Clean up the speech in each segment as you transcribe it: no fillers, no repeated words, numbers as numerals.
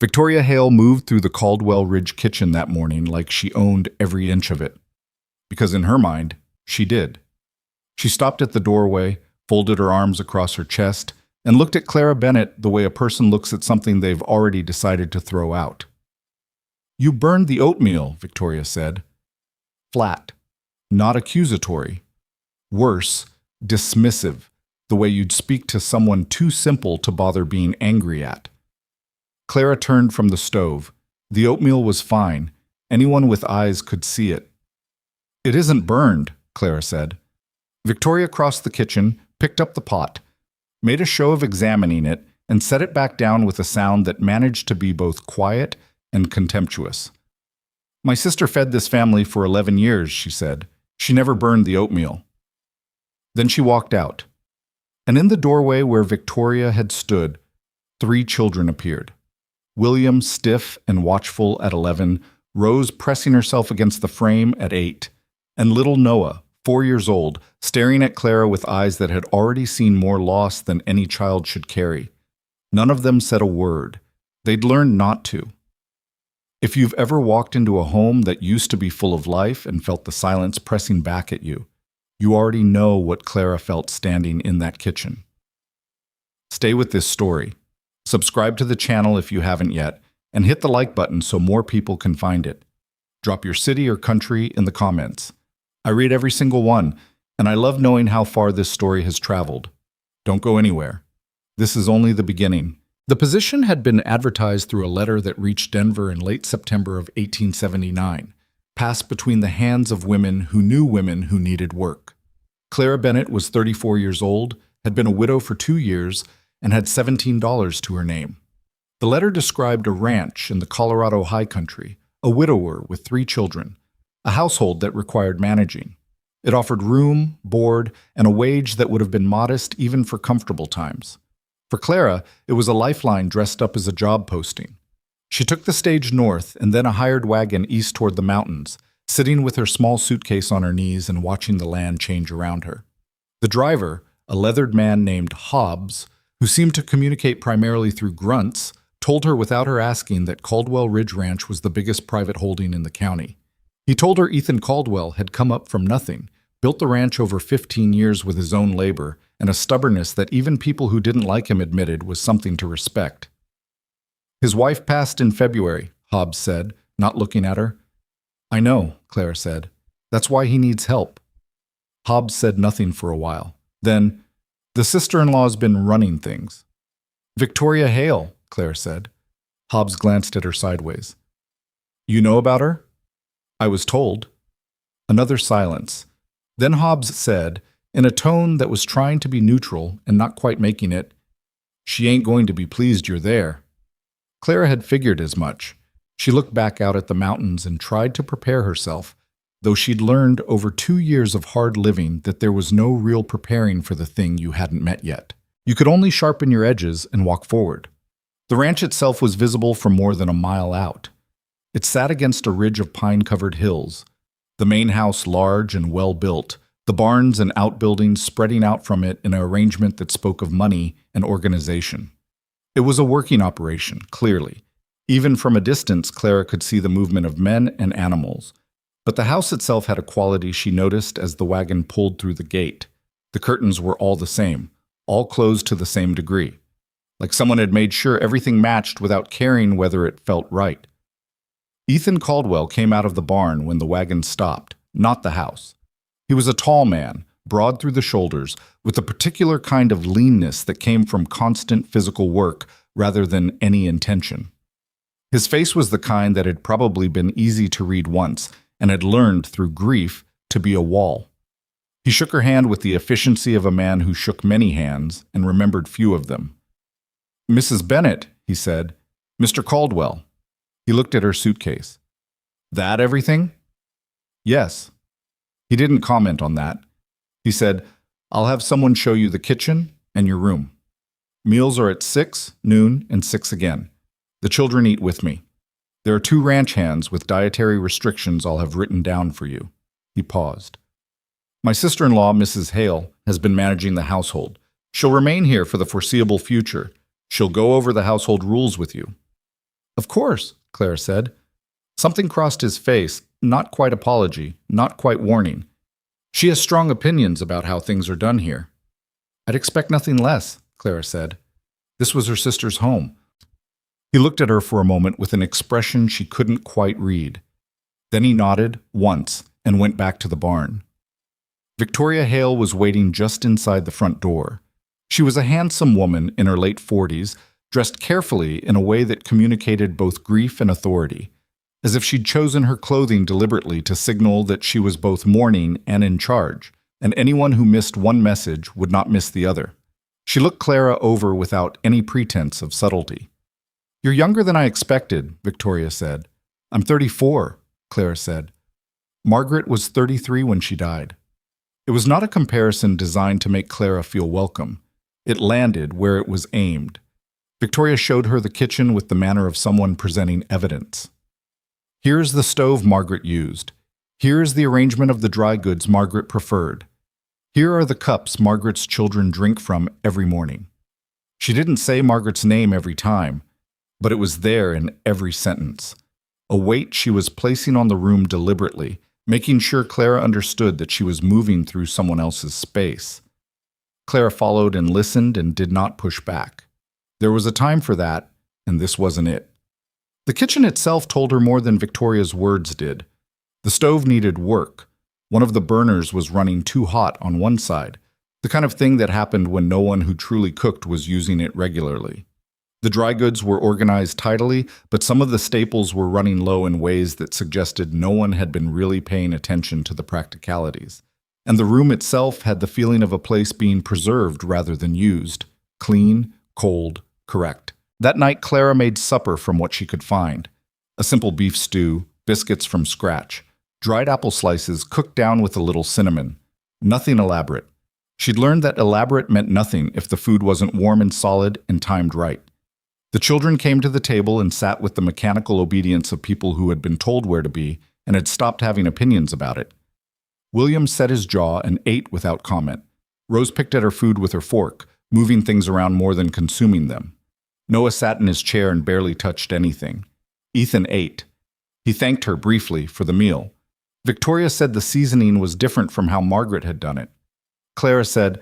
Victoria Hale moved through the Caldwell Ridge kitchen that morning like she owned every inch of it. Because in her mind, she did. She stopped at the doorway, folded her arms across her chest, and looked at Clara Bennett the way a person looks at something they've already decided to throw out. "You burned the oatmeal," Victoria said. Flat, not accusatory. Worse, dismissive, the way you'd speak to someone too simple to bother being angry at. Clara turned from the stove. The oatmeal was fine. Anyone with eyes could see it. "It isn't burned," Clara said. Victoria crossed the kitchen, picked up the pot, made a show of examining it, and set it back down with a sound that managed to be both quiet and contemptuous. "My sister fed this family for 11 years, she said. She never burned the oatmeal." Then she walked out. And in the doorway where Victoria had stood, 3 children appeared. William, stiff and watchful at 11, Rose pressing herself against the frame at 8, and little Noah, 4 years old, staring at Clara with eyes that had already seen more loss than any child should carry. None of them said a word. They'd learned not to. If you've ever walked into a home that used to be full of life and felt the silence pressing back at you, you already know what Clara felt standing in that kitchen. Stay with this story. Subscribe to the channel if you haven't yet, and hit the like button so more people can find it. Drop your city or country in the comments. I read every single one, and I love knowing how far this story has traveled. Don't go anywhere. This is only the beginning. The position had been advertised through a letter that reached Denver in late September of 1879, passed between the hands of women who needed work. Clara Bennett was 34 years old, had been a widow for 2 years, and had $17 to her name. The letter described a ranch in the Colorado high country, a widower with 3 children, a household that required managing. It offered room, board, and a wage that would have been modest even for comfortable times. For Clara, it was a lifeline dressed up as a job posting. She took the stage north and then a hired wagon east toward the mountains, sitting with her small suitcase on her knees and watching the land change around her. The driver, a leathered man named Hobbs, who seemed to communicate primarily through grunts, told her without her asking that Caldwell Ridge Ranch was the biggest private holding in the county. He told her Ethan Caldwell had come up from nothing, built the ranch over 15 years with his own labor, and a stubbornness that even people who didn't like him admitted was something to respect. "His wife passed in February," Hobbs said, not looking at her. "I know," Clara said. "That's why he needs help." Hobbs said nothing for a while. Then, "The sister-in-law's been running things." "Victoria Hale," Clara said. Hobbs glanced at her sideways. "You know about her?" "I was told." Another silence. Then Hobbs said, in a tone that was trying to be neutral and not quite making it, "She ain't going to be pleased you're there." Clara had figured as much. She looked back out at the mountains and tried to prepare herself, though she'd learned over 2 years of hard living that there was no real preparing for the thing you hadn't met yet. You could only sharpen your edges and walk forward. The ranch itself was visible from more than a mile out. It sat against a ridge of pine-covered hills, the main house large and well-built, the barns and outbuildings spreading out from it in an arrangement that spoke of money and organization. It was a working operation, clearly. Even from a distance, Clara could see the movement of men and animals. But the house itself had a quality she noticed as the wagon pulled through the gate. The curtains were all the same, all closed to the same degree. Like someone had made sure everything matched without caring whether it felt right. Ethan Caldwell came out of the barn when the wagon stopped, not the house. He was a tall man, broad through the shoulders, with a particular kind of leanness that came from constant physical work rather than any intention. His face was the kind that had probably been easy to read once and had learned through grief to be a wall. He shook her hand with the efficiency of a man who shook many hands and remembered few of them. "Mrs. Bennett," he said. "Mr. Caldwell." He looked at her suitcase. "That everything?" "Yes." He didn't comment on that. He said, "I'll have someone show you the kitchen and your room. Meals are at 6, noon, and 6 again. The children eat with me. There are 2 ranch hands with dietary restrictions I'll have written down for you." He paused. "My sister-in-law, Mrs. Hale, has been managing the household. She'll remain here for the foreseeable future. She'll go over the household rules with you." Of course, Clara said. Something crossed his face, not quite apology, not quite warning. She has strong opinions about how things are done here. I'd expect nothing less, Clara said. This was her sister's home. He looked at her for a moment with an expression she couldn't quite read. Then he nodded once and went back to the barn. Victoria Hale was waiting just inside the front door. She was a handsome woman in her late 40s, dressed carefully in a way that communicated both grief and authority, as if she'd chosen her clothing deliberately to signal that she was both mourning and in charge, and anyone who missed one message would not miss the other. She looked Clara over without any pretense of subtlety. You're younger than I expected, Victoria said. I'm 34, Clara said. Margaret was 33 when she died. It was not a comparison designed to make Clara feel welcome. It landed where it was aimed. Victoria showed her the kitchen with the manner of someone presenting evidence. Here's the stove Margaret used. Here's the arrangement of the dry goods Margaret preferred. Here are the cups Margaret's children drink from every morning. She didn't say Margaret's name every time, but it was there in every sentence. A weight she was placing on the room deliberately, making sure Clara understood that she was moving through someone else's space. Clara followed and listened and did not push back. There was a time for that, and this wasn't it. The kitchen itself told her more than Victoria's words did. The stove needed work. One of the burners was running too hot on one side, the kind of thing that happened when no one who truly cooked was using it regularly. The dry goods were organized tidily, but some of the staples were running low in ways that suggested no one had been really paying attention to the practicalities. And the room itself had the feeling of a place being preserved rather than used. Clean, cold, correct. That night, Clara made supper from what she could find. A simple beef stew, biscuits from scratch, dried apple slices cooked down with a little cinnamon. Nothing elaborate. She'd learned that elaborate meant nothing if the food wasn't warm and solid and timed right. The children came to the table and sat with the mechanical obedience of people who had been told where to be and had stopped having opinions about it. William set his jaw and ate without comment. Rose picked at her food with her fork, moving things around more than consuming them. Noah sat in his chair and barely touched anything. Ethan ate. He thanked her briefly for the meal. Victoria said the seasoning was different from how Margaret had done it. Clara said,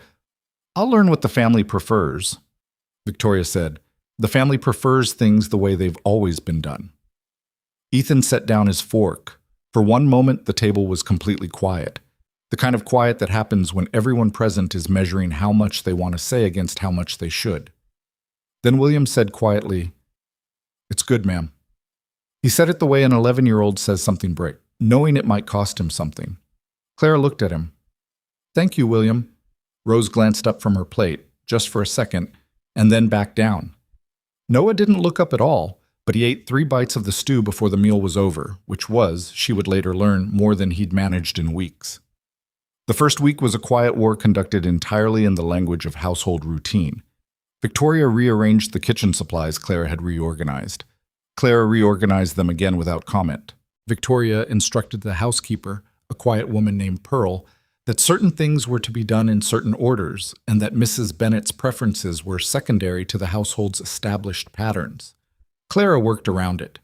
I'll learn what the family prefers. Victoria said, the family prefers things the way they've always been done. Ethan set down his fork. For one moment, the table was completely quiet. The kind of quiet that happens when everyone present is measuring how much they want to say against how much they should. Then William said quietly, It's good, ma'am. He said it the way an 11-year-old says something brave, knowing it might cost him something. Clara looked at him. Thank you, William. Rose glanced up from her plate, just for a second, and then back down. Noah didn't look up at all, but he ate 3 bites of the stew before the meal was over, which was, she would later learn, more than he'd managed in weeks. The first week was a quiet war conducted entirely in the language of household routine. Victoria rearranged the kitchen supplies Clara had reorganized. Clara reorganized them again without comment. Victoria instructed the housekeeper, a quiet woman named Pearl, that certain things were to be done in certain orders and that Mrs. Bennett's preferences were secondary to the household's established patterns. Clara worked around it.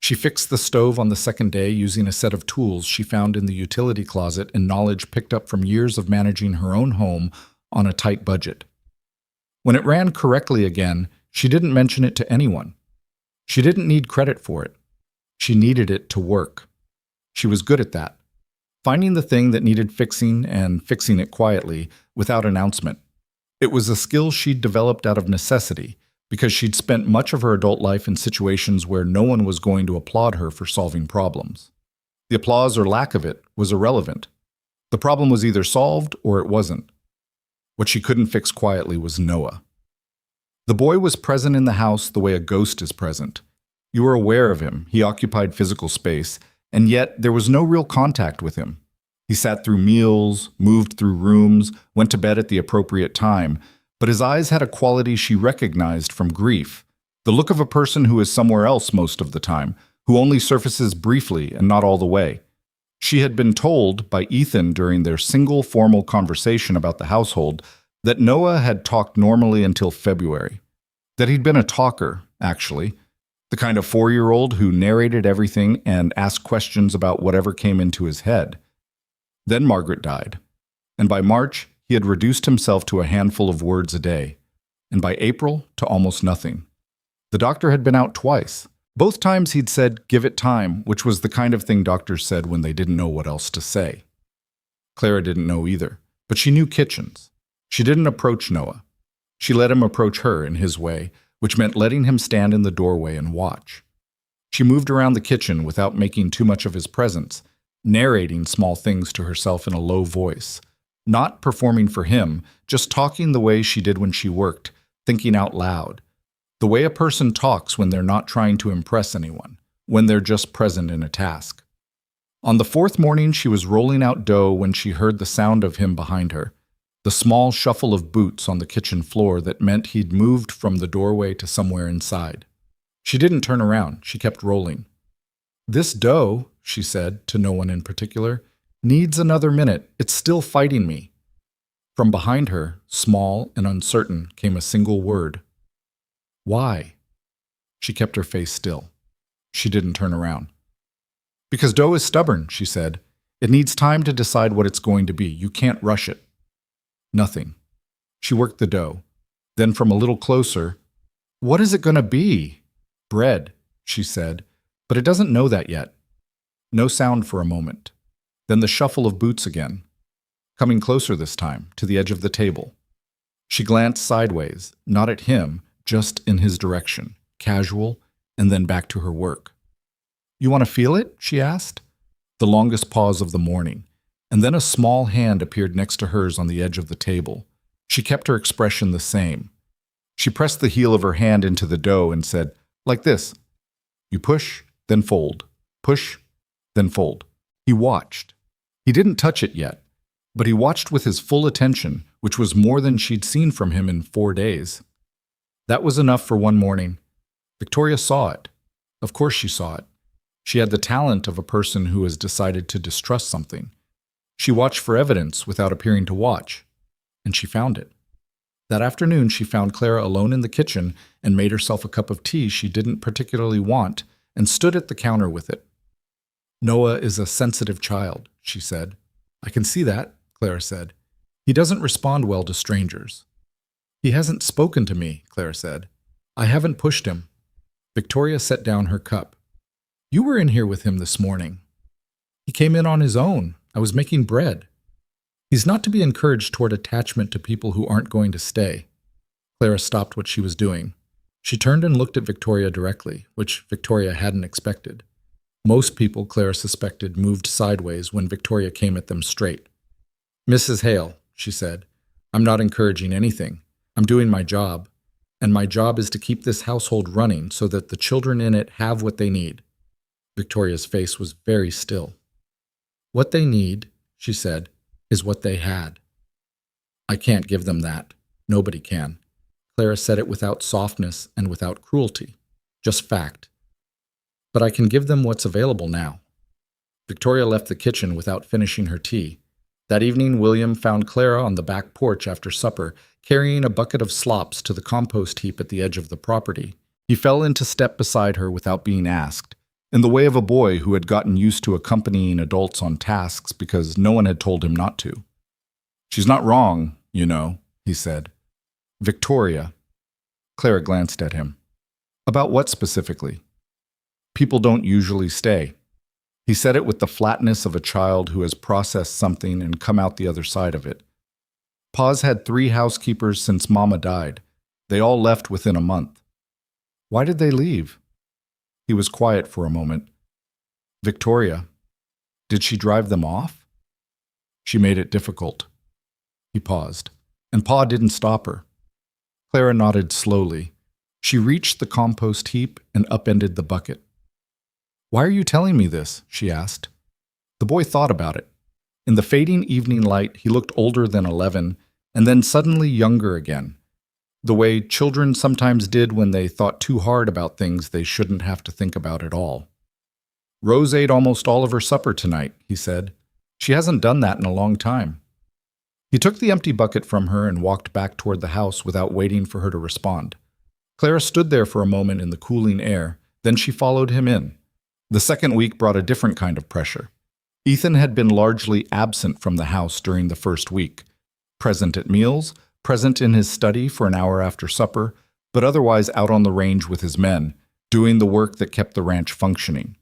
She fixed the stove on the second day using a set of tools she found in the utility closet and knowledge picked up from years of managing her own home on a tight budget. When it ran correctly again, she didn't mention it to anyone. She didn't need credit for it. She needed it to work. She was good at that. Finding the thing that needed fixing and fixing it quietly, without announcement. It was a skill she'd developed out of necessity, because she'd spent much of her adult life in situations where no one was going to applaud her for solving problems. The applause or lack of it was irrelevant. The problem was either solved or it wasn't. What she couldn't fix quietly was Noah. The boy was present in the house the way a ghost is present. You were aware of him, he occupied physical space, and yet there was no real contact with him. He sat through meals, moved through rooms, went to bed at the appropriate time, but his eyes had a quality she recognized from grief, the look of a person who is somewhere else most of the time, who only surfaces briefly and not all the way. She had been told by Ethan during their single formal conversation about the household that Noah had talked normally until February, that he'd been a talker, actually. The kind of 4-year-old who narrated everything and asked questions about whatever came into his head. Then Margaret died, and by March, he had reduced himself to a handful of words a day, and by April, to almost nothing. The doctor had been out twice. Both times he'd said, "Give it time," which was the kind of thing doctors said when they didn't know what else to say. Clara didn't know either, but she knew kitchens. She didn't approach Noah. She let him approach her in his way, which meant letting him stand in the doorway and watch. She moved around the kitchen without making too much of his presence, narrating small things to herself in a low voice, not performing for him, just talking the way she did when she worked, thinking out loud. The way a person talks when they're not trying to impress anyone, when they're just present in a task. On the 4th morning, she was rolling out dough when she heard the sound of him behind her, the small shuffle of boots on the kitchen floor that meant he'd moved from the doorway to somewhere inside. She didn't turn around. She kept rolling. "This dough," she said, to no one in particular, "needs another minute. It's still fighting me." From behind her, small and uncertain, came a single word. "Why?" She kept her face still. She didn't turn around. "Because dough is stubborn," she said. "It needs time to decide what it's going to be. You can't rush it." Nothing. She worked the dough. Then from a little closer, "What is it going to be?" "Bread," she said, "but it doesn't know that yet." No sound for a moment. Then the shuffle of boots again, coming closer this time, to the edge of the table. She glanced sideways, not at him, just in his direction, casual, and then back to her work. "You want to feel it?" she asked. The longest pause of the morning, and then a small hand appeared next to hers on the edge of the table. She kept her expression the same. She pressed the heel of her hand into the dough and said, "Like this. You push, then fold. Push, then fold." He watched. He didn't touch it yet, but he watched with his full attention, which was more than she'd seen from him in 4 days. That was enough for one morning. Victoria saw it. Of course she saw it. She had the talent of a person who has decided to distrust something. She watched for evidence without appearing to watch, and she found it. That afternoon, she found Clara alone in the kitchen and made herself a cup of tea she didn't particularly want and stood at the counter with it. "Noah is a sensitive child," she said. "I can see that," Clara said. "He doesn't respond well to strangers." "He hasn't spoken to me," Clara said. "I haven't pushed him." Victoria set down her cup. "You were in here with him this morning." "He came in on his own. I was making bread." He's not to be encouraged toward attachment to people who aren't going to stay. Clara stopped what she was doing. She turned and looked at Victoria directly, which Victoria hadn't expected. Most people, Clara suspected, moved sideways when Victoria came at them straight. "Mrs. Hale," she said, "I'm not encouraging anything. I'm doing my job, and my job is to keep this household running so that the children in it have what they need." Victoria's face was very still. "What they need," she said, "is what they had. I can't give them that. Nobody can." Clara said it without softness and without cruelty, just fact. "But I can give them what's available now." Victoria left the kitchen without finishing her tea. That evening, William found Clara on the back porch after supper, carrying a bucket of slops to the compost heap at the edge of the property. He fell into step beside her without being asked, in the way of a boy who had gotten used to accompanying adults on tasks because no one had told him not to. "She's not wrong, you know," he said. "Victoria." Clara glanced at him. "About what specifically?" "People don't usually stay." He said it with the flatness of a child who has processed something and come out the other side of it. Pa's had 3 housekeepers since Mama died. They all left within a month. "Why did they leave?" He was quiet for a moment. "Victoria, did she drive them off?" "She made it difficult." He paused, and Pa didn't stop her. Clara nodded slowly. She reached the compost heap and upended the bucket. "Why are you telling me this?" she asked. The boy thought about it. In the fading evening light, he looked older than 11, and then suddenly younger again, the way children sometimes did when they thought too hard about things they shouldn't have to think about at all. "Rose ate almost all of her supper tonight," he said. "She hasn't done that in a long time." He took the empty bucket from her and walked back toward the house without waiting for her to respond. Clara stood there for a moment in the cooling air, Then she followed him in. The second week brought a different kind of pressure. Ethan had been largely absent from the house during the first week, present at meals, present in his study for an hour after supper, but otherwise out on the range with his men, doing the work that kept the ranch functioning.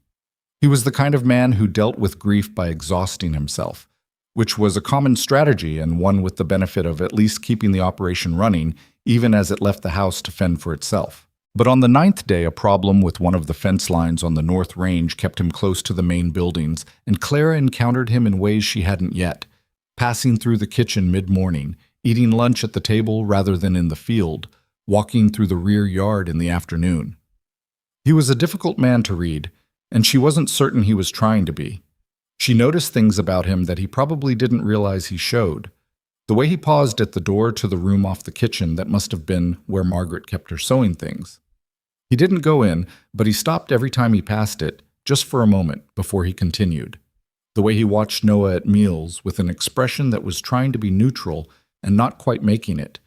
He was the kind of man who dealt with grief by exhausting himself, which was a common strategy and one with the benefit of at least keeping the operation running, even as it left the house to fend for itself. But on the 9th day, a problem with one of the fence lines on the north range kept him close to the main buildings, and Clara encountered him in ways she hadn't yet, passing through the kitchen mid-morning, eating lunch at the table rather than in the field, walking through the rear yard in the afternoon. He was a difficult man to read, and she wasn't certain he was trying to be. She noticed things about him that he probably didn't realize he showed. The way he paused at the door to the room off the kitchen that must have been where Margaret kept her sewing things. He didn't go in, but he stopped every time he passed it, just for a moment, before he continued. The way he watched Noah at meals with an expression that was trying to be neutral and not quite making it.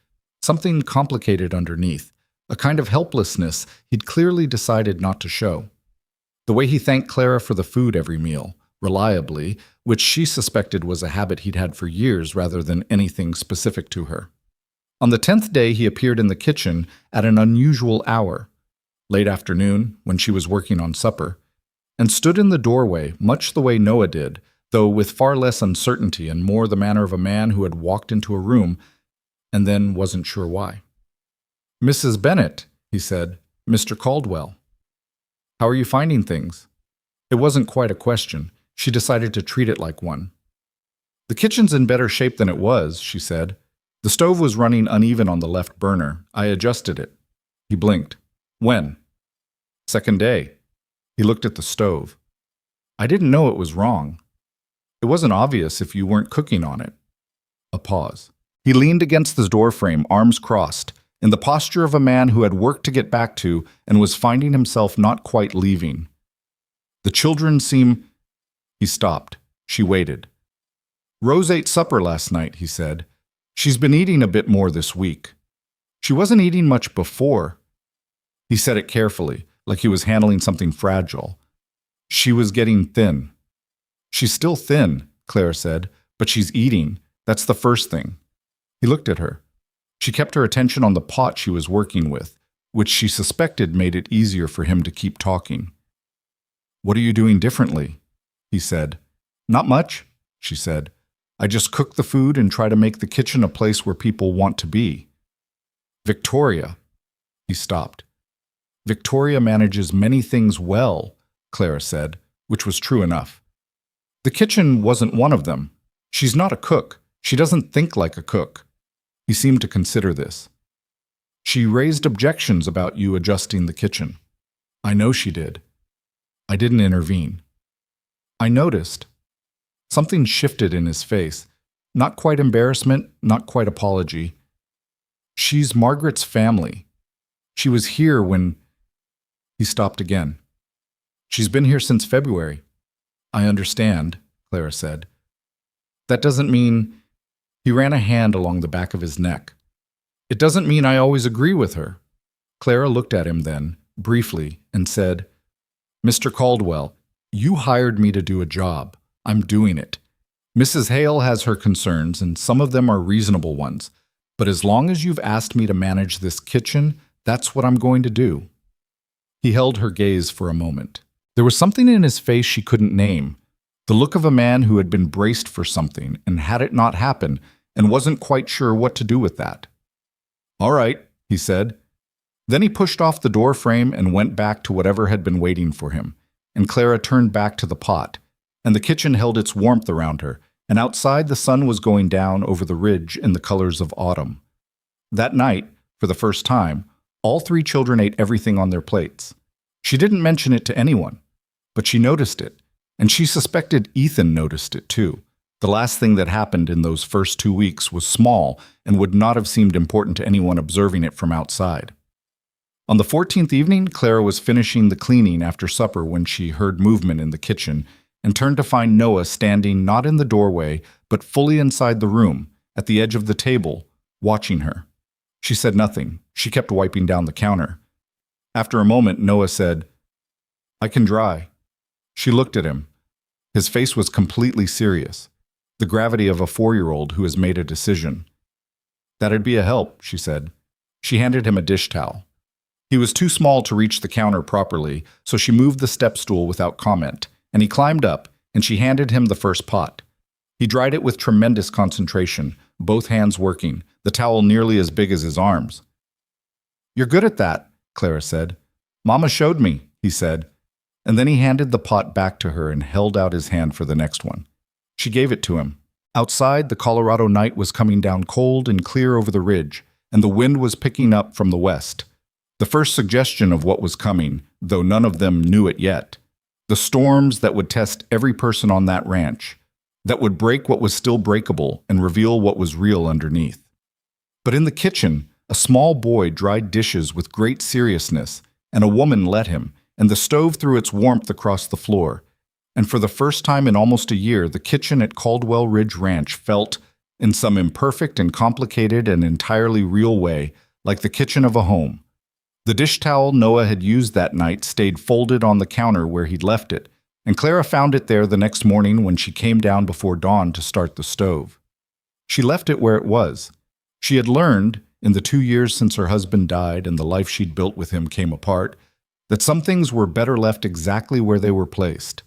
Something complicated underneath, a kind of helplessness he'd clearly decided not to show. The way he thanked Clara for the food every meal, reliably, which she suspected was a habit he'd had for years rather than anything specific to her. On the 10th day, he appeared in the kitchen at an unusual hour, late afternoon, when she was working on supper, and stood in the doorway much the way Noah did, though with far less uncertainty and more the manner of a man who had walked into a room and then wasn't sure why. "Mrs. Bennett," he said, "Mr. Caldwell. How are you finding things?" It wasn't quite a question. She decided to treat it like one. "The kitchen's in better shape than it was," she said. "The stove was running uneven on the left burner. I adjusted it." He blinked. "When?" "Second day." He looked at the stove. "I didn't know it was wrong. It wasn't obvious if you weren't cooking on it." A pause. He leaned against the doorframe, arms crossed, in the posture of a man who had work to get back to and was finding himself not quite leaving. "The children seem—" He stopped. She waited. "Rose ate supper last night," he said. "She's been eating a bit more this week. She wasn't eating much before." He said it carefully, like he was handling something fragile. "She was getting thin." "She's still thin," Clara said, "but she's eating. That's the first thing." He looked at her. She kept her attention on the pot she was working with, which she suspected made it easier for him to keep talking. "What are you doing differently?" he said. "Not much," she said. "I just cook the food and try to make the kitchen a place where people want to be." "Victoria." He stopped. "Victoria manages many things well," Clara said, which was true enough. "The kitchen wasn't one of them. She's not a cook. She doesn't think like a cook." He seemed to consider this. "She raised objections about you adjusting the kitchen." "I know she did." "I didn't intervene." "I noticed." Something shifted in his face. Not quite embarrassment, not quite apology. "She's Margaret's family. She was here when—" He stopped again. "She's been here since February." "I understand," Clara said. "That doesn't mean—" He ran a hand along the back of his neck. "It doesn't mean I always agree with her." Clara looked at him then, briefly, and said, "Mr. Caldwell, you hired me to do a job. I'm doing it. Mrs. Hale has her concerns, and some of them are reasonable ones. But as long as you've asked me to manage this kitchen, that's what I'm going to do." He held her gaze for a moment. There was something in his face she couldn't name, the look of a man who had been braced for something and had it not happen and wasn't quite sure what to do with that. "All right," he said. Then he pushed off the door frame and went back to whatever had been waiting for him, and Clara turned back to the pot, and the kitchen held its warmth around her, and outside the sun was going down over the ridge in the colors of autumn. That night, for the first time, all three children ate everything on their plates. She didn't mention it to anyone, but she noticed it, and she suspected Ethan noticed it too. The last thing that happened in those first 2 weeks was small and would not have seemed important to anyone observing it from outside. On the 14th evening, Clara was finishing the cleaning after supper when she heard movement in the kitchen and turned to find Noah standing not in the doorway, but fully inside the room, at the edge of the table, watching her. She said nothing. She kept wiping down the counter. After a moment, Noah said, I can dry. She looked at him. His face was completely serious, the gravity of a 4-year-old who has made a decision. That'd be a help, she said. She handed him a dish towel. He was too small to reach the counter properly, so she moved the step stool without comment, and he climbed up, and she handed him the first pot. He dried it with tremendous concentration, both hands working, the towel nearly as big as his arms. You're good at that, Clara said. Mama showed me, he said, and then he handed the pot back to her and held out his hand for the next one. She gave it to him. Outside, the Colorado night was coming down cold and clear over the ridge, and the wind was picking up from the west. The first suggestion of what was coming, though none of them knew it yet. The storms that would test every person on that ranch, that would break what was still breakable and reveal what was real underneath. But in the kitchen, a small boy dried dishes with great seriousness, and a woman let him, and the stove threw its warmth across the floor. And for the first time in almost a year, the kitchen at Caldwell Ridge Ranch felt, in some imperfect and complicated and entirely real way, like the kitchen of a home. The dish towel Noah had used that night stayed folded on the counter where he'd left it, and Clara found it there the next morning when she came down before dawn to start the stove. She left it where it was. She had learned, in the 2 years since her husband died and the life she'd built with him came apart, that some things were better left exactly where they were placed,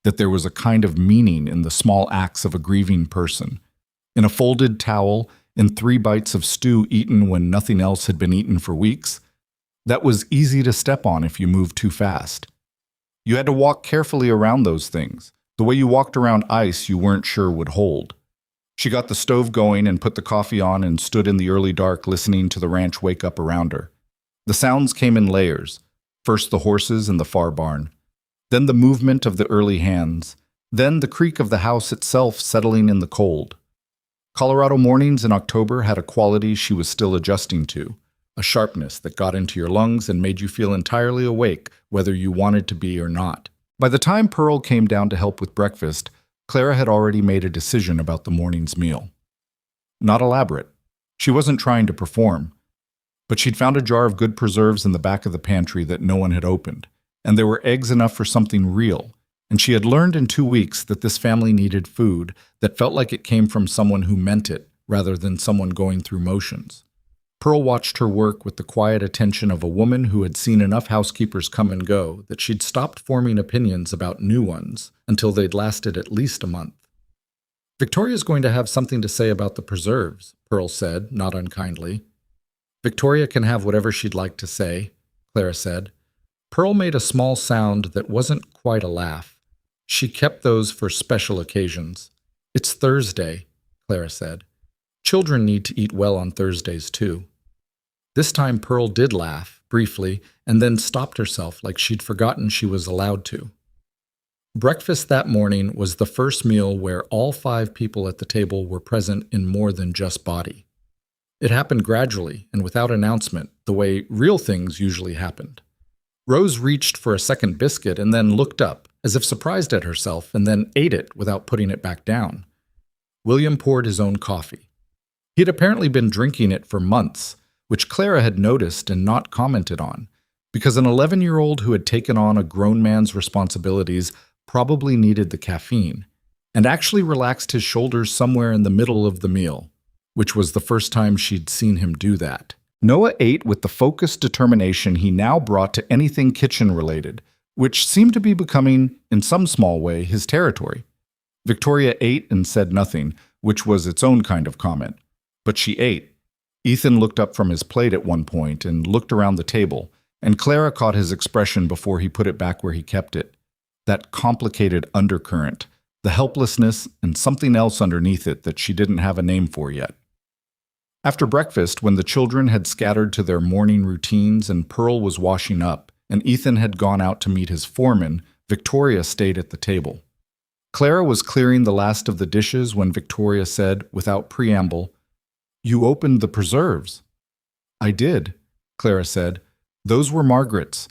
that there was a kind of meaning in the small acts of a grieving person, in a folded towel, in 3 bites of stew eaten when nothing else had been eaten for weeks. That was easy to step on if you moved too fast. You had to walk carefully around those things, the way you walked around ice you weren't sure would hold. She got the stove going and put the coffee on and stood in the early dark listening to the ranch wake up around her. The sounds came in layers, first the horses in the far barn, then the movement of the early hands, then the creak of the house itself settling in the cold. Colorado mornings in October had a quality she was still adjusting to. A sharpness that got into your lungs and made you feel entirely awake, whether you wanted to be or not. By the time Pearl came down to help with breakfast, Clara had already made a decision about the morning's meal. Not elaborate. She wasn't trying to perform. But she'd found a jar of good preserves in the back of the pantry that no one had opened, and there were eggs enough for something real, and she had learned in 2 weeks that this family needed food that felt like it came from someone who meant it, rather than someone going through motions. Pearl watched her work with the quiet attention of a woman who had seen enough housekeepers come and go that she'd stopped forming opinions about new ones until they'd lasted at least a month. Victoria's going to have something to say about the preserves, Pearl said, not unkindly. Victoria can have whatever she'd like to say, Clara said. Pearl made a small sound that wasn't quite a laugh. She kept those for special occasions. It's Thursday, Clara said. Children need to eat well on Thursdays, too. This time Pearl did laugh, briefly, and then stopped herself like she'd forgotten she was allowed to. Breakfast that morning was the first meal where all 5 people at the table were present in more than just body. It happened gradually and without announcement, the way real things usually happened. Rose reached for a second biscuit and then looked up, as if surprised at herself, and then ate it without putting it back down. William poured his own coffee. He had apparently been drinking it for months, which Clara had noticed and not commented on, because an 11-year-old who had taken on a grown man's responsibilities probably needed the caffeine, and actually relaxed his shoulders somewhere in the middle of the meal, which was the first time she'd seen him do that. Noah ate with the focused determination he now brought to anything kitchen-related, which seemed to be becoming, in some small way, his territory. Victoria ate and said nothing, which was its own kind of comment. But she ate. Ethan looked up from his plate at one point and looked around the table, and Clara caught his expression before he put it back where he kept it. That complicated undercurrent, the helplessness and something else underneath it that she didn't have a name for yet. After breakfast, when the children had scattered to their morning routines and Pearl was washing up, and Ethan had gone out to meet his foreman, Victoria stayed at the table. Clara was clearing the last of the dishes when Victoria said, without preamble, "You opened the preserves." "I did," Clara said. "Those were Margaret's."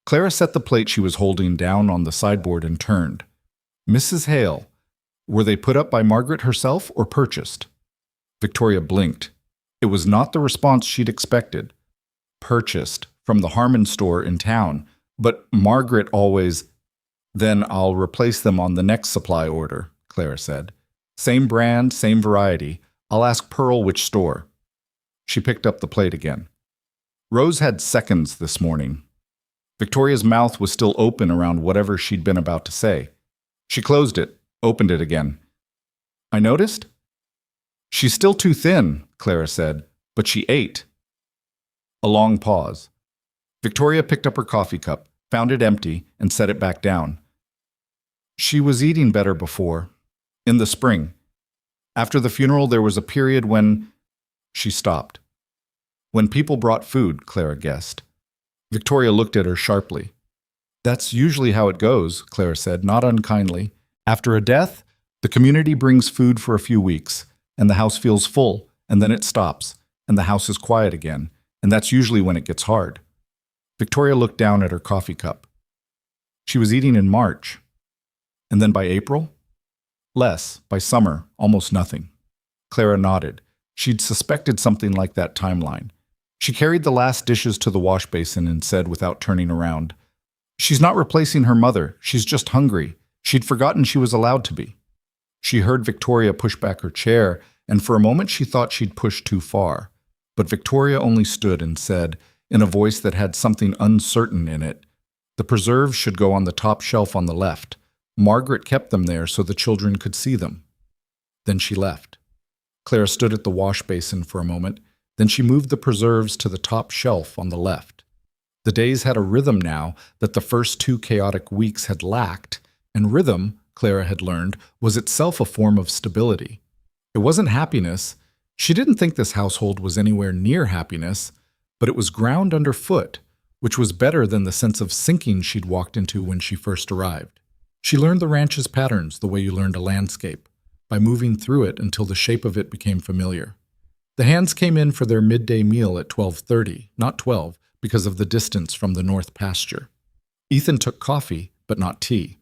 Clara set the plate she was holding down on the sideboard and turned. "Mrs. Hale, were they put up by Margaret herself or purchased?" Victoria blinked. It was not the response she'd expected. Purchased, from the Harmon store in town, But Margaret always, then I'll replace them on the next supply order, Clara said. Same brand, same variety. I'll ask Pearl which store. She picked up the plate again. Rose had seconds this morning. Victoria's mouth was still open around whatever she'd been about to say. She closed it, opened it again. I noticed? She's still too thin, Clara said, but she ate. A long pause. Victoria picked up her coffee cup, found it empty, and set it back down. She was eating better before, in the spring. After the funeral, there was a period when she stopped. When people brought food, Clara guessed. Victoria looked at her sharply. That's usually how it goes, Clara said, not unkindly. After a death, the community brings food for a few weeks, and the house feels full, and then it stops, and the house is quiet again, and that's usually when it gets hard. Victoria looked down at her coffee cup. She was eating in March. And then by April? Less. By summer, almost nothing. Clara nodded. She'd suspected something like that timeline. She carried the last dishes to the wash basin and said without turning around, She's not replacing her mother. She's just hungry. She'd forgotten she was allowed to be. She heard Victoria push back her chair, and for a moment she thought she'd pushed too far. But Victoria only stood and said, in a voice that had something uncertain in it, the preserves should go on the top shelf on the left. Margaret kept them there so the children could see them. Then she left. Clara stood at the wash basin for a moment. Then she moved the preserves to the top shelf on the left. The days had a rhythm now that the first 2 chaotic weeks had lacked, and rhythm, Clara had learned, was itself a form of stability. It wasn't happiness. She didn't think this household was anywhere near happiness, but it was ground underfoot, which was better than the sense of sinking she'd walked into when she first arrived. She learned the ranch's patterns the way you learned a landscape, by moving through it until the shape of it became familiar. The hands came in for their midday meal at 12:30, not 12, because of the distance from the north pasture. Ethan took coffee, but not tea.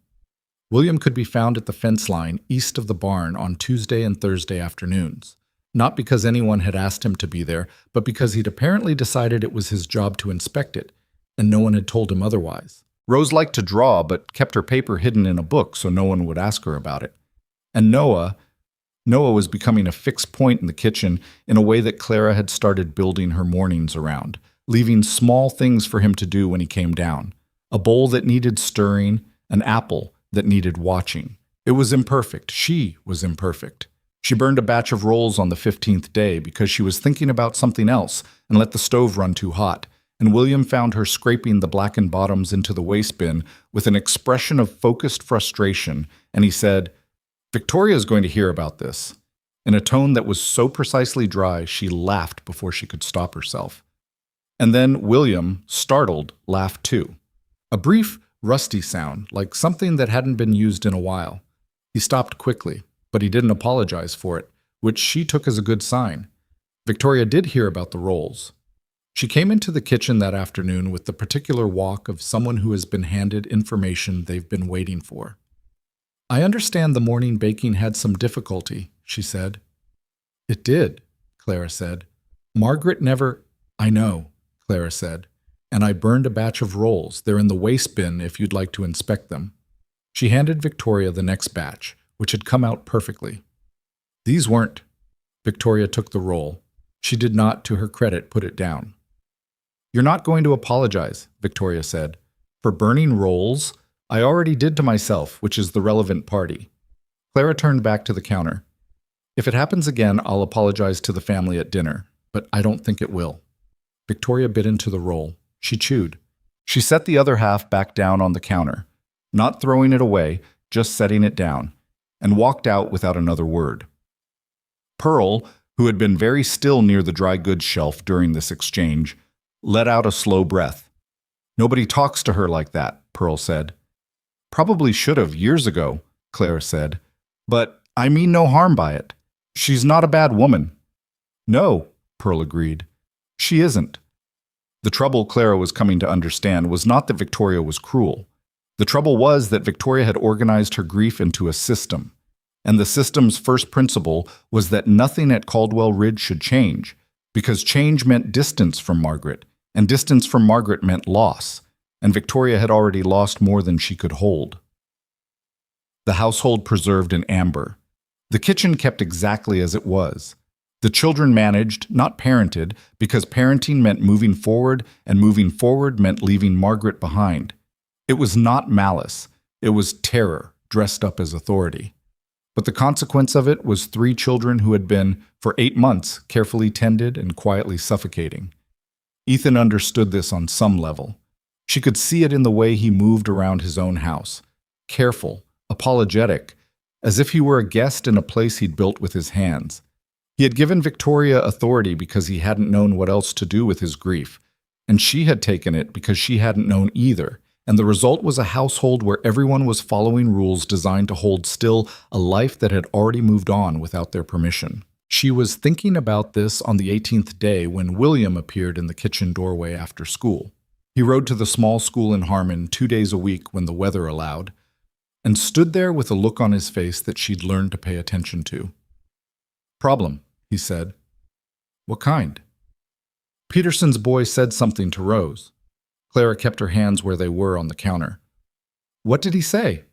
William could be found at the fence line east of the barn on Tuesday and Thursday afternoons, not because anyone had asked him to be there, but because he'd apparently decided it was his job to inspect it, and no one had told him otherwise. Rose liked to draw, but kept her paper hidden in a book so no one would ask her about it. And Noah was becoming a fixed point in the kitchen in a way that Clara had started building her mornings around, leaving small things for him to do when he came down. A bowl that needed stirring, an apple that needed watching. It was imperfect. She was imperfect. She burned a batch of rolls on the 15th day because she was thinking about something else and let the stove run too hot, and William found her scraping the blackened bottoms into the waste bin with an expression of focused frustration, and he said, Victoria's going to hear about this. In a tone that was so precisely dry, she laughed before she could stop herself. And then William, startled, laughed too. A brief, rusty sound, like something that hadn't been used in a while. He stopped quickly, but he didn't apologize for it, which she took as a good sign. Victoria did hear about the rolls. She came into the kitchen that afternoon with the particular walk of someone who has been handed information they've been waiting for. I understand the morning baking had some difficulty, she said. It did, Clara said. Margaret never... I know, Clara said. And I burned a batch of rolls. They're in the waste bin if you'd like to inspect them. She handed Victoria the next batch, which had come out perfectly. These weren't. Victoria took the roll. She did not, to her credit, put it down. You're not going to apologize, Victoria said. For burning rolls, I already did to myself, which is the relevant party. Clara turned back to the counter. If it happens again, I'll apologize to the family at dinner, but I don't think it will. Victoria bit into the roll. She chewed. She set the other half back down on the counter, not throwing it away, just setting it down, and walked out without another word. Pearl, who had been very still near the dry goods shelf during this exchange, let out a slow breath. Nobody talks to her like that, Pearl said. Probably should have years ago, Clara said. But I mean no harm by it. She's not a bad woman. No, Pearl agreed. She isn't. The trouble Clara was coming to understand was not that Victoria was cruel. The trouble was that Victoria had organized her grief into a system, and the system's first principle was that nothing at Caldwell Ridge should change, because change meant distance from Margaret, and distance from Margaret meant loss. and Victoria had already lost more than she could hold. The household preserved in amber. The kitchen kept exactly as it was. The children managed, not parented, because parenting meant moving forward, and moving forward meant leaving Margaret behind. It was not malice. It was terror, dressed up as authority. But the consequence of it was 3 children who had been, for 8 months, carefully tended and quietly suffocating. Ethan understood this on some level. She could see it in the way he moved around his own house. Careful, apologetic, as if he were a guest in a place he'd built with his hands. He had given Victoria authority because he hadn't known what else to do with his grief, and she had taken it because she hadn't known either, and the result was a household where everyone was following rules designed to hold still a life that had already moved on without their permission. She was thinking about this on the 18th day when William appeared in the kitchen doorway after school. He rode to the small school in Harmon 2 days a week when the weather allowed, and stood there with a look on his face that she'd learned to pay attention to. "Problem," he said. "What kind?" Peterson's boy said something to Rose. Clara kept her hands where they were on the counter. "What did he say?"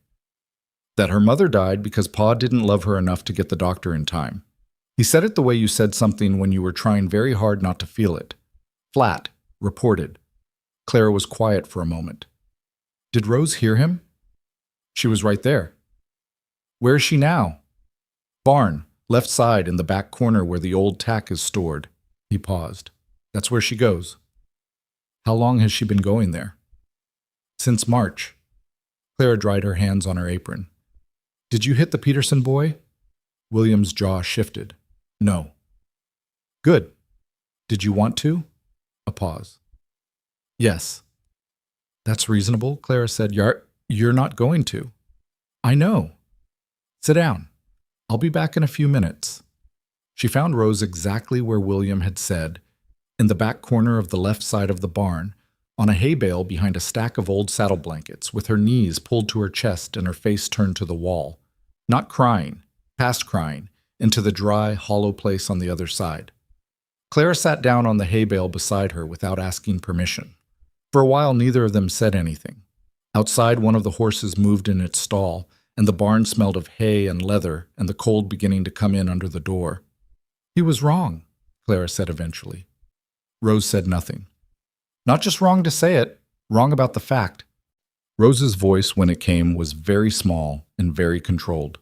"That her mother died because Pa didn't love her enough to get the doctor in time. He said it the way you said something when you were trying very hard not to feel it. Flat, reported." Clara was quiet for a moment. "Did Rose hear him?" "She was right there." "Where is she now?" "Barn, left side in the back corner where the old tack is stored." He paused. "That's where she goes." "How long has she been going there?" "Since March." Clara dried her hands on her apron. "Did you hit the Peterson boy?" William's jaw shifted. "No." "Good. Did you want to?" A pause. "Yes." "That's reasonable," Clara said. You're not going to." "I know. Sit down. I'll be back in a few minutes." She found Rose exactly where William had said, in the back corner of the left side of the barn, on a hay bale behind a stack of old saddle blankets, with her knees pulled to her chest and her face turned to the wall. Not crying, past crying, into the dry, hollow place on the other side. Clara sat down on the hay bale beside her without asking permission. For a while, neither of them said anything. Outside, one of the horses moved in its stall, and the barn smelled of hay and leather and the cold beginning to come in under the door. "He was wrong," Clara said eventually. Rose said nothing. "Not just wrong to say it, wrong about the fact." Rose's voice, when it came, was very small and very controlled.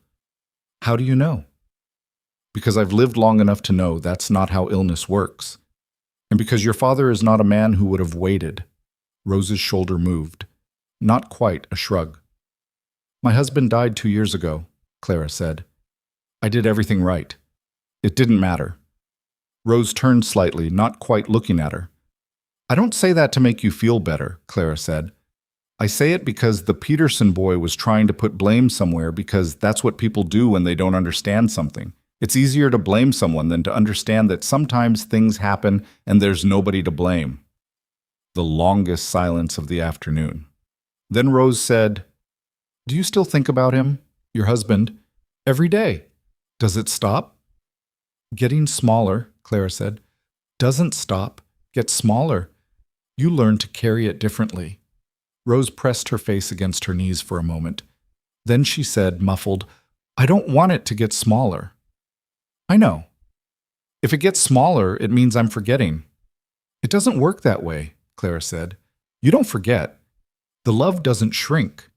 "How do you know?" "Because I've lived long enough to know that's not how illness works. And because your father is not a man who would have waited." Rose's shoulder moved. Not quite a shrug. "My husband died 2 years ago," Clara said. "I did everything right. It didn't matter." Rose turned slightly, not quite looking at her. "I don't say that to make you feel better," Clara said. "I say it because the Peterson boy was trying to put blame somewhere because that's what people do when they don't understand something. It's easier to blame someone than to understand that sometimes things happen and there's nobody to blame." The longest silence of the afternoon. Then Rose said, "Do you still think about him, your husband, every day? Does it stop?" "Getting smaller," Clara said. "Doesn't stop. Gets smaller. You learn to carry it differently." Rose pressed her face against her knees for a moment. Then she said, muffled, "I don't want it to get smaller." "I know. If it gets smaller, it means I'm forgetting." "It doesn't work that way," Clara said. "You don't forget. The love doesn't shrink.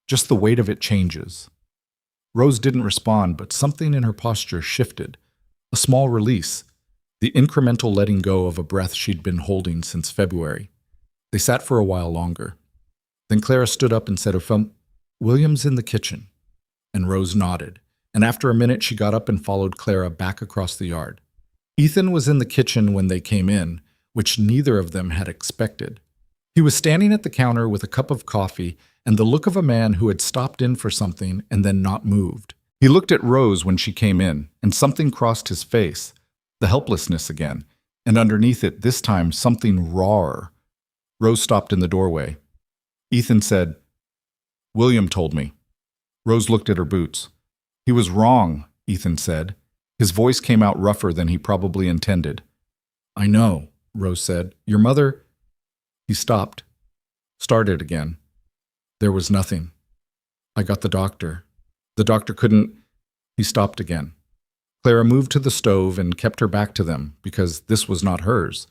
Just the weight of it changes." Rose didn't respond, but something in her posture shifted. A small release. The incremental letting go of a breath she'd been holding since February. They sat for a while longer. Then Clara stood up and said, "William's in the kitchen." And Rose nodded. And after a minute, she got up and followed Clara back across the yard. Ethan was in the kitchen when they came in, which neither of them had expected. He was standing at the counter with a cup of coffee and the look of a man who had stopped in for something and then not moved. He looked at Rose when she came in, and something crossed his face, the helplessness again, and underneath it, this time, something rawer. Rose stopped in the doorway. Ethan said, "William told me." Rose looked at her boots. "He was wrong," Ethan said. His voice came out rougher than he probably intended. "I know," Rose said. "Your mother—" He stopped. Started again. There was nothing. I got the doctor. The doctor couldn't. He stopped again. Clara moved to the stove and kept her back to them because this was not hers.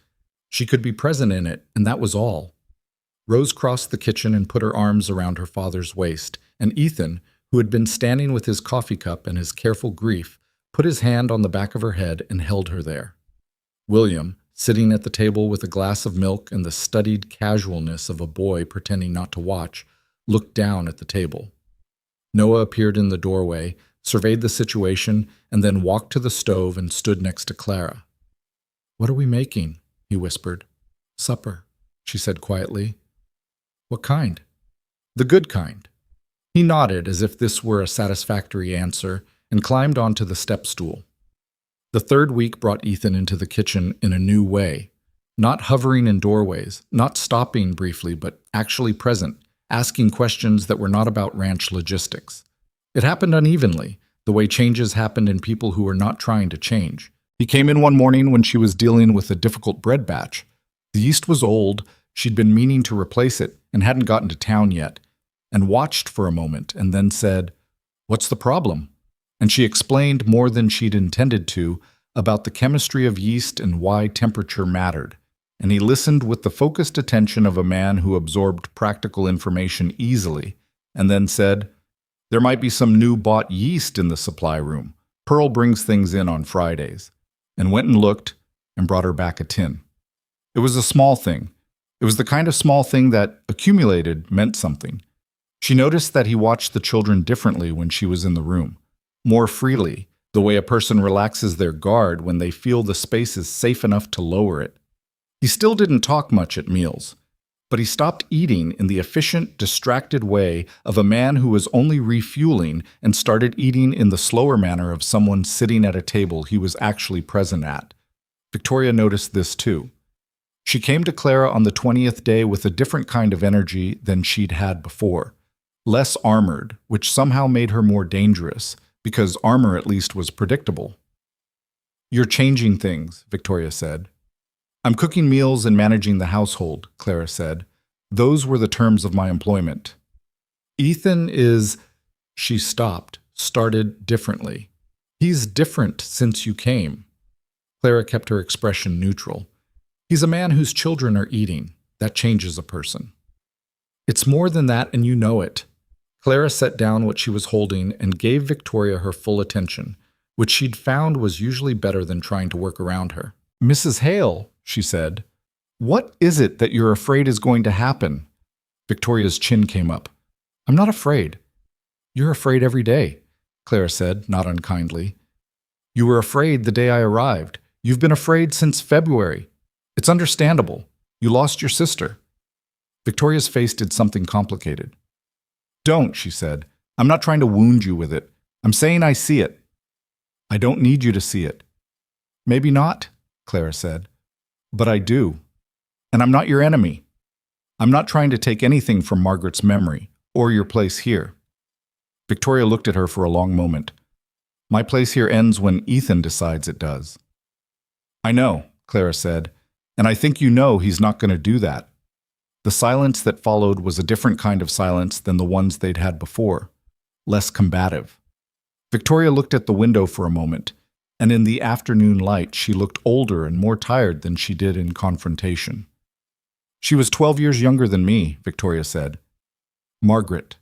She could be present in it, and that was all. Rose crossed the kitchen and put her arms around her father's waist, and Ethan, who had been standing with his coffee cup and his careful grief, put his hand on the back of her head and held her there. William, sitting at the table with a glass of milk and the studied casualness of a boy pretending not to watch, looked down at the table. Noah appeared in the doorway, surveyed the situation, and then walked to the stove and stood next to Clara. "What are we making?" he whispered. "Supper," she said quietly. "What kind?" "The good kind." He nodded as if this were a satisfactory answer and climbed onto the step stool. The third week brought Ethan into the kitchen in a new way, not hovering in doorways, not stopping briefly, but actually present, asking questions that were not about ranch logistics. It happened unevenly, the way changes happened in people who were not trying to change. He came in one morning when she was dealing with a difficult bread batch. The yeast was old, she'd been meaning to replace it and hadn't gotten to town yet, and watched for a moment and then said, "What's the problem?" And she explained more than she'd intended to about the chemistry of yeast and why temperature mattered. And he listened with the focused attention of a man who absorbed practical information easily, and then said, "There might be some new bought yeast in the supply room. Pearl brings things in on Fridays," and went and looked and brought her back a tin. It was a small thing. It was the kind of small thing that, accumulated, meant something. She noticed that he watched the children differently when she was in the room, more freely, the way a person relaxes their guard when they feel the space is safe enough to lower it. He still didn't talk much at meals, but he stopped eating in the efficient, distracted way of a man who was only refueling and started eating in the slower manner of someone sitting at a table he was actually present at. Victoria noticed this too. She came to Clara on the 20th day with a different kind of energy than she'd had before. Less armored, which somehow made her more dangerous, because armor at least was predictable. "You're changing things," Victoria said. "I'm cooking meals and managing the household," Clara said. "Those were the terms of my employment." "Ethan is—" She stopped, started differently. "He's different since you came." Clara kept her expression neutral. "He's a man whose children are eating. That changes a person." "It's more than that, and you know it." Clara set down what she was holding and gave Victoria her full attention, which she'd found was usually better than trying to work around her. "Mrs. Hale," she said, "what is it that you're afraid is going to happen?" Victoria's chin came up. "I'm not afraid." "You're afraid every day," Clara said, not unkindly. "You were afraid the day I arrived. You've been afraid since February. It's understandable. You lost your sister." Victoria's face did something complicated. "Don't," she said. "I'm not trying to wound you with it. I'm saying I see it." "I don't need you to see it." "Maybe not," Clara said. "But I do. And I'm not your enemy. I'm not trying to take anything from Margaret's memory, or your place here." Victoria looked at her for a long moment. "My place here ends when Ethan decides it does." "I know," Clara said, "and I think you know he's not going to do that." The silence that followed was a different kind of silence than the ones they'd had before, less combative. Victoria looked at the window for a moment, and in the afternoon light she looked older and more tired than she did in confrontation. "She was 12 years younger than me," Victoria said. "Margaret."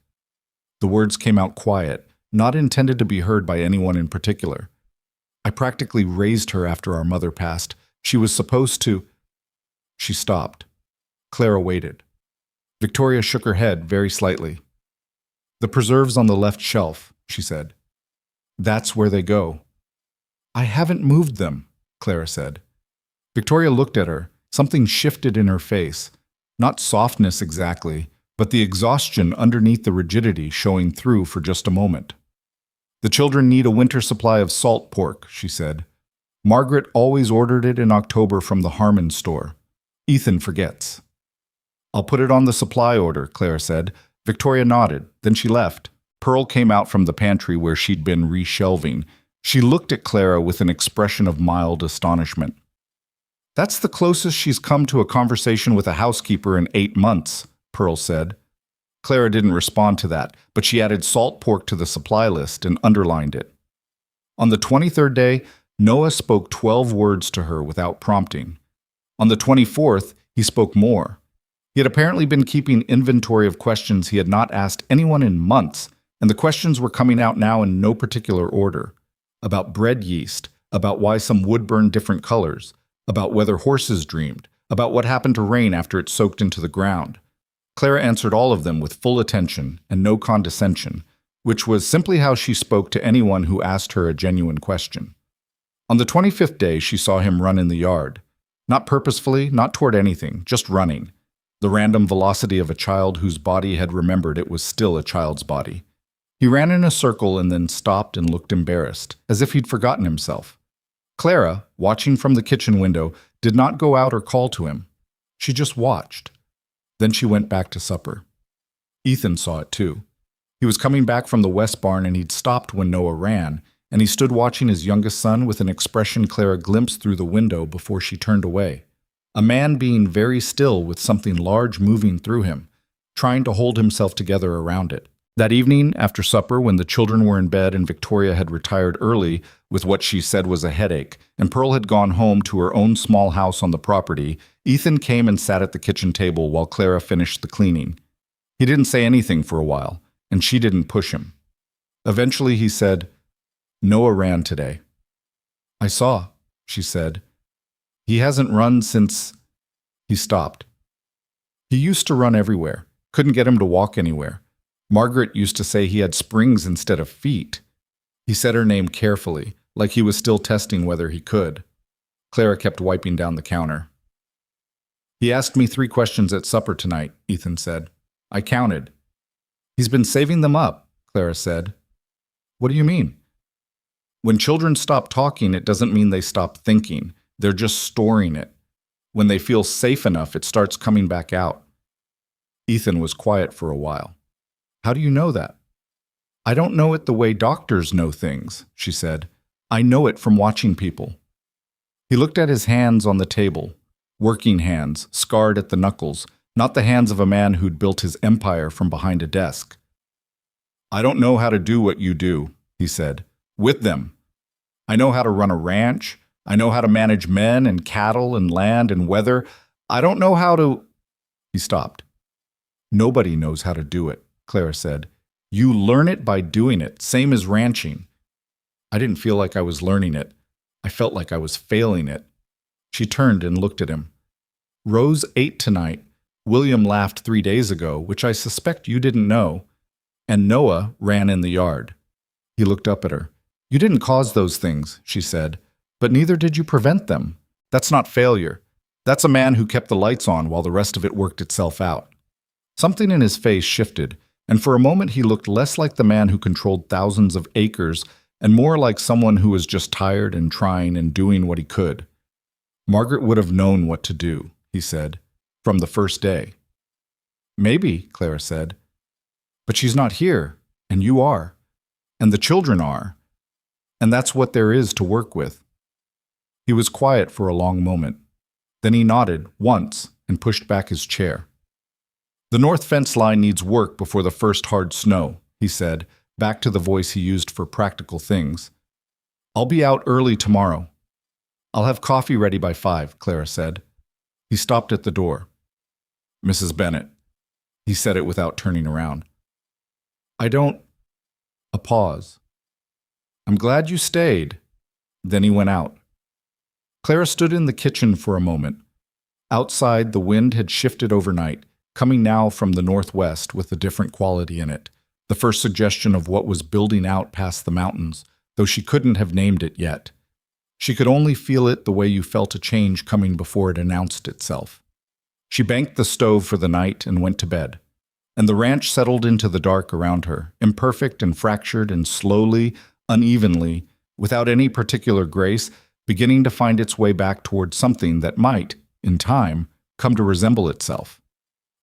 The words came out quiet, not intended to be heard by anyone in particular. "I practically raised her after our mother passed. She was supposed to—" She stopped. Clara waited. Victoria shook her head very slightly. "The preserves on the left shelf," she said. "That's where they go." "I haven't moved them," Clara said. Victoria looked at her. Something shifted in her face. Not softness exactly, but the exhaustion underneath the rigidity showing through for just a moment. "The children need a winter supply of salt pork," she said. "Margaret always ordered it in October from the Harmon store. Ethan forgets." "I'll put it on the supply order," Clara said. Victoria nodded. Then she left. Pearl came out from the pantry where she'd been reshelving. She looked at Clara with an expression of mild astonishment. "That's the closest she's come to a conversation with a housekeeper in 8 months," Pearl said. Clara didn't respond to that, but she added salt pork to the supply list and underlined it. On the 23rd day, Noah spoke 12 words to her without prompting. On the 24th, he spoke more. He had apparently been keeping inventory of questions he had not asked anyone in months, and the questions were coming out now in no particular order. About bread yeast, about why some wood burned different colors, about whether horses dreamed, about what happened to rain after it soaked into the ground. Clara answered all of them with full attention and no condescension, which was simply how she spoke to anyone who asked her a genuine question. On the 25th day, she saw him run in the yard. Not purposefully, not toward anything, just running. The random velocity of a child whose body had remembered it was still a child's body. He ran in a circle and then stopped and looked embarrassed, as if he'd forgotten himself. Clara, watching from the kitchen window, did not go out or call to him. She just watched. Then she went back to supper. Ethan saw it too. He was coming back from the west barn and he'd stopped when Noah ran, and he stood watching his youngest son with an expression Clara glimpsed through the window before she turned away. A man being very still with something large moving through him, trying to hold himself together around it. That evening, after supper, when the children were in bed and Victoria had retired early with what she said was a headache, and Pearl had gone home to her own small house on the property, Ethan came and sat at the kitchen table while Clara finished the cleaning. He didn't say anything for a while, and she didn't push him. Eventually he said, "Noah ran today." "I saw," she said. "He hasn't run since—" He stopped. "He used to run everywhere. Couldn't get him to walk anywhere. Margaret used to say he had springs instead of feet." He said her name carefully, like he was still testing whether he could. Clara kept wiping down the counter. "He asked me 3 questions at supper tonight," Ethan said. "I counted." "He's been saving them up," Clara said. "What do you mean?" "When children stop talking, it doesn't mean they stop thinking. They're just storing it. When they feel safe enough, it starts coming back out." Ethan was quiet for a while. "How do you know that?" "I don't know it the way doctors know things," she said. "I know it from watching people." He looked at his hands on the table, working hands, scarred at the knuckles, not the hands of a man who'd built his empire from behind a desk. "I don't know how to do what you do," he said, "with them. I know how to run a ranch. I know how to manage men and cattle and land and weather. I don't know how to—" He stopped. "Nobody knows how to do it," Clara said. "You learn it by doing it, same as ranching." I didn't feel like I was learning it. I felt like I was failing it. She turned and looked at him. "Rose ate tonight. William laughed 3 days ago, which I suspect you didn't know. And Noah ran in the yard." He looked up at her. "You didn't cause those things," she said, "but neither did you prevent them. That's not failure. That's a man who kept the lights on while the rest of it worked itself out." Something in his face shifted, and for a moment he looked less like the man who controlled thousands of acres and more like someone who was just tired and trying and doing what he could. "Margaret would have known what to do," he said, "from the first day." "Maybe," Clara said. "But she's not here, and you are, and the children are, and that's what there is to work with." He was quiet for a long moment. Then he nodded once and pushed back his chair. "The north fence line needs work before the first hard snow," he said, back to the voice he used for practical things. "I'll be out early tomorrow." "I'll have coffee ready by 5, Clara said. He stopped at the door. "Mrs. Bennett." He said it without turning around. "I don't—" A pause. "I'm glad you stayed." Then he went out. Clara stood in the kitchen for a moment. Outside, the wind had shifted overnight, coming now from the northwest with a different quality in it, the first suggestion of what was building out past the mountains, though she couldn't have named it yet. She could only feel it the way you felt a change coming before it announced itself. She banked the stove for the night and went to bed, and the ranch settled into the dark around her, imperfect and fractured and slowly, unevenly, without any particular grace, beginning to find its way back toward something that might, in time, come to resemble itself.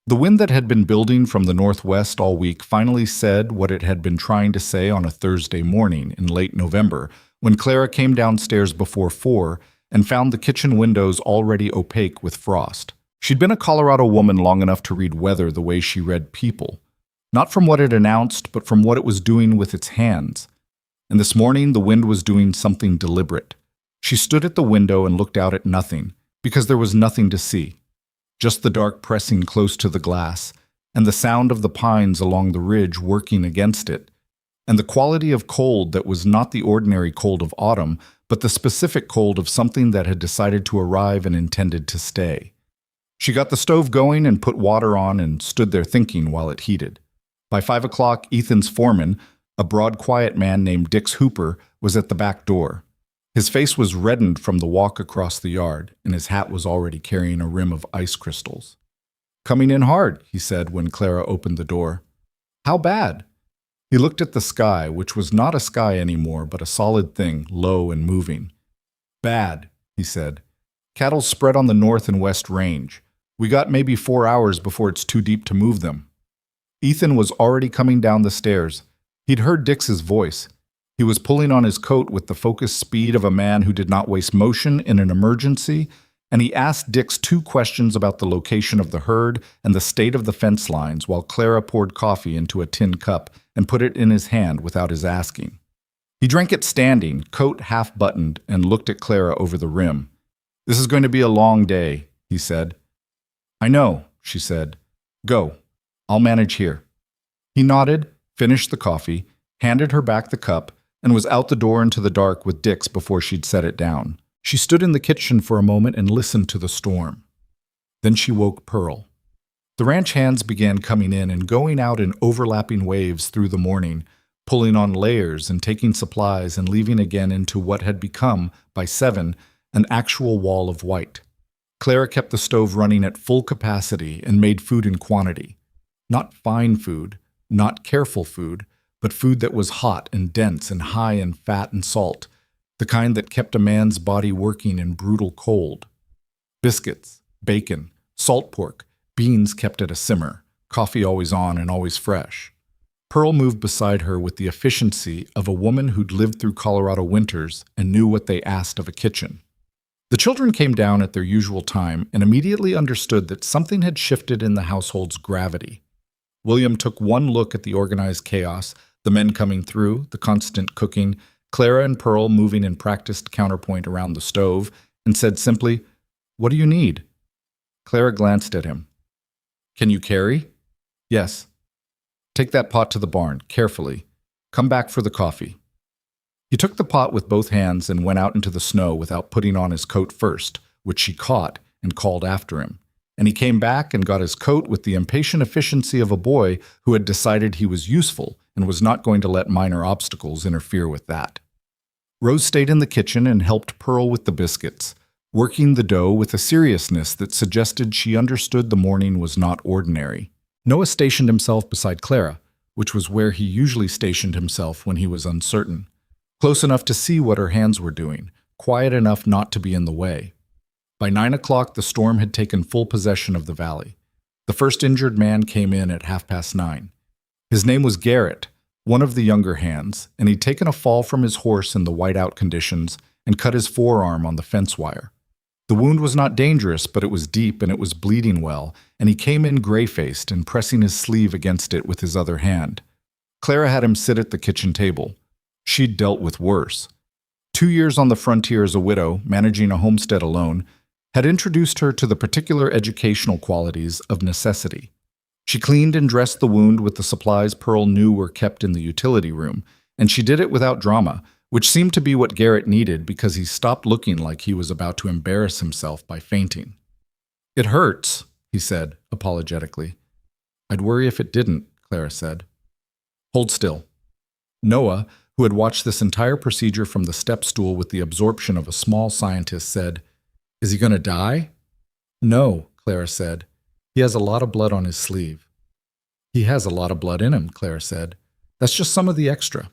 The wind that had been building from the northwest all week finally said what it had been trying to say on a Thursday morning in late November, when Clara came downstairs before 4 and found the kitchen windows already opaque with frost. She'd been a Colorado woman long enough to read weather the way she read people, not from what it announced, but from what it was doing with its hands. And this morning, the wind was doing something deliberate. She stood at the window and looked out at nothing, because there was nothing to see. Just the dark pressing close to the glass, and the sound of the pines along the ridge working against it, and the quality of cold that was not the ordinary cold of autumn, but the specific cold of something that had decided to arrive and intended to stay. She got the stove going and put water on and stood there thinking while it heated. By 5 o'clock, Ethan's foreman, a broad, quiet man named Dix Hooper, was at the back door. His face was reddened from the walk across the yard, and his hat was already carrying a rim of ice crystals. "Coming in hard," he said when Clara opened the door. "How bad?" He looked at the sky, which was not a sky anymore, but a solid thing, low and moving. "Bad," he said. "Cattle spread on the north and west range. We got maybe 4 hours before it's too deep to move them." Ethan was already coming down the stairs. He'd heard Dix's voice. He was pulling on his coat with the focused speed of a man who did not waste motion in an emergency, and he asked Dix 2 questions about the location of the herd and the state of the fence lines while Clara poured coffee into a tin cup and put it in his hand without his asking. He drank it standing, coat half-buttoned, and looked at Clara over the rim. "This is going to be a long day," he said. "I know," she said. "Go. I'll manage here." He nodded, finished the coffee, handed her back the cup, and was out the door into the dark with Dix before she'd set it down. She stood in the kitchen for a moment and listened to the storm. Then she woke Pearl. The ranch hands began coming in and going out in overlapping waves through the morning, pulling on layers and taking supplies and leaving again into what had become, by 7, an actual wall of white. Clara kept the stove running at full capacity and made food in quantity. Not fine food, not careful food, but food that was hot and dense and high in fat and salt, the kind that kept a man's body working in brutal cold. Biscuits, bacon, salt pork, beans kept at a simmer, coffee always on and always fresh. Pearl moved beside her with the efficiency of a woman who'd lived through Colorado winters and knew what they asked of a kitchen. The children came down at their usual time and immediately understood that something had shifted in the household's gravity. William took one look at the organized chaos, the men coming through, the constant cooking, Clara and Pearl moving in practiced counterpoint around the stove, and said simply, "What do you need?" Clara glanced at him. "Can you carry?" "Yes." "Take that pot to the barn, carefully. Come back for the coffee." He took the pot with both hands and went out into the snow without putting on his coat first, which she caught and called after him. And he came back and got his coat with the impatient efficiency of a boy who had decided he was useful and was not going to let minor obstacles interfere with that. Rose stayed in the kitchen and helped Pearl with the biscuits, working the dough with a seriousness that suggested she understood the morning was not ordinary. Noah stationed himself beside Clara, which was where he usually stationed himself when he was uncertain, close enough to see what her hands were doing, quiet enough not to be in the way. By 9 o'clock, the storm had taken full possession of the valley. The first injured man came in at 9:30. His name was Garrett, one of the younger hands, and he'd taken a fall from his horse in the whiteout conditions and cut his forearm on the fence wire. The wound was not dangerous, but it was deep and it was bleeding well, and he came in gray-faced and pressing his sleeve against it with his other hand. Clara had him sit at the kitchen table. She'd dealt with worse. 2 years on the frontier as a widow, managing a homestead alone, had introduced her to the particular educational qualities of necessity. She cleaned and dressed the wound with the supplies Pearl knew were kept in the utility room, and she did it without drama, which seemed to be what Garrett needed because he stopped looking like he was about to embarrass himself by fainting. "It hurts," he said, apologetically. "I'd worry if it didn't," Clara said. "Hold still." Noah, who had watched this entire procedure from the step stool with the absorption of a small scientist, said, "Is he going to die?" "No," Clara said. "He has a lot of blood on his sleeve." "He has a lot of blood in him," Clara said. "That's just some of the extra."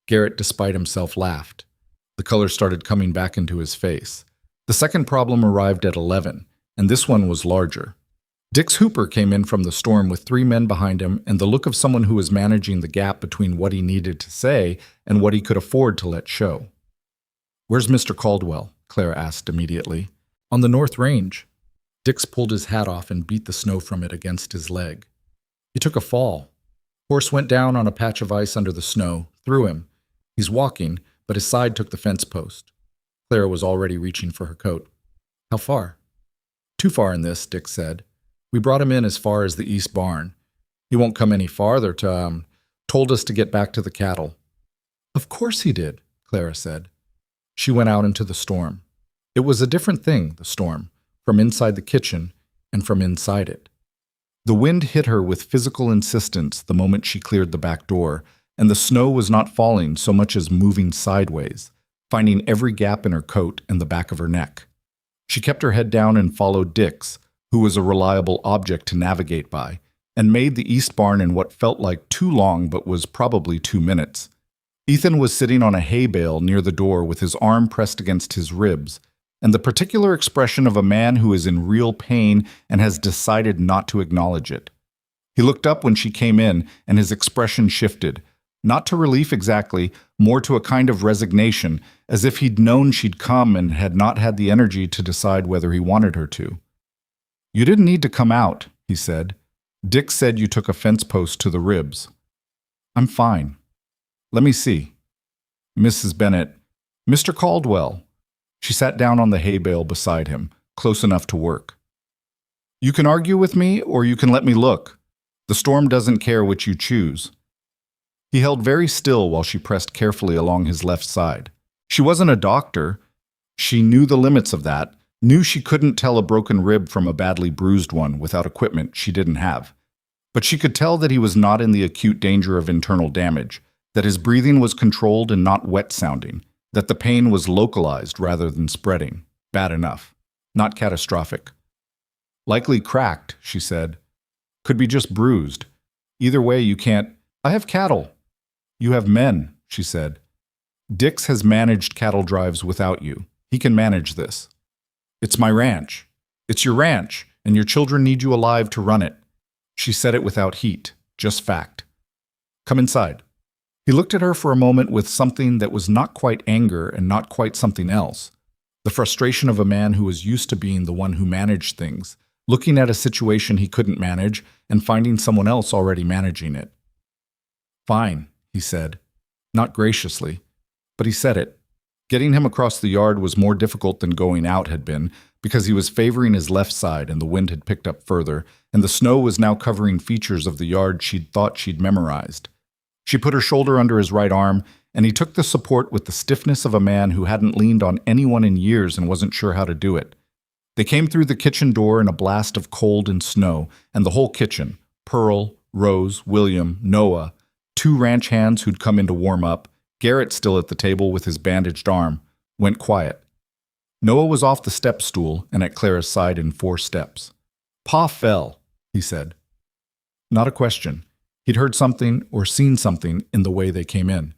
Garrett, despite himself, laughed. The color started coming back into his face. The second problem arrived at 11, and this one was larger. Dix Hooper came in from the storm with 3 men behind him and the look of someone who was managing the gap between what he needed to say and what he could afford to let show. "Where's Mr. Caldwell?" Clara asked immediately. "On the North Range." Dix pulled his hat off and beat the snow from it against his leg. He took a fall. Horse went down on a patch of ice under the snow, threw him. He's walking, but his side took the fence post. Clara was already reaching for her coat. How far? Too far in this, Dix said. We brought him in as far as the east barn. He won't come any farther told us to get back to the cattle. Of course he did, Clara said. She went out into the storm. It was a different thing, the storm, from inside the kitchen and from inside it. The wind hit her with physical insistence the moment she cleared the back door, and the snow was not falling so much as moving sideways, finding every gap in her coat and the back of her neck. She kept her head down and followed Dix, who was a reliable object to navigate by, and made the east barn in what felt like too long but was probably 2 minutes. Ethan was sitting on a hay bale near the door with his arm pressed against his ribs, and the particular expression of a man who is in real pain and has decided not to acknowledge it. He looked up when she came in, and his expression shifted, not to relief exactly, more to a kind of resignation, as if he'd known she'd come and had not had the energy to decide whether he wanted her to. You didn't need to come out, he said. Dick said you took a fence post to the ribs. I'm fine. Let me see. Mrs. Bennett. Mr. Caldwell. She sat down on the hay bale beside him, close enough to work. You can argue with me, or you can let me look. The storm doesn't care which you choose. He held very still while she pressed carefully along his left side. She wasn't a doctor. She knew the limits of that, knew she couldn't tell a broken rib from a badly bruised one without equipment she didn't have. But she could tell that he was not in the acute danger of internal damage, that his breathing was controlled and not wet-sounding, that the pain was localized rather than spreading. Bad enough. Not catastrophic. Likely cracked, she said. Could be just bruised. Either way, you can't... I have cattle. You have men, she said. Dix has managed cattle drives without you. He can manage this. It's my ranch. It's your ranch, and your children need you alive to run it. She said it without heat, just fact. Come inside. He looked at her for a moment with something that was not quite anger and not quite something else. The frustration of a man who was used to being the one who managed things, looking at a situation he couldn't manage and finding someone else already managing it. Fine, he said. Not graciously, but he said it. Getting him across the yard was more difficult than going out had been, because he was favoring his left side and the wind had picked up further, and the snow was now covering features of the yard she'd thought she'd memorized. She put her shoulder under his right arm, and he took the support with the stiffness of a man who hadn't leaned on anyone in years and wasn't sure how to do it. They came through the kitchen door in a blast of cold and snow, and the whole kitchen, Pearl, Rose, William, Noah, 2 ranch hands who'd come in to warm up, Garrett still at the table with his bandaged arm, went quiet. Noah was off the step stool and at Clara's side in 4 steps. Pa fell, he said. Not a question. He'd heard something or seen something in the way they came in.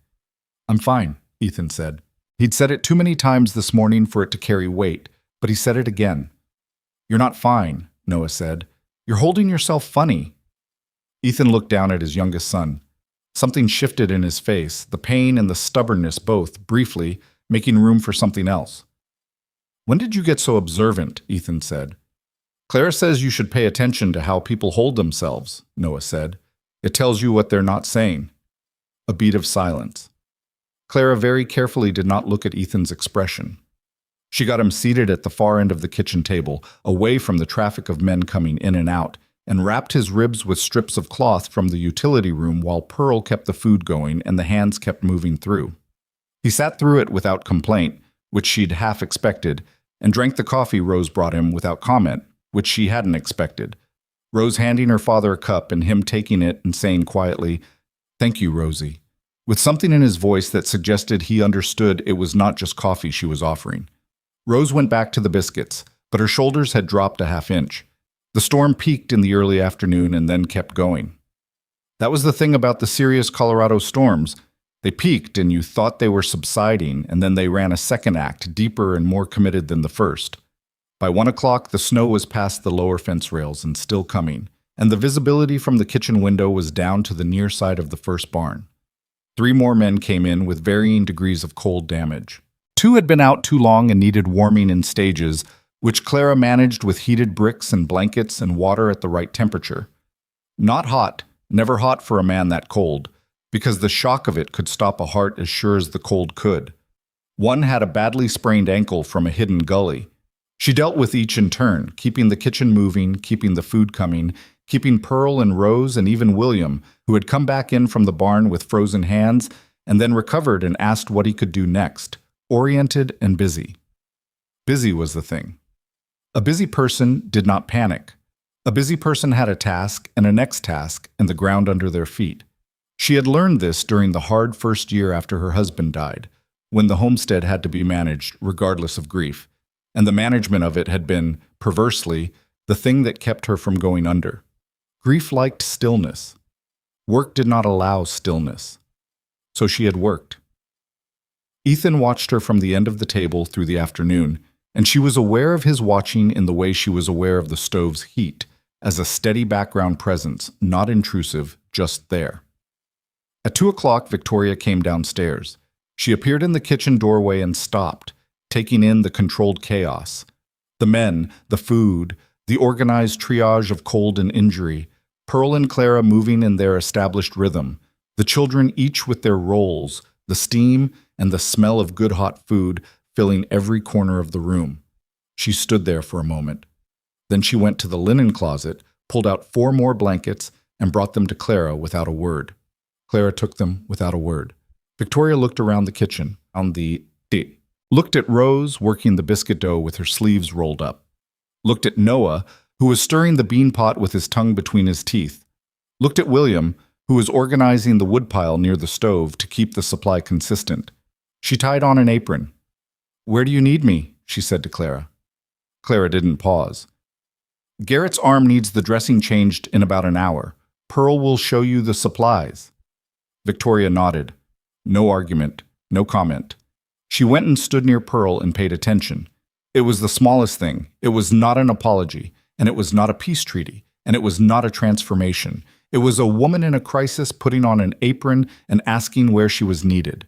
I'm fine, Ethan said. He'd said it too many times this morning for it to carry weight, but he said it again. You're not fine, Noah said. You're holding yourself funny. Ethan looked down at his youngest son. Something shifted in his face, the pain and the stubbornness both, briefly, making room for something else. When did you get so observant? Ethan said. Clara says you should pay attention to how people hold themselves, Noah said. It tells you what they're not saying. A beat of silence. Clara very carefully did not look at Ethan's expression. She got him seated at the far end of the kitchen table, away from the traffic of men coming in and out, and wrapped his ribs with strips of cloth from the utility room while Pearl kept the food going and the hands kept moving through. He sat through it without complaint, which she'd half expected, and drank the coffee Rose brought him without comment, which she hadn't expected. Rose handing her father a cup and him taking it and saying quietly, "Thank you, Rosie," with something in his voice that suggested he understood it was not just coffee she was offering. Rose went back to the biscuits, but her shoulders had dropped a half-inch. The storm peaked in the early afternoon and then kept going. That was the thing about the serious Colorado storms. They peaked and you thought they were subsiding, and then they ran a second act, deeper and more committed than the first. By 1 o'clock, the snow was past the lower fence rails and still coming, and the visibility from the kitchen window was down to the near side of the first barn. 3 more men came in with varying degrees of cold damage. 2 had been out too long and needed warming in stages, which Clara managed with heated bricks and blankets and water at the right temperature. Not hot, never hot for a man that cold, because the shock of it could stop a heart as sure as the cold could. One had a badly sprained ankle from a hidden gully. She dealt with each in turn, keeping the kitchen moving, keeping the food coming, keeping Pearl and Rose and even William, who had come back in from the barn with frozen hands and then recovered and asked what he could do next, oriented and busy. Busy was the thing. A busy person did not panic. A busy person had a task and a next task and the ground under their feet. She had learned this during the hard first year after her husband died, when the homestead had to be managed regardless of grief, and the management of it had been, perversely, the thing that kept her from going under. Grief liked stillness. Work did not allow stillness. So she had worked. Ethan watched her from the end of the table through the afternoon, and she was aware of his watching in the way she was aware of the stove's heat, as a steady background presence, not intrusive, just there. At 2 o'clock, Victoria came downstairs. She appeared in the kitchen doorway and stopped, taking in the controlled chaos. The men, the food, the organized triage of cold and injury, Pearl and Clara moving in their established rhythm, the children each with their roles, the steam and the smell of good hot food filling every corner of the room. She stood there for a moment. Then she went to the linen closet, pulled out 4 more blankets, and brought them to Clara without a word. Clara took them without a word. Victoria looked around the kitchen, looked at Rose working the biscuit dough with her sleeves rolled up, looked at Noah, who was stirring the bean pot with his tongue between his teeth, looked at William, who was organizing the woodpile near the stove to keep the supply consistent. She tied on an apron. "Where do you need me?" she said to Clara. Clara didn't pause. "Garrett's arm needs the dressing changed in about an hour. Pearl will show you the supplies." Victoria nodded. No argument, no comment. She went and stood near Pearl and paid attention. It was the smallest thing. It was not an apology, and it was not a peace treaty, and it was not a transformation. It was a woman in a crisis putting on an apron and asking where she was needed.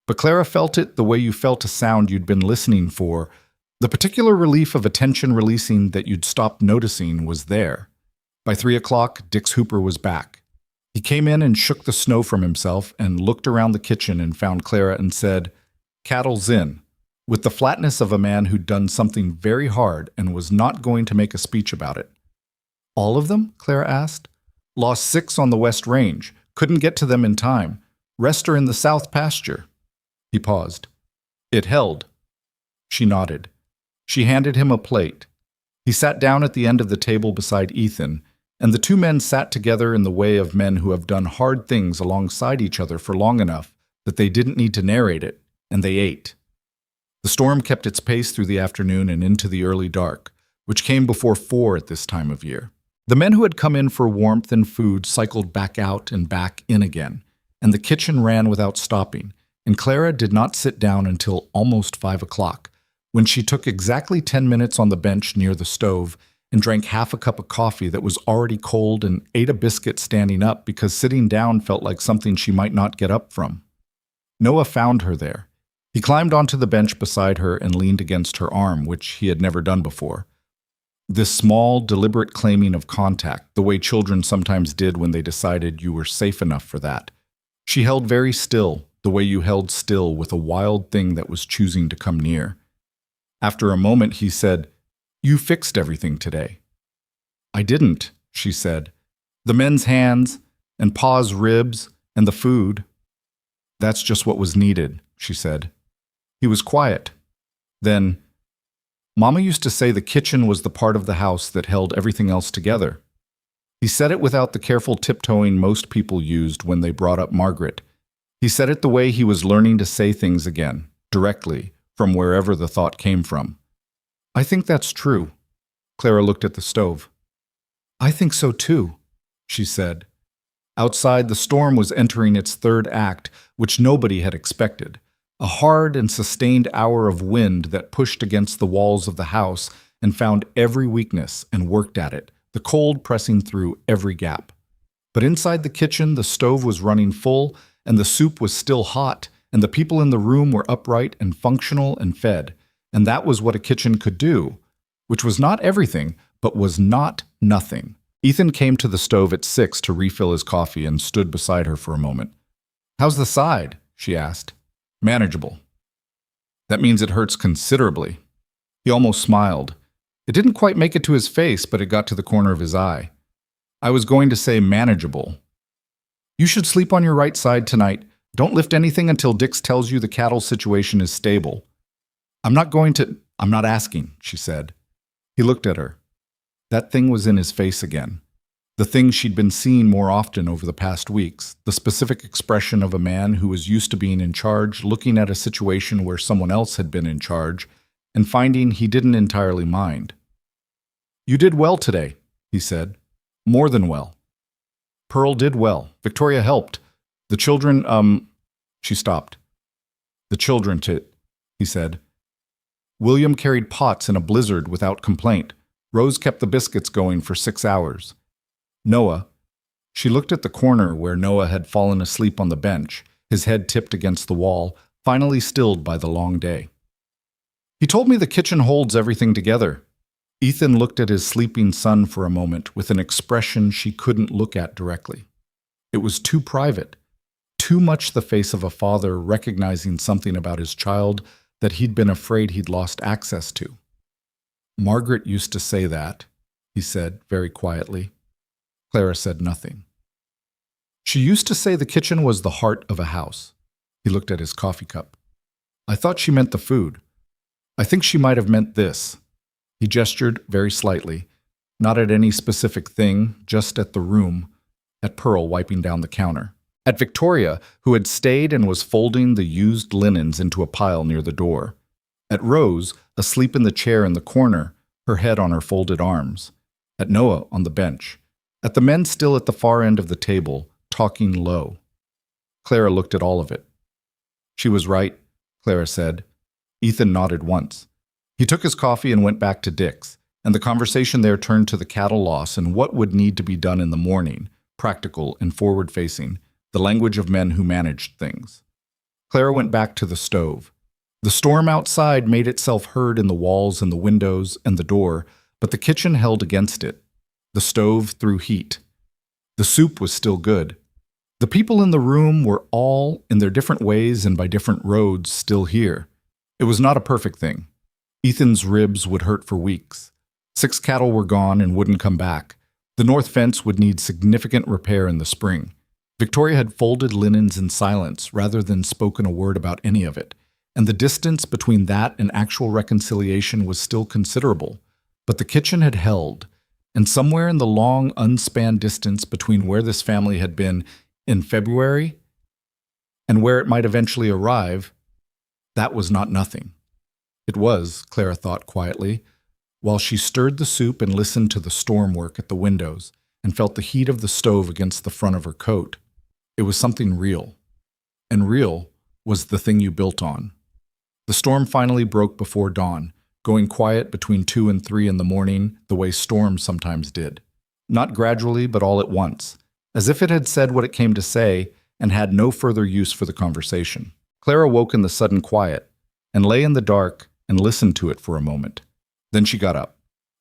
But Clara felt it the way you felt a sound you'd been listening for. The particular relief of attention releasing that you'd stopped noticing was there. By 3 o'clock, Dix Hooper was back. He came in and shook the snow from himself and looked around the kitchen and found Clara and said, "Cattle's in," with the flatness of a man who'd done something very hard and was not going to make a speech about it. "All of them?" Clara asked. "Lost 6 on the West Range. Couldn't get to them in time. Rest are in the South pasture." He paused. "It held." She nodded. She handed him a plate. He sat down at the end of the table beside Ethan, and the 2 men sat together in the way of men who have done hard things alongside each other for long enough that they didn't need to narrate it, and they ate. The storm kept its pace through the afternoon and into the early dark, which came before 4 at this time of year. The men who had come in for warmth and food cycled back out and back in again, and the kitchen ran without stopping, and Clara did not sit down until almost 5 o'clock, when she took exactly 10 minutes on the bench near the stove and drank half a cup of coffee that was already cold and ate a biscuit standing up because sitting down felt like something she might not get up from. Noah found her there. He climbed onto the bench beside her and leaned against her arm, which he had never done before. This small, deliberate claiming of contact, the way children sometimes did when they decided you were safe enough for that. She held very still, the way you held still with a wild thing that was choosing to come near. After a moment, he said, "You fixed everything today." "I didn't," she said. "The men's hands, and Pa's ribs, and the food." "That's just what was needed," she said. He was quiet. Then, "Mama used to say the kitchen was the part of the house that held everything else together." He said it without the careful tiptoeing most people used when they brought up Margaret. He said it the way he was learning to say things again, directly, from wherever the thought came from. "I think that's true." Clara looked at the stove. "I think so too," she said. Outside, the storm was entering its 3rd act, which nobody had expected. A hard and sustained hour of wind that pushed against the walls of the house and found every weakness and worked at it, the cold pressing through every gap. But inside the kitchen, the stove was running full, and the soup was still hot, and the people in the room were upright and functional and fed. And that was what a kitchen could do. which was not everything, but was not nothing. Ethan came to the stove at 6 to refill his coffee and stood beside her for a moment. "How's the side?" she asked. "Manageable." "That means it hurts considerably." He almost smiled. It didn't quite make it to his face, but it got to the corner of his eye. "I was going to say manageable." "You should sleep on your right side tonight. Don't lift anything until Dix tells you the cattle situation is stable." I'm not asking," she said. He looked at her. That thing was in his face again. The thing she'd been seeing more often over the past weeks, the specific expression of a man who was used to being in charge, looking at a situation where someone else had been in charge, and finding he didn't entirely mind. "You did well today," he said. "More than well." Pearl did well. Victoria helped. The children, She stopped. "The children, he said. "William carried pots in a blizzard without complaint. Rose kept the biscuits going for 6 hours. Noah," she looked at the corner where Noah had fallen asleep on the bench, his head tipped against the wall, finally stilled by the long day. "He told me the kitchen holds everything together." Ethan looked at his sleeping son for a moment with an expression she couldn't look at directly. It was too private, too much the face of a father recognizing something about his child that he'd been afraid he'd lost access to. "Margaret used to say that," he said very quietly. Clara said nothing. "She used to say the kitchen was the heart of a house." He looked at his coffee cup. "I thought she meant the food. I think she might have meant this." He gestured very slightly, not at any specific thing, just at the room, at Pearl wiping down the counter, at Victoria, who had stayed and was folding the used linens into a pile near the door, at Rose, asleep in the chair in the corner, her head on her folded arms, at Noah on the bench, at the men still at the far end of the table, talking low. Clara looked at all of it. "She was right," Clara said. Ethan nodded once. He took his coffee and went back to Dick's, and the conversation there turned to the cattle loss and what would need to be done in the morning, practical and forward-facing, the language of men who managed things. Clara went back to the stove. The storm outside made itself heard in the walls and the windows and the door, but the kitchen held against it. The stove threw heat. The soup was still good. The people in the room were all, in their different ways and by different roads, still here. It was not a perfect thing. Ethan's ribs would hurt for weeks. 6 cattle were gone and wouldn't come back. The north fence would need significant repair in the spring. Victoria had folded linens in silence rather than spoken a word about any of it, and the distance between that and actual reconciliation was still considerable. But the kitchen had held, and somewhere in the long, unspanned distance between where this family had been in February and where it might eventually arrive, that was not nothing. It was, Clara thought quietly, while she stirred the soup and listened to the storm work at the windows and felt the heat of the stove against the front of her coat. It was something real. And real was the thing you built on. The storm finally broke before dawn, going quiet between 2 and 3 in the morning the way storms sometimes did. Not gradually, but all at once, as if it had said what it came to say and had no further use for the conversation. Clara woke in the sudden quiet and lay in the dark and listened to it for a moment. Then she got up.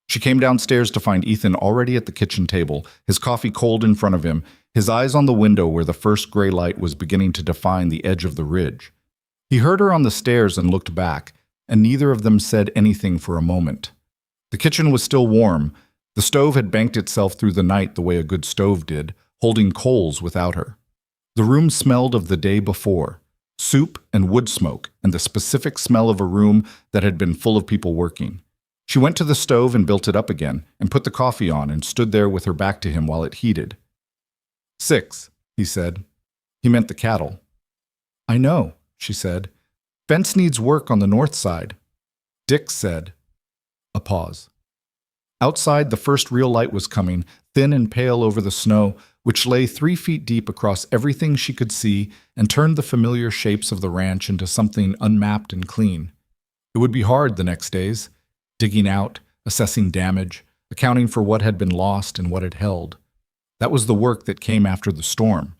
She came downstairs to find Ethan already at the kitchen table, his coffee cold in front of him, his eyes on the window where the first gray light was beginning to define the edge of the ridge. He heard her on the stairs and looked back, and neither of them said anything for a moment. The kitchen was still warm. The stove had banked itself through the night the way a good stove did, holding coals without her. The room smelled of the day before, soup and wood smoke, and the specific smell of a room that had been full of people working. She went to the stove and built it up again, and put the coffee on and stood there with her back to him while it heated. 6, he said. He meant the cattle. "I know," she said. "Fence needs work on the north side." Dick said. A pause. Outside, the first real light was coming, thin and pale over the snow, which lay 3 feet deep across everything she could see and turned the familiar shapes of the ranch into something unmapped and clean. It would be hard the next days, digging out, assessing damage, accounting for what had been lost and what it held. That was the work that came after the storm.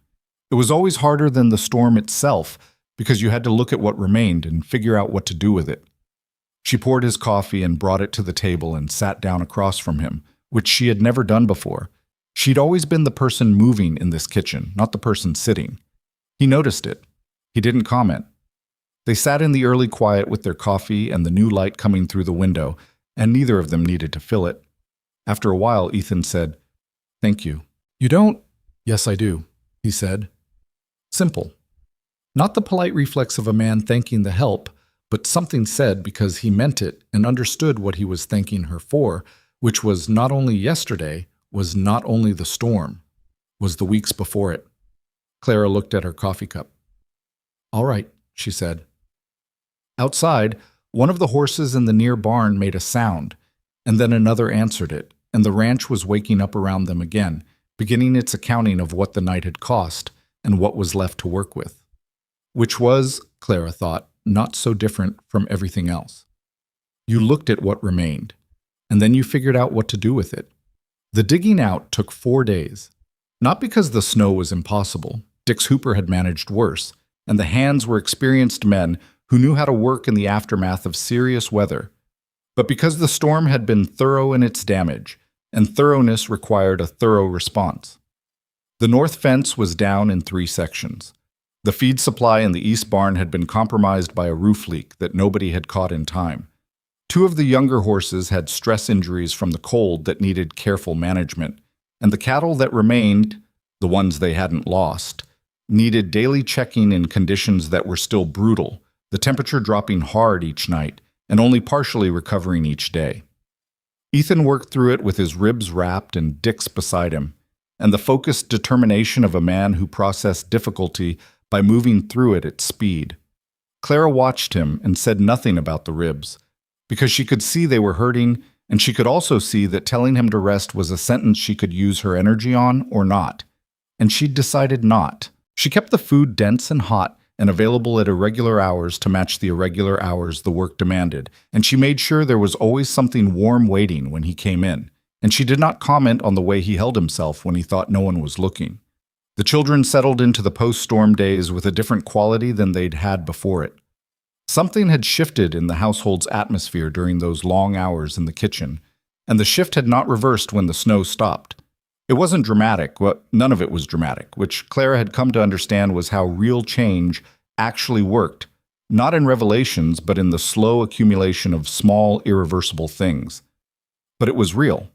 It was always harder than the storm itself because you had to look at what remained and figure out what to do with it. She poured his coffee and brought it to the table and sat down across from him, which she had never done before. She'd always been the person moving in this kitchen, not the person sitting. He noticed it. He didn't comment. They sat in the early quiet with their coffee and the new light coming through the window, and neither of them needed to fill it. After a while, Ethan said, "Thank you." "You don't?" "Yes, I do," he said. Simple. Not the polite reflex of a man thanking the help, but something said because he meant it and understood what he was thanking her for, which was not only yesterday, was not only the storm, was the weeks before it. Clara looked at her coffee cup. "All right," she said. Outside, one of the horses in the near barn made a sound, and then another answered it, and the ranch was waking up around them again, beginning its accounting of what the night had cost and what was left to work with. Which was, Clara thought, not so different from everything else. You looked at what remained, and then you figured out what to do with it. The digging out took 4 days, not because the snow was impossible. Dix Hooper had managed worse, and the hands were experienced men who knew how to work in the aftermath of serious weather, but because the storm had been thorough in its damage, and thoroughness required a thorough response. The north fence was down in 3 sections. The feed supply in the east barn had been compromised by a roof leak that nobody had caught in time. 2 of the younger horses had stress injuries from the cold that needed careful management, and the cattle that remained, the ones they hadn't lost, needed daily checking in conditions that were still brutal, the temperature dropping hard each night and only partially recovering each day. Ethan worked through it with his ribs wrapped and Dix beside him, and the focused determination of a man who processed difficulty by moving through it at speed. Clara watched him and said nothing about the ribs, because she could see they were hurting, and she could also see that telling him to rest was a sentence she could use her energy on or not, and she'd decided not. She kept the food dense and hot and available at irregular hours to match the irregular hours the work demanded, and she made sure there was always something warm waiting when he came in, and she did not comment on the way he held himself when he thought no one was looking. The children settled into the post-storm days with a different quality than they'd had before it. Something had shifted in the household's atmosphere during those long hours in the kitchen, and the shift had not reversed when the snow stopped. It wasn't dramatic, none of it was dramatic, which Clara had come to understand was how real change actually worked, not in revelations, but in the slow accumulation of small, irreversible things. But it was real.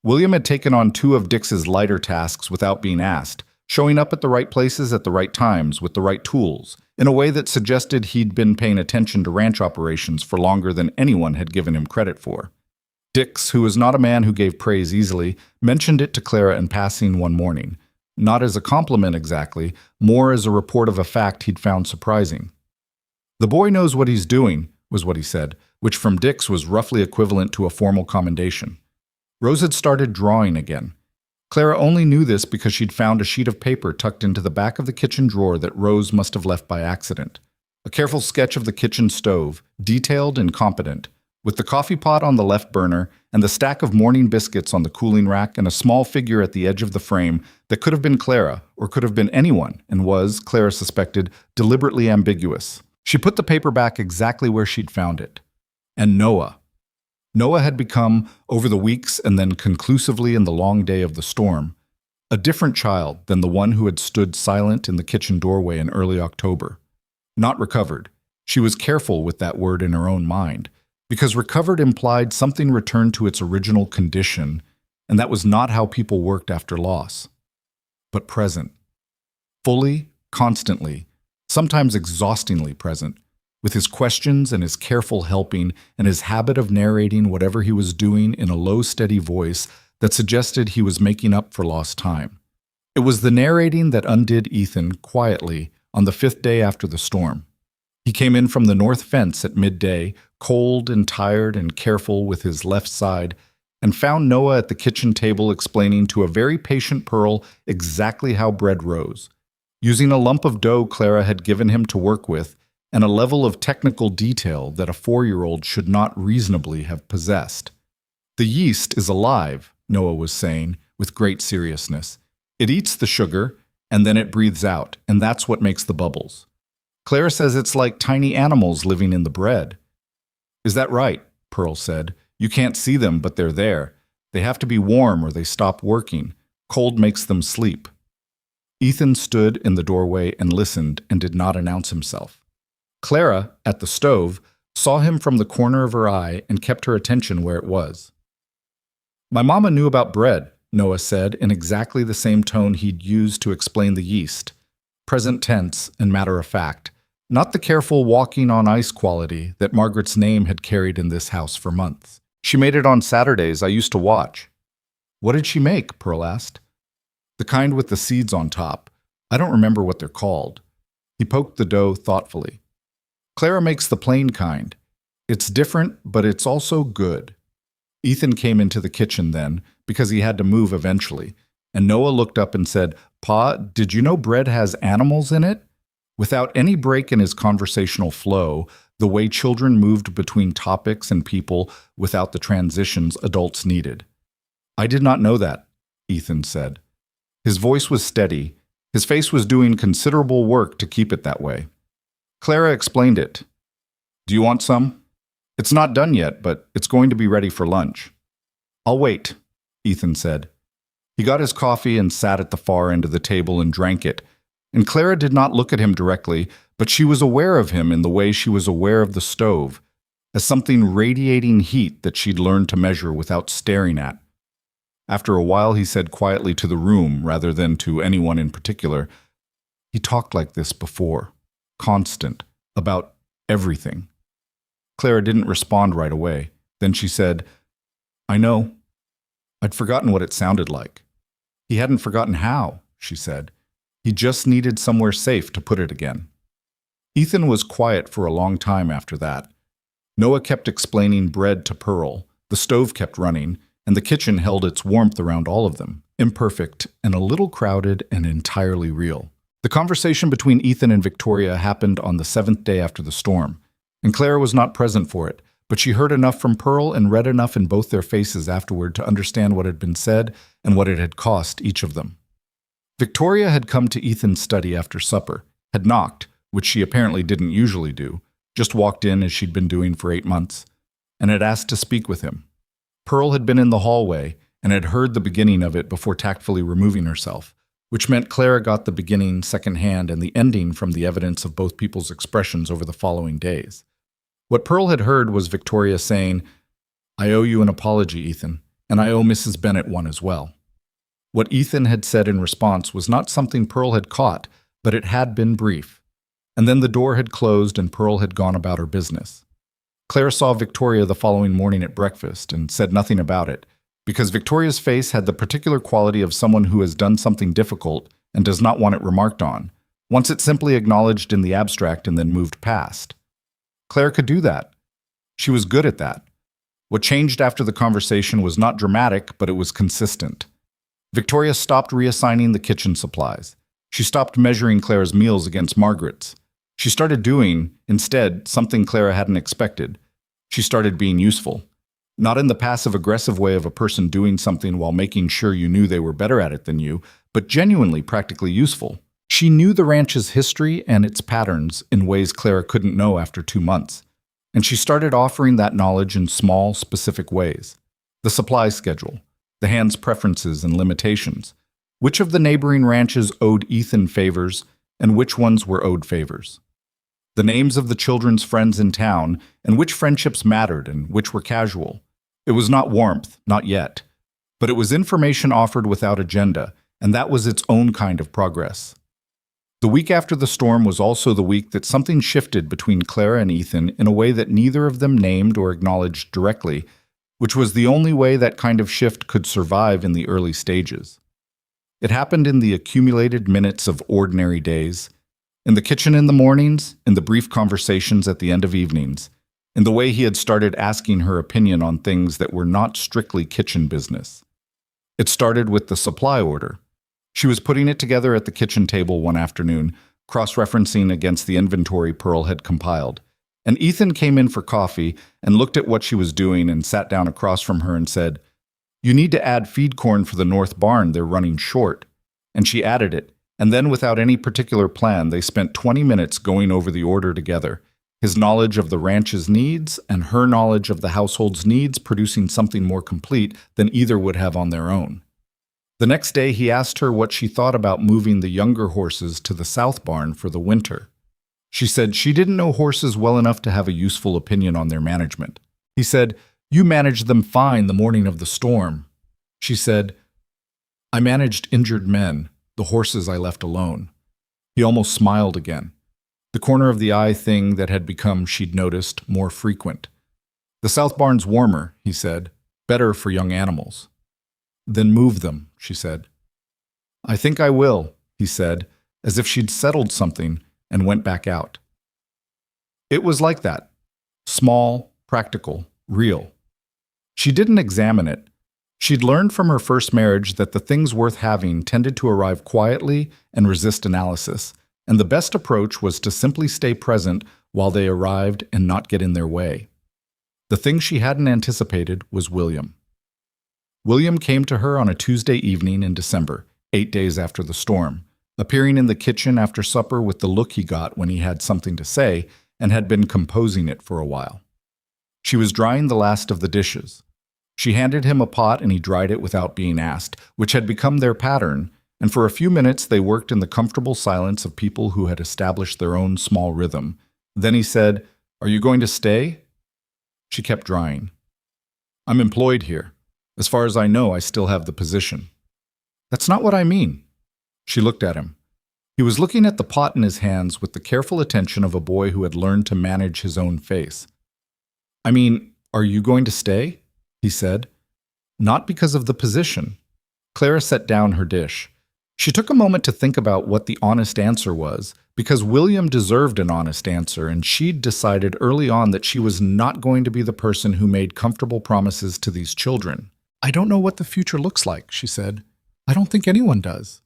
William had taken on 2 of Dix's lighter tasks without being asked, showing up at the right places at the right times with the right tools, in a way that suggested he'd been paying attention to ranch operations for longer than anyone had given him credit for. Dix, who was not a man who gave praise easily, mentioned it to Clara in passing one morning, not as a compliment exactly, more as a report of a fact he'd found surprising. "The boy knows what he's doing," was what he said, which from Dix was roughly equivalent to a formal commendation. Rose had started drawing again. Clara only knew this because she'd found a sheet of paper tucked into the back of the kitchen drawer that Rose must have left by accident. A careful sketch of the kitchen stove, detailed and competent, with the coffee pot on the left burner and the stack of morning biscuits on the cooling rack and a small figure at the edge of the frame that could have been Clara or could have been anyone and was, Clara suspected, deliberately ambiguous. She put the paper back exactly where she'd found it. And Noah. Noah had become, over the weeks and then conclusively in the long day of the storm, a different child than the one who had stood silent in the kitchen doorway in early October. Not recovered. She was careful with that word in her own mind, because recovered implied something returned to its original condition, and that was not how people worked after loss. But present. Fully, constantly, sometimes exhaustingly present, with his questions and his careful helping and his habit of narrating whatever he was doing in a low, steady voice that suggested he was making up for lost time. It was the narrating that undid Ethan quietly on the 5th day after the storm. He came in from the north fence at midday, cold and tired and careful with his left side, and found Noah at the kitchen table explaining to a very patient Pearl exactly how bread rose, using a lump of dough Clara had given him to work with and a level of technical detail that a 4-year-old should not reasonably have possessed. "The yeast is alive," Noah was saying with great seriousness. "It eats the sugar, and then it breathes out, and that's what makes the bubbles. Clara says it's like tiny animals living in the bread." Is that right? Pearl said. You can't see them, but they're there. They have to be warm or they stop working. Cold makes them sleep. Ethan stood in the doorway and listened and did not announce himself. Clara, at the stove, saw him from the corner of her eye and kept her attention where it was. My mama knew about bread, Noah said in exactly the same tone he'd used to explain the yeast, present tense and matter of fact, not the careful walking on ice quality that Margaret's name had carried in this house for months. She made it on Saturdays I used to watch. What did she make? Pearl asked. The kind with the seeds on top. I don't remember what they're called. He poked the dough thoughtfully. Clara makes the plain kind. It's different, but it's also good. Ethan came into the kitchen then, because he had to move eventually, and Noah looked up and said, Pa, did you know bread has animals in it? Without any break in his conversational flow, the way children moved between topics and people without the transitions adults needed. I did not know that, Ethan said. His voice was steady. His face was doing considerable work to keep it that way. Clara explained it. Do you want some? It's not done yet, but it's going to be ready for lunch. I'll wait, Ethan said. He got his coffee and sat at the far end of the table and drank it. And Clara did not look at him directly, but she was aware of him in the way she was aware of the stove, as something radiating heat that she'd learned to measure without staring at. After a while, he said quietly to the room, rather than to anyone in particular, he talked like this before, constant, about everything. Clara didn't respond right away. Then she said, I know. I'd forgotten what it sounded like. He hadn't forgotten how, she said. He just needed somewhere safe to put it again. Ethan was quiet for a long time after that. Noah kept explaining bread to Pearl, the stove kept running, and the kitchen held its warmth around all of them, imperfect and a little crowded and entirely real. The conversation between Ethan and Victoria happened on the 7th day after the storm, and Clara was not present for it, but she heard enough from Pearl and read enough in both their faces afterward to understand what had been said and what it had cost each of them. Victoria had come to Ethan's study after supper, had knocked, which she apparently didn't usually do, just walked in as she'd been doing for 8 months, and had asked to speak with him. Pearl had been in the hallway and had heard the beginning of it before tactfully removing herself, which meant Clara got the beginning secondhand and the ending from the evidence of both people's expressions over the following days. What Pearl had heard was Victoria saying, I owe you an apology, Ethan, and I owe Mrs. Bennett one as well. What Ethan had said in response was not something Pearl had caught, but it had been brief. And then the door had closed and Pearl had gone about her business. Clara saw Victoria the following morning at breakfast and said nothing about it, because Victoria's face had the particular quality of someone who has done something difficult and does not want it remarked on, wants it simply acknowledged in the abstract and then moved past. Clara could do that. She was good at that. What changed after the conversation was not dramatic, but it was consistent. Victoria stopped reassigning the kitchen supplies. She stopped measuring Clara's meals against Margaret's. She started doing, instead, something Clara hadn't expected. She started being useful. Not in the passive-aggressive way of a person doing something while making sure you knew they were better at it than you, but genuinely practically useful. She knew the ranch's history and its patterns in ways Clara couldn't know after 2 months, and she started offering that knowledge in small, specific ways. The supply schedule, the hand's preferences and limitations, which of the neighboring ranches owed Ethan favors and which ones were owed favors. The names of the children's friends in town and which friendships mattered and which were casual. It was not warmth, not yet, but it was information offered without agenda, and that was its own kind of progress. The week after the storm was also the week that something shifted between Clara and Ethan in a way that neither of them named or acknowledged directly, which was the only way that kind of shift could survive in the early stages. It happened in the accumulated minutes of ordinary days, in the kitchen in the mornings, in the brief conversations at the end of evenings, in the way he had started asking her opinion on things that were not strictly kitchen business. It started with the supply order. She was putting it together at the kitchen table one afternoon, cross-referencing against the inventory Pearl had compiled. And Ethan came in for coffee and looked at what she was doing and sat down across from her and said, "You need to add feed corn for the north barn, they're running short." And she added it, and then without any particular plan, they spent 20 minutes going over the order together, his knowledge of the ranch's needs and her knowledge of the household's needs producing something more complete than either would have on their own. The next day he asked her what she thought about moving the younger horses to the south barn for the winter. She said she didn't know horses well enough to have a useful opinion on their management. He said, "You managed them fine the morning of the storm." She said, "I managed injured men, the horses I left alone." He almost smiled again. The corner of the eye thing that had become, she'd noticed, more frequent. "The south barn's warmer," he said. "Better for young animals." "Then move them," she said. "I think I will," he said, as if she'd settled something, and went back out. It was like that. Small, practical, real. She didn't examine it. She'd learned from her first marriage that the things worth having tended to arrive quietly and resist analysis, and the best approach was to simply stay present while they arrived and not get in their way. The thing she hadn't anticipated was William. William came to her on a Tuesday evening in December, 8 days after the storm, appearing in the kitchen after supper with the look he got when he had something to say and had been composing it for a while. She was drying the last of the dishes. She handed him a pot and he dried it without being asked, which had become their pattern, and for a few minutes they worked in the comfortable silence of people who had established their own small rhythm. Then he said, "Are you going to stay?" She kept drying. "I'm employed here. As far as I know, I still have the position." "That's not what I mean." She looked at him. He was looking at the pot in his hands with the careful attention of a boy who had learned to manage his own face. "I mean, are you going to stay?" he said. "Not because of the position." Clara set down her dish. She took a moment to think about what the honest answer was, because William deserved an honest answer, and she'd decided early on that she was not going to be the person who made comfortable promises to these children. "I don't know what the future looks like," she said. "I don't think anyone does."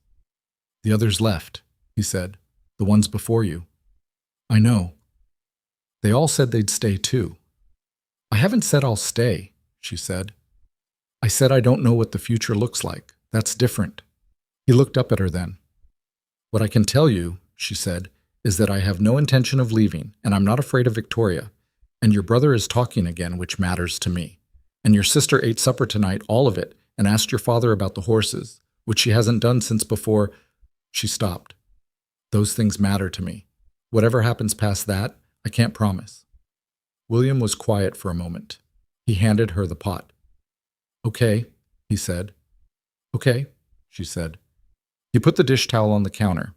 "The others left," he said. "The ones before you." "I know. They all said they'd stay too." "I haven't said I'll stay," she said. "I said I don't know what the future looks like. That's different." He looked up at her then. "What I can tell you," she said, "is that I have no intention of leaving, and I'm not afraid of Victoria. And your brother is talking again, which matters to me. And your sister ate supper tonight, all of it, and asked your father about the horses, which she hasn't done since before—" She stopped. "Those things matter to me. Whatever happens past that, I can't promise." William was quiet for a moment. He handed her the pot. "Okay," he said. "Okay," she said. He put the dish towel on the counter,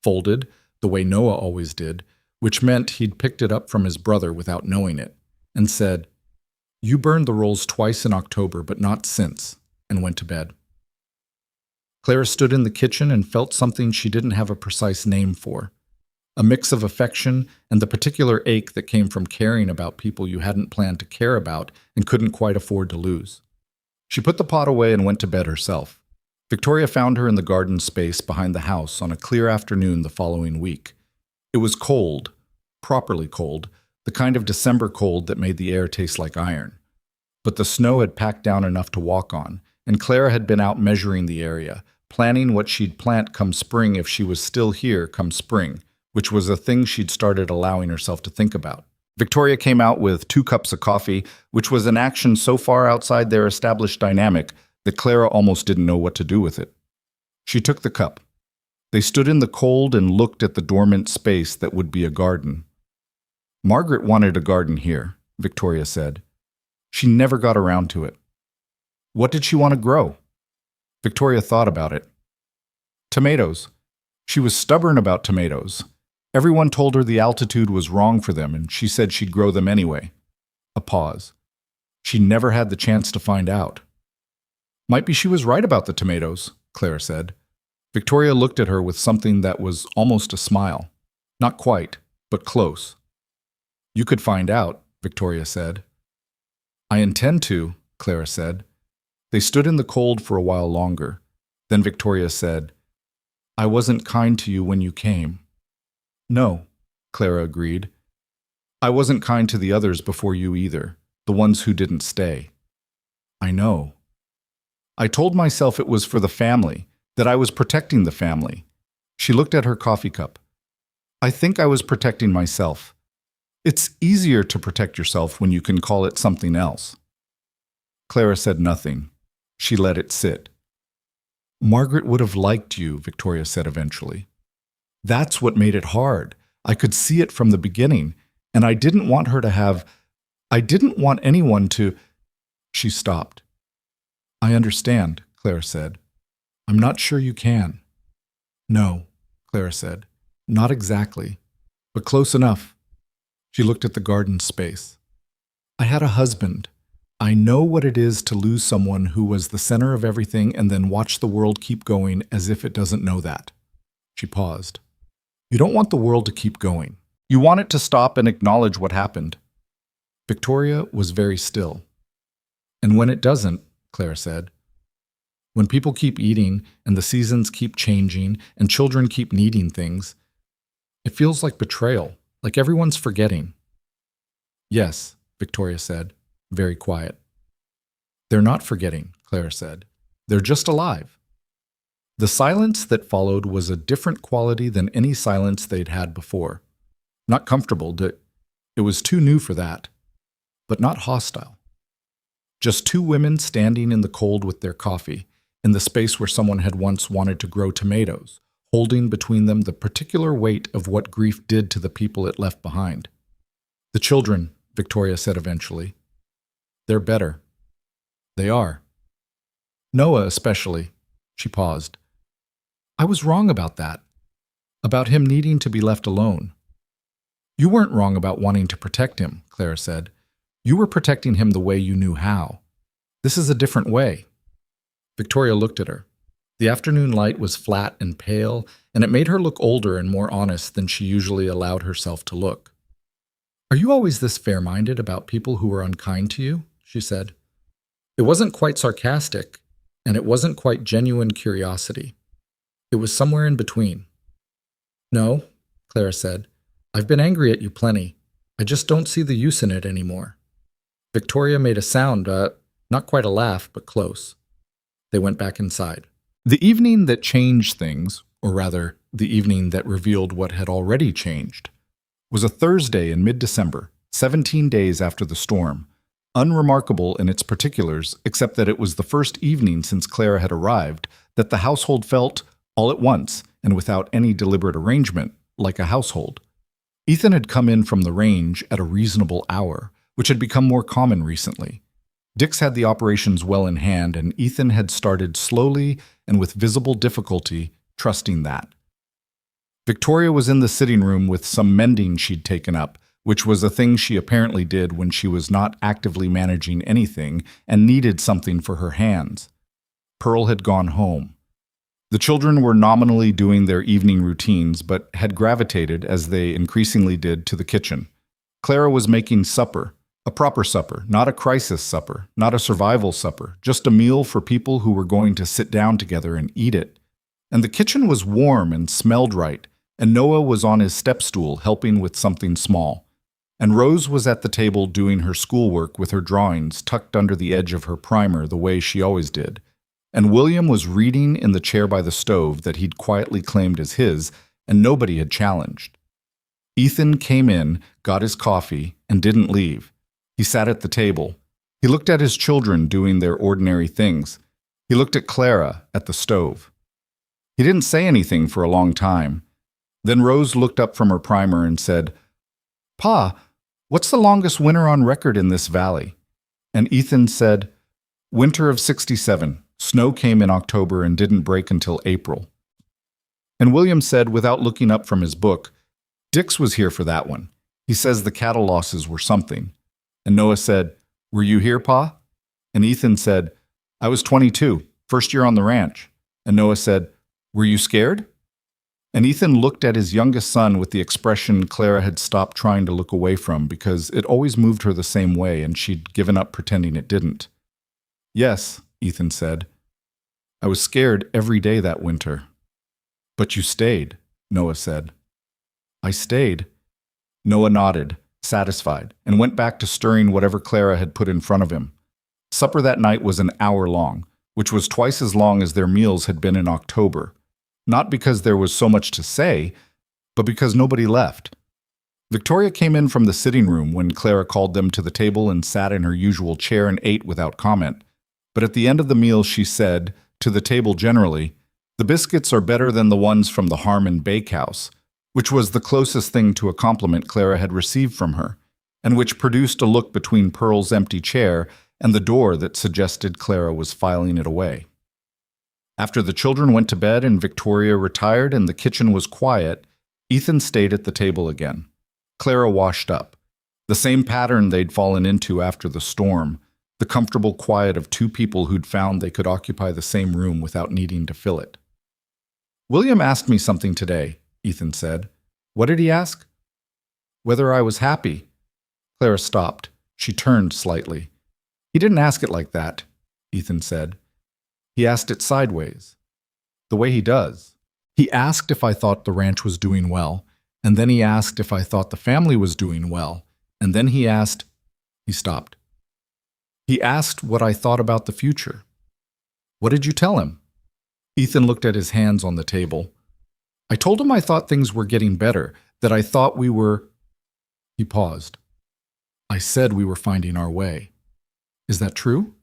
folded, the way Noah always did, which meant he'd picked it up from his brother without knowing it, and said, "You burned the rolls twice in October, but not since," and went to bed. Clara stood in the kitchen and felt something she didn't have a precise name for, a mix of affection and the particular ache that came from caring about people you hadn't planned to care about and couldn't quite afford to lose. She put the pot away and went to bed herself. Victoria found her in the garden space behind the house on a clear afternoon the following week. It was cold, properly cold, the kind of December cold that made the air taste like iron. But the snow had packed down enough to walk on, and Clara had been out measuring the area, planning what she'd plant come spring if she was still here come spring, which was a thing she'd started allowing herself to think about. Victoria came out with 2 cups of coffee, which was an action so far outside their established dynamic that Clara almost didn't know what to do with it. She took the cup. They stood in the cold and looked at the dormant space that would be a garden. "Margaret wanted a garden here," Victoria said. "She never got around to it." "What did she want to grow?" Victoria thought about it. "Tomatoes. She was stubborn about tomatoes. Everyone told her the altitude was wrong for them, and she said she'd grow them anyway." A pause. She never had the chance to find out. "Might be she was right about the tomatoes," Clara said. Victoria looked at her with something that was almost a smile. Not quite, but close. "You could find out," Victoria said. "I intend to," Clara said. They stood in the cold for a while longer. Then Victoria said, "I wasn't kind to you when you came." "No," Clara agreed. "I wasn't kind to the others before you either, the ones who didn't stay." "I know." "I told myself it was for the family, that I was protecting the family." She looked at her coffee cup. "I think I was protecting myself. It's easier to protect yourself when you can call it something else. Clara said nothing. She let it sit. Margaret would have liked you, Victoria said eventually. That's what made it hard. I could see it from the beginning, and I didn't want anyone to. She stopped. I understand, Clara said. I'm not sure you can. No, Clara said. Not exactly, but close enough. She looked at the garden space. I had a husband. I know what it is to lose someone who was the center of everything and then watch the world keep going as if it doesn't know that. She paused. You don't want the world to keep going. You want it to stop and acknowledge what happened. Victoria was very still. And when it doesn't, Clara said, when people keep eating and the seasons keep changing and children keep needing things, it feels like betrayal, like everyone's forgetting. Yes, Victoria said, very quiet. They're not forgetting, Clara said. They're just alive. The silence that followed was a different quality than any silence they'd had before. Not comfortable, it was too new for that, but not hostile. Just two women standing in the cold with their coffee, in the space where someone had once wanted to grow tomatoes, holding between them the particular weight of what grief did to the people it left behind. The children, Victoria said eventually. They're better. They are. Noah especially. She paused. I was wrong about that. About him needing to be left alone. You weren't wrong about wanting to protect him, Clara said. You were protecting him the way you knew how. This is a different way. Victoria looked at her. The afternoon light was flat and pale, and it made her look older and more honest than she usually allowed herself to look. Are you always this fair-minded about people who were unkind to you? She said. It wasn't quite sarcastic, and it wasn't quite genuine curiosity. It was somewhere in between. No, Clara said. I've been angry at you plenty. I just don't see the use in it anymore. Victoria made a sound, not quite a laugh, but close. They went back inside. The evening that changed things, or rather, the evening that revealed what had already changed, was a Thursday in mid-December, 17 days after the storm, unremarkable in its particulars except that it was the first evening since Clara had arrived that the household felt, all at once, and without any deliberate arrangement, like a household. Ethan had come in from the range at a reasonable hour, which had become more common recently. Dix had the operations well in hand, and Ethan had started slowly and with visible difficulty, trusting that. Victoria was in the sitting room with some mending she'd taken up, which was a thing she apparently did when she was not actively managing anything and needed something for her hands. Pearl had gone home. The children were nominally doing their evening routines, but had gravitated, as they increasingly did, to the kitchen. Clara was making supper. A proper supper, not a crisis supper, not a survival supper, just a meal for people who were going to sit down together and eat it. And the kitchen was warm and smelled right, and Noah was on his step stool helping with something small. And Rose was at the table doing her schoolwork with her drawings tucked under the edge of her primer the way she always did. And William was reading in the chair by the stove that he'd quietly claimed as his, and nobody had challenged. Ethan came in, got his coffee, and didn't leave. He sat at the table. He looked at his children doing their ordinary things. He looked at Clara at the stove. He didn't say anything for a long time. Then Rose looked up from her primer and said, Pa, what's the longest winter on record in this valley? And Ethan said, Winter of '67. Snow came in October and didn't break until April. And William said, without looking up from his book, Dix was here for that one. He says the cattle losses were something. And Noah said, Were you here, Pa? And Ethan said, I was 22, first year on the ranch. And Noah said, Were you scared? And Ethan looked at his youngest son with the expression Clara had stopped trying to look away from because it always moved her the same way and she'd given up pretending it didn't. Yes, Ethan said. I was scared every day that winter. But you stayed, Noah said. I stayed. Noah nodded, satisfied, and went back to stirring whatever Clara had put in front of him. Supper that night was an hour long, which was twice as long as their meals had been in October. Not because there was so much to say, but because nobody left. Victoria came in from the sitting room when Clara called them to the table and sat in her usual chair and ate without comment. But at the end of the meal she said, to the table generally, "The biscuits are better than the ones from the Harmon Bakehouse," which was the closest thing to a compliment Clara had received from her, and which produced a look between Pearl's empty chair and the door that suggested Clara was filing it away. After the children went to bed and Victoria retired and the kitchen was quiet, Ethan stayed at the table again. Clara washed up. The same pattern they'd fallen into after the storm, the comfortable quiet of two people who'd found they could occupy the same room without needing to fill it. "William asked me something today," Ethan said. "What did he ask?" "Whether I was happy." Clara stopped. She turned slightly. "He didn't ask it like that," Ethan said. "He asked it sideways. The way he does. He asked if I thought the ranch was doing well, and then he asked if I thought the family was doing well, and then he asked—" He stopped. "He asked what I thought about the future." "What did you tell him?" Ethan looked at his hands on the table. "I told him I thought things were getting better, that I thought we were—" He paused. "I said we were finding our way. Is that true?"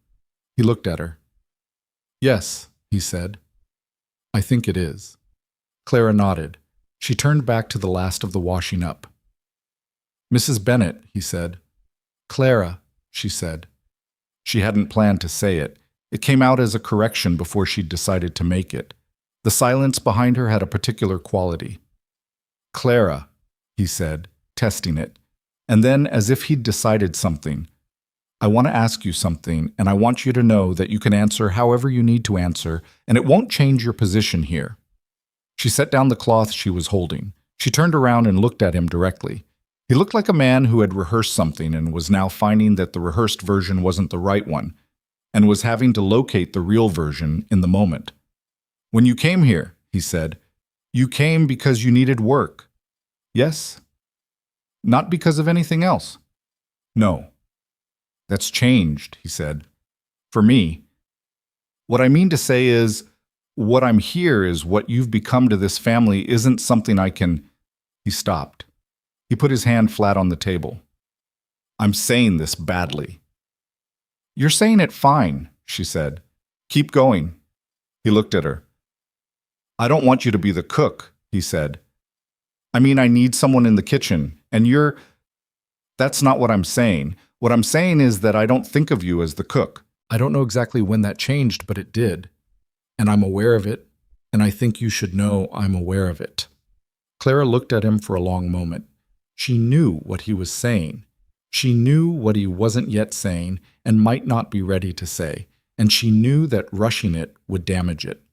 He looked at her. "Yes," he said. "I think it is." Clara nodded. She turned back to the last of the washing up. "Mrs. Bennett," he said. "Clara," she said. She hadn't planned to say it. It came out as a correction before she'd decided to make it. The silence behind her had a particular quality. "Clara," he said, testing it. And then, as if he'd decided something, "I want to ask you something, and I want you to know that you can answer however you need to answer, and it won't change your position here." She set down the cloth she was holding. She turned around and looked at him directly. He looked like a man who had rehearsed something and was now finding that the rehearsed version wasn't the right one, and was having to locate the real version in the moment. "When you came here," he said, "you came because you needed work. Yes? Not because of anything else?" "No." "That's changed," he said. "For me. What I mean to say is, what I'm here is what you've become to this family isn't something I can—" He stopped. He put his hand flat on the table. "I'm saying this badly." "You're saying it fine," she said. "Keep going." He looked at her. "I don't want you to be the cook," he said. "I mean, I need someone in the kitchen, and you're— That's not what I'm saying. What I'm saying is that I don't think of you as the cook. I don't know exactly when that changed, but it did. And I'm aware of it, and I think you should know I'm aware of it." Clara looked at him for a long moment. She knew what he was saying. She knew what he wasn't yet saying and might not be ready to say, and she knew that rushing it would damage it.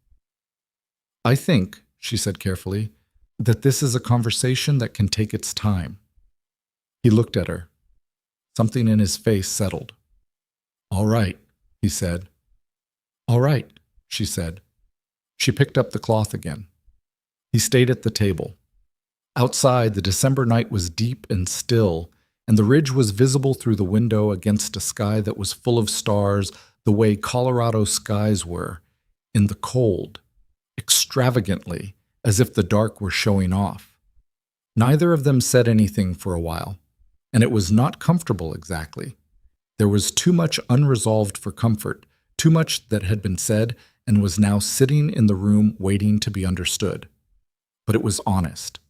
"I think," she said carefully, "that this is a conversation that can take its time." He looked at her. Something in his face settled. "All right," he said. "All right," she said. She picked up the cloth again. He stayed at the table. Outside, the December night was deep and still, and the ridge was visible through the window against a sky that was full of stars the way Colorado skies were, in the cold, extravagantly, as if the dark were showing off. Neither of them said anything for a while, and it was not comfortable exactly. There was too much unresolved for comfort, too much that had been said and was now sitting in the room waiting to be understood. But it was honest.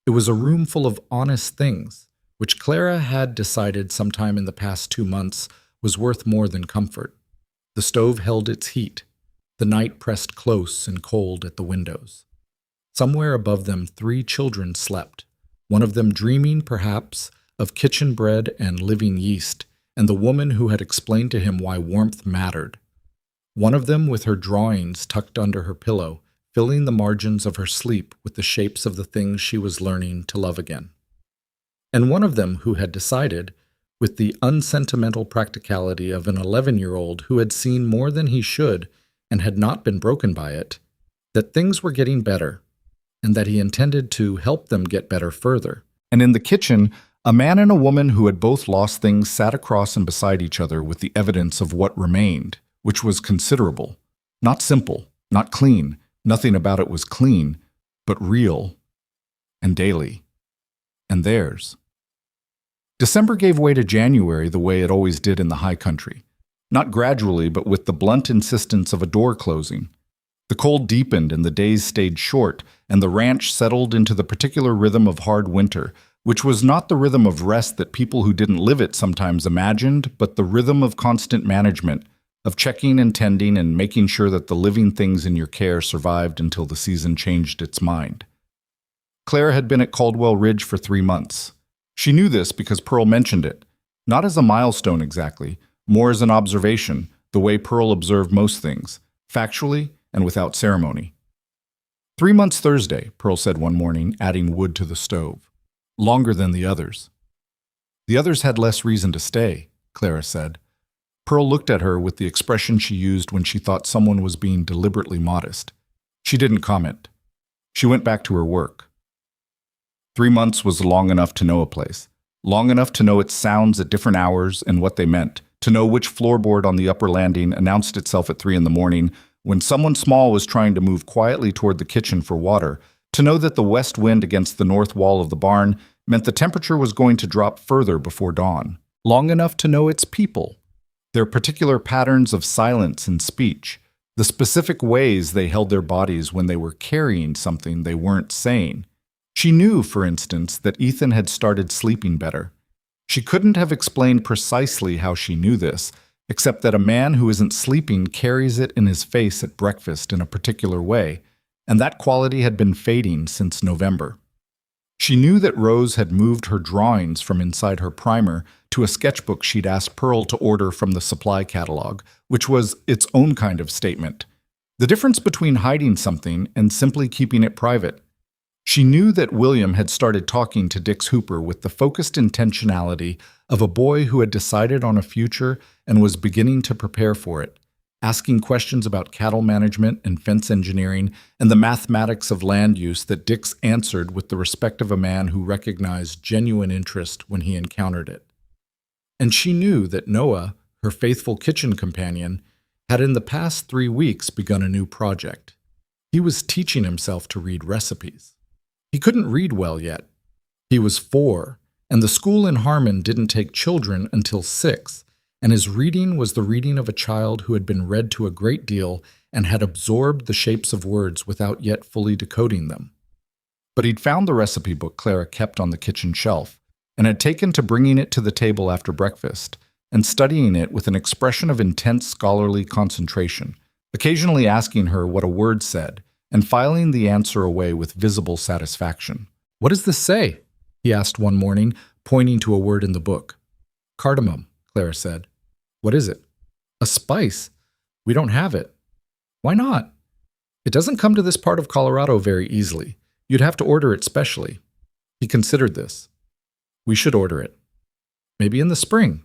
It was a room full of honest things, which Clara had decided sometime in the past 2 months was worth more than comfort. The stove held its heat. The night pressed close and cold at the windows. Somewhere above them 3 children slept, one of them dreaming, perhaps, of kitchen bread and living yeast, and the woman who had explained to him why warmth mattered. One of them with her drawings tucked under her pillow, filling the margins of her sleep with the shapes of the things she was learning to love again. And one of them who had decided, with the unsentimental practicality of an 11-year-old who had seen more than he should and had not been broken by it, that things were getting better, and that he intended to help them get better further. And in the kitchen, a man and a woman who had both lost things sat across and beside each other with the evidence of what remained, which was considerable, not simple, not clean. Nothing about it was clean, but real and daily, and theirs. December gave way to January the way it always did in the high country. Not gradually, but with the blunt insistence of a door closing. The cold deepened and the days stayed short, and the ranch settled into the particular rhythm of hard winter, which was not the rhythm of rest that people who didn't live it sometimes imagined, but the rhythm of constant management, of checking and tending and making sure that the living things in your care survived until the season changed its mind. Clara had been at Caldwell Ridge for 3 months. She knew this because Pearl mentioned it, not as a milestone exactly, more as an observation, the way Pearl observed most things, factually and without ceremony. 3 months Thursday, Pearl said one morning, adding wood to the stove. Longer than the others. The others had less reason to stay, Clara said. Pearl looked at her with the expression she used when she thought someone was being deliberately modest. She didn't comment. She went back to her work. 3 months was long enough to know a place, long enough to know its sounds at different hours and what they meant, to know which floorboard on the upper landing announced itself at 3 in the morning when someone small was trying to move quietly toward the kitchen for water, to know that the west wind against the north wall of the barn meant the temperature was going to drop further before dawn, long enough to know its people, their particular patterns of silence and speech, the specific ways they held their bodies when they were carrying something they weren't saying. She knew, for instance, that Ethan had started sleeping better. She couldn't have explained precisely how she knew this, except that a man who isn't sleeping carries it in his face at breakfast in a particular way, and that quality had been fading since November. She knew that Rose had moved her drawings from inside her primer to a sketchbook she'd asked Pearl to order from the supply catalog, which was its own kind of statement. The difference between hiding something and simply keeping it private. She knew that William had started talking to Dix Hooper with the focused intentionality of a boy who had decided on a future and was beginning to prepare for it, asking questions about cattle management and fence engineering and the mathematics of land use that Dix answered with the respect of a man who recognized genuine interest when he encountered it. And she knew that Noah, her faithful kitchen companion, had in the past 3 weeks begun a new project. He was teaching himself to read recipes. He couldn't read well yet. He was 4, and the school in Harmon didn't take children until 6, and his reading was the reading of a child who had been read to a great deal and had absorbed the shapes of words without yet fully decoding them. But he'd found the recipe book Clara kept on the kitchen shelf, and had taken to bringing it to the table after breakfast, and studying it with an expression of intense scholarly concentration, occasionally asking her what a word said, and filing the answer away with visible satisfaction. "What does this say?" he asked one morning, pointing to a word in the book. "Cardamom," Clara said. "What is it?" "A spice. We don't have it." "Why not?" "It doesn't come to this part of Colorado very easily. You'd have to order it specially." He considered this. "We should order it. Maybe in the spring."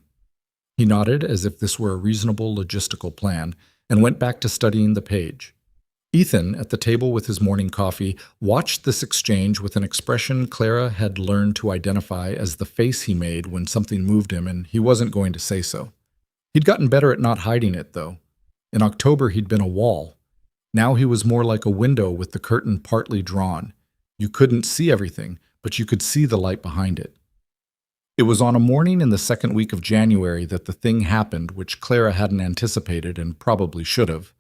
He nodded as if this were a reasonable logistical plan, and went back to studying the page. Ethan, at the table with his morning coffee, watched this exchange with an expression Clara had learned to identify as the face he made when something moved him and he wasn't going to say so. He'd gotten better at not hiding it, though. In October, he'd been a wall. Now he was more like a window with the curtain partly drawn. You couldn't see everything, but you could see the light behind it. It was on a morning in the second week of January that the thing happened which Clara hadn't anticipated and probably should have.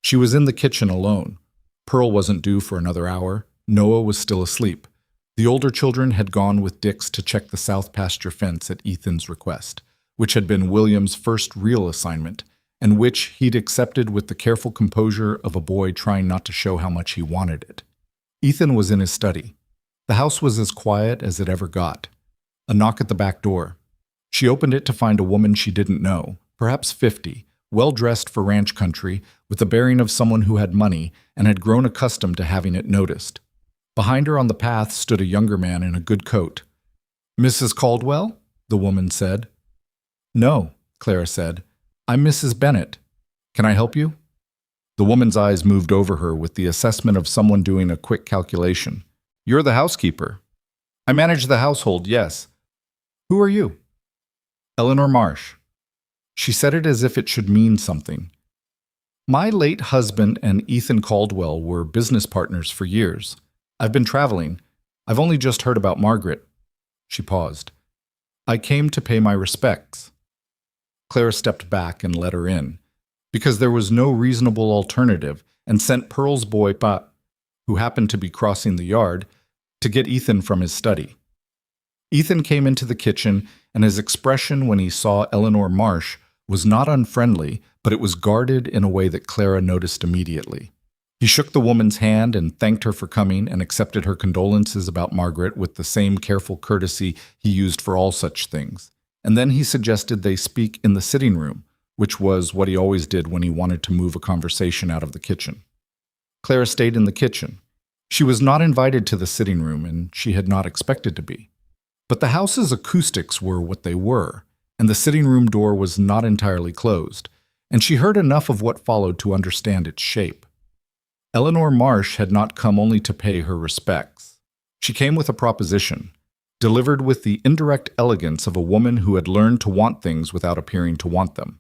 She was in the kitchen alone. Pearl wasn't due for another hour. Noah was still asleep. The older children had gone with Dix to check the south pasture fence at Ethan's request, which had been William's first real assignment, and which he'd accepted with the careful composure of a boy trying not to show how much he wanted it. Ethan was in his study. The house was as quiet as it ever got. A knock at the back door. She opened it to find a woman she didn't know, perhaps 50, well-dressed for ranch country, with the bearing of someone who had money and had grown accustomed to having it noticed. Behind her on the path stood a younger man in a good coat. "Mrs. Caldwell?" the woman said. "No," Clara said. "I'm Mrs. Bennett. Can I help you?" The woman's eyes moved over her with the assessment of someone doing a quick calculation. "You're the housekeeper." "I manage the household, yes." "Who are you?" "Eleanor Marsh." She said it as if it should mean something. "My late husband and Ethan Caldwell were business partners for years. I've been traveling. I've only just heard about Margaret." She paused. I came to pay my respects. Clara stepped back and let her in, because there was no reasonable alternative, and sent Pearl's boy, Pa, who happened to be crossing the yard, to get Ethan from his study. Ethan came into the kitchen, and his expression when he saw Eleanor Marsh was not unfriendly, but it was guarded in a way that Clara noticed immediately. He shook the woman's hand and thanked her for coming and accepted her condolences about Margaret with the same careful courtesy he used for all such things. And then he suggested they speak in the sitting room, which was what he always did when he wanted to move a conversation out of the kitchen. Clara stayed in the kitchen. She was not invited to the sitting room, and she had not expected to be. But the house's acoustics were what they were, and the sitting room door was not entirely closed, and she heard enough of what followed to understand its shape. Eleanor Marsh had not come only to pay her respects. She came with a proposition, delivered with the indirect elegance of a woman who had learned to want things without appearing to want them.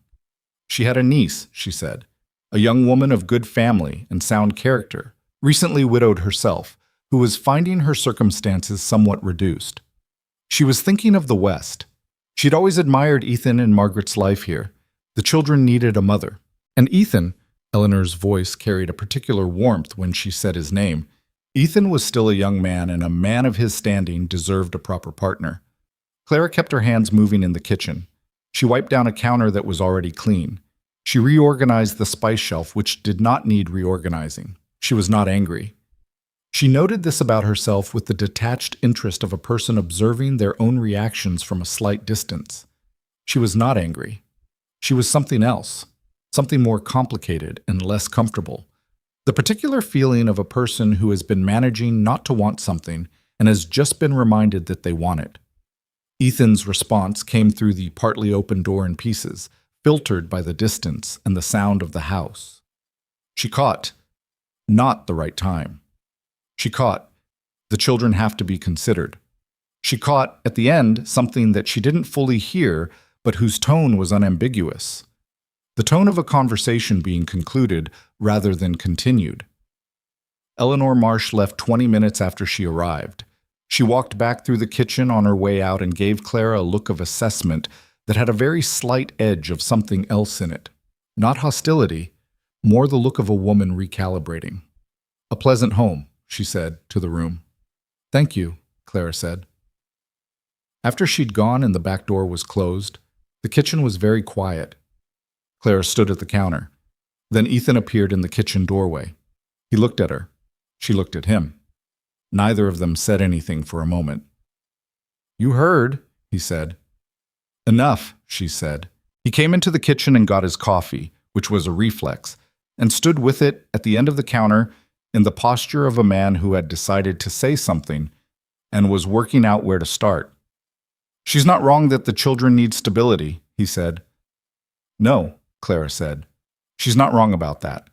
She had a niece, she said, a young woman of good family and sound character, recently widowed herself, who was finding her circumstances somewhat reduced. She was thinking of the West. She'd always admired Ethan and Margaret's life here. The children needed a mother. And Ethan, Eleanor's voice carried a particular warmth when she said his name, Ethan was still a young man, and a man of his standing deserved a proper partner. Clara kept her hands moving in the kitchen. She wiped down a counter that was already clean. She reorganized the spice shelf, which did not need reorganizing. She was not angry. She noted this about herself with the detached interest of a person observing their own reactions from a slight distance. She was not angry. She was something else, something more complicated and less comfortable. The particular feeling of a person who has been managing not to want something and has just been reminded that they want it. Ethan's response came through the partly open door in pieces, filtered by the distance and the sound of the house. She caught, not the right time. She caught, the children have to be considered. She caught, at the end, something that she didn't fully hear, but whose tone was unambiguous. The tone of a conversation being concluded rather than continued. Eleanor Marsh left 20 minutes after she arrived. She walked back through the kitchen on her way out and gave Clara a look of assessment that had a very slight edge of something else in it. Not hostility, more the look of a woman recalibrating. "A pleasant home," she said to the room. "Thank you," Clara said. After she'd gone and the back door was closed, the kitchen was very quiet. Clara stood at the counter. Then Ethan appeared in the kitchen doorway. He looked at her. She looked at him. Neither of them said anything for a moment. "You heard," he said. "Enough," she said. He came into the kitchen and got his coffee, which was a reflex, and stood with it at the end of the counter in the posture of a man who had decided to say something and was working out where to start. "She's not wrong that the children need stability," he said. "No," Clara said. "She's not wrong about that.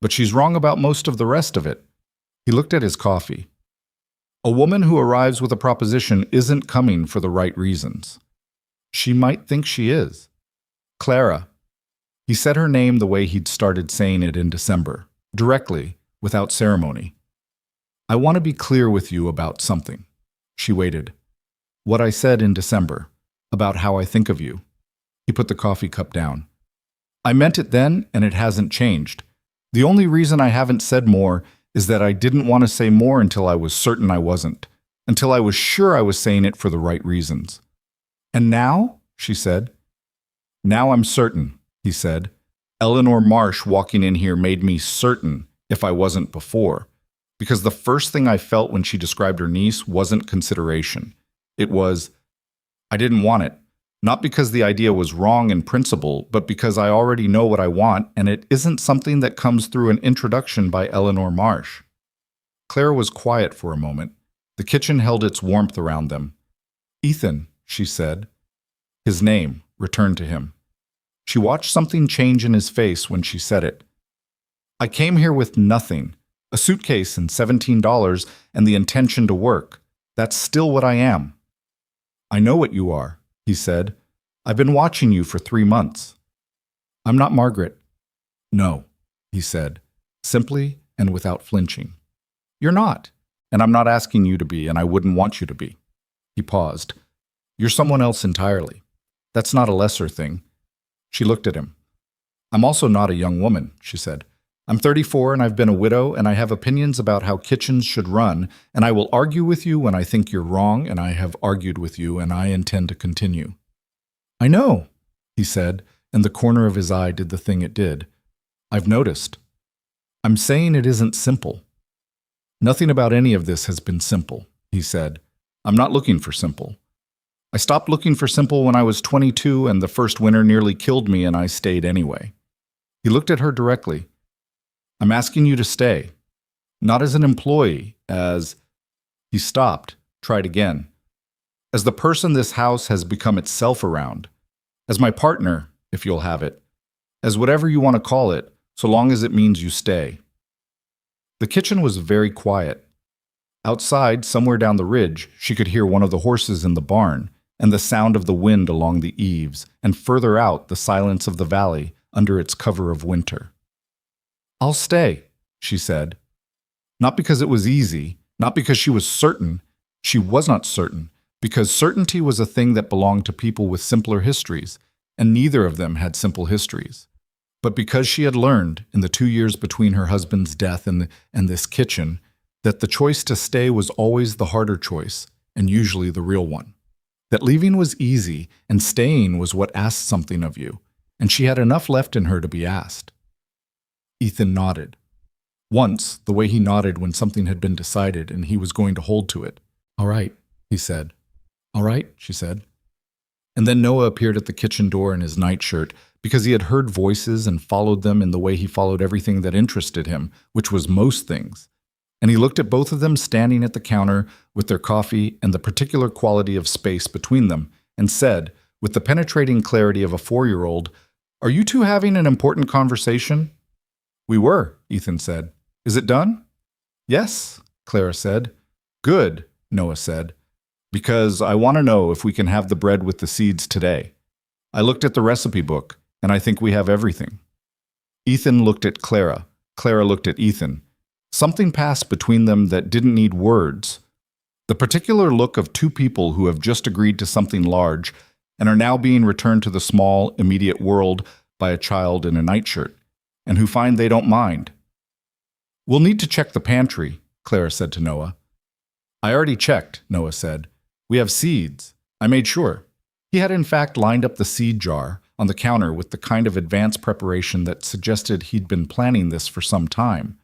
But she's wrong about most of the rest of it." He looked at his coffee. "A woman who arrives with a proposition isn't coming for the right reasons. She might think she is. Clara." He said her name the way he'd started saying it in December, directly, without ceremony. "I want to be clear with you about something." She waited. "What I said in December, about how I think of you." He put the coffee cup down. "I meant it then, and it hasn't changed. The only reason I haven't said more is that I didn't want to say more until I was certain I wasn't, until I was sure I was saying it for the right reasons." "And now?" she said. "Now I'm certain," he said. "Eleanor Marsh walking in here made me certain if I wasn't before, because the first thing I felt when she described her niece wasn't consideration. It was, I didn't want it. Not because the idea was wrong in principle, but because I already know what I want, and it isn't something that comes through an introduction by Eleanor Marsh." Clara was quiet for a moment. The kitchen held its warmth around them. "Ethan," she said. His name returned to him. She watched something change in his face when she said it. "I came here with nothing, a suitcase and $17 and the intention to work. That's still what I am." "I know what you are," he said. "I've been watching you for 3 months." "I'm not Margaret." "No," he said, simply and without flinching. "You're not, and I'm not asking you to be, and I wouldn't want you to be." He paused. You're someone else entirely. That's not a lesser thing. She looked at him. I'm also not a young woman, she said. I'm 34 and I've been a widow and I have opinions about how kitchens should run, and I will argue with you when I think you're wrong, and I have argued with you and I intend to continue. I know, he said, and the corner of his eye did the thing it did. I've noticed. I'm saying it isn't simple. Nothing about any of this has been simple, he said. I'm not looking for simple. I stopped looking for simple when I was 22 and the first winter nearly killed me and I stayed anyway. He looked at her directly. I'm asking you to stay. Not as an employee, as... He stopped, tried again. As the person this house has become itself around. As my partner, if you'll have it. As whatever you want to call it, so long as it means you stay. The kitchen was very quiet. Outside, somewhere down the ridge, she could hear one of the horses in the barn, and the sound of the wind along the eaves, and further out the silence of the valley under its cover of winter. I'll stay, she said. Not because it was easy, not because she was certain. She was not certain, because certainty was a thing that belonged to people with simpler histories, and neither of them had simple histories. But because she had learned, in the 2 years between her husband's death and this kitchen, that the choice to stay was always the harder choice, and usually the real one. That leaving was easy, and staying was what asked something of you, and she had enough left in her to be asked. Ethan nodded. Once, the way he nodded when something had been decided and he was going to hold to it. All right, he said. All right, she said. And then Noah appeared at the kitchen door in his nightshirt because he had heard voices and followed them in the way he followed everything that interested him, which was most things. And he looked at both of them standing at the counter with their coffee and the particular quality of space between them, and said, with the penetrating clarity of a 4-year-old, "Are you two having an important conversation?" "We were," Ethan said. "Is it done?" "Yes," Clara said. "Good," Noah said, "because I want to know if we can have the bread with the seeds today. I looked at the recipe book, and I think we have everything." Ethan looked at Clara. Clara looked at Ethan. Something passed between them that didn't need words. The particular look of two people who have just agreed to something large and are now being returned to the small, immediate world by a child in a nightshirt, and who find they don't mind. "We'll need to check the pantry," Clara said to Noah. "I already checked," Noah said. "We have seeds. I made sure." He had in fact lined up the seed jar on the counter with the kind of advanced preparation that suggested he'd been planning this for some time.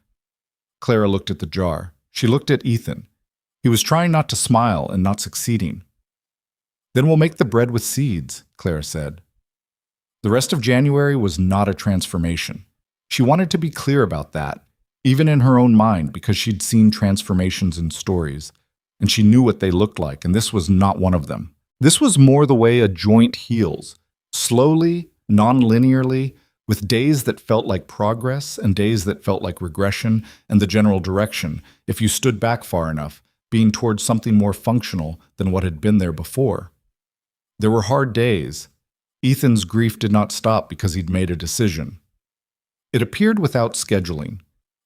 Clara looked at the jar. She looked at Ethan. He was trying not to smile and not succeeding. "Then we'll make the bread with seeds," Clara said. The rest of January was not a transformation. She wanted to be clear about that, even in her own mind, because she'd seen transformations in stories, and she knew what they looked like, and this was not one of them. This was more the way a joint heals, slowly, non-linearly, with days that felt like progress and days that felt like regression and the general direction, if you stood back far enough, being towards something more functional than what had been there before. There were hard days. Ethan's grief did not stop because he'd made a decision. It appeared without scheduling,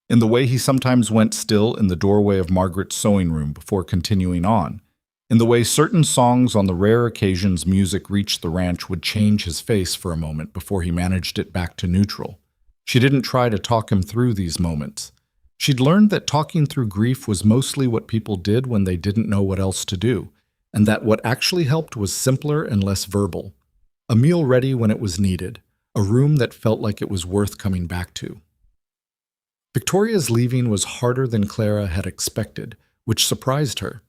in the way he sometimes went still in the doorway of Margaret's sewing room before continuing on, in the way certain songs on the rare occasions music reached the ranch would change his face for a moment before he managed it back to neutral. She didn't try to talk him through these moments. She'd learned that talking through grief was mostly what people did when they didn't know what else to do, and that what actually helped was simpler and less verbal. A meal ready when it was needed, a room that felt like it was worth coming back to. Victoria's leaving was harder than Clara had expected, which surprised her.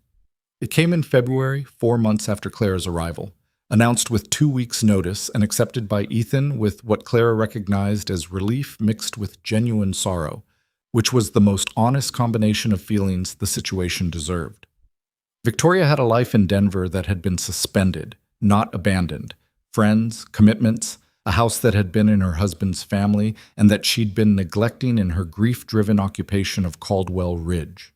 It came in February, 4 months after Clara's arrival, announced with 2 weeks' notice and accepted by Ethan with what Clara recognized as relief mixed with genuine sorrow, which was the most honest combination of feelings the situation deserved. Victoria had a life in Denver that had been suspended, not abandoned. Friends, commitments, a house that had been in her husband's family and that she'd been neglecting in her grief-driven occupation of Caldwell Ridge.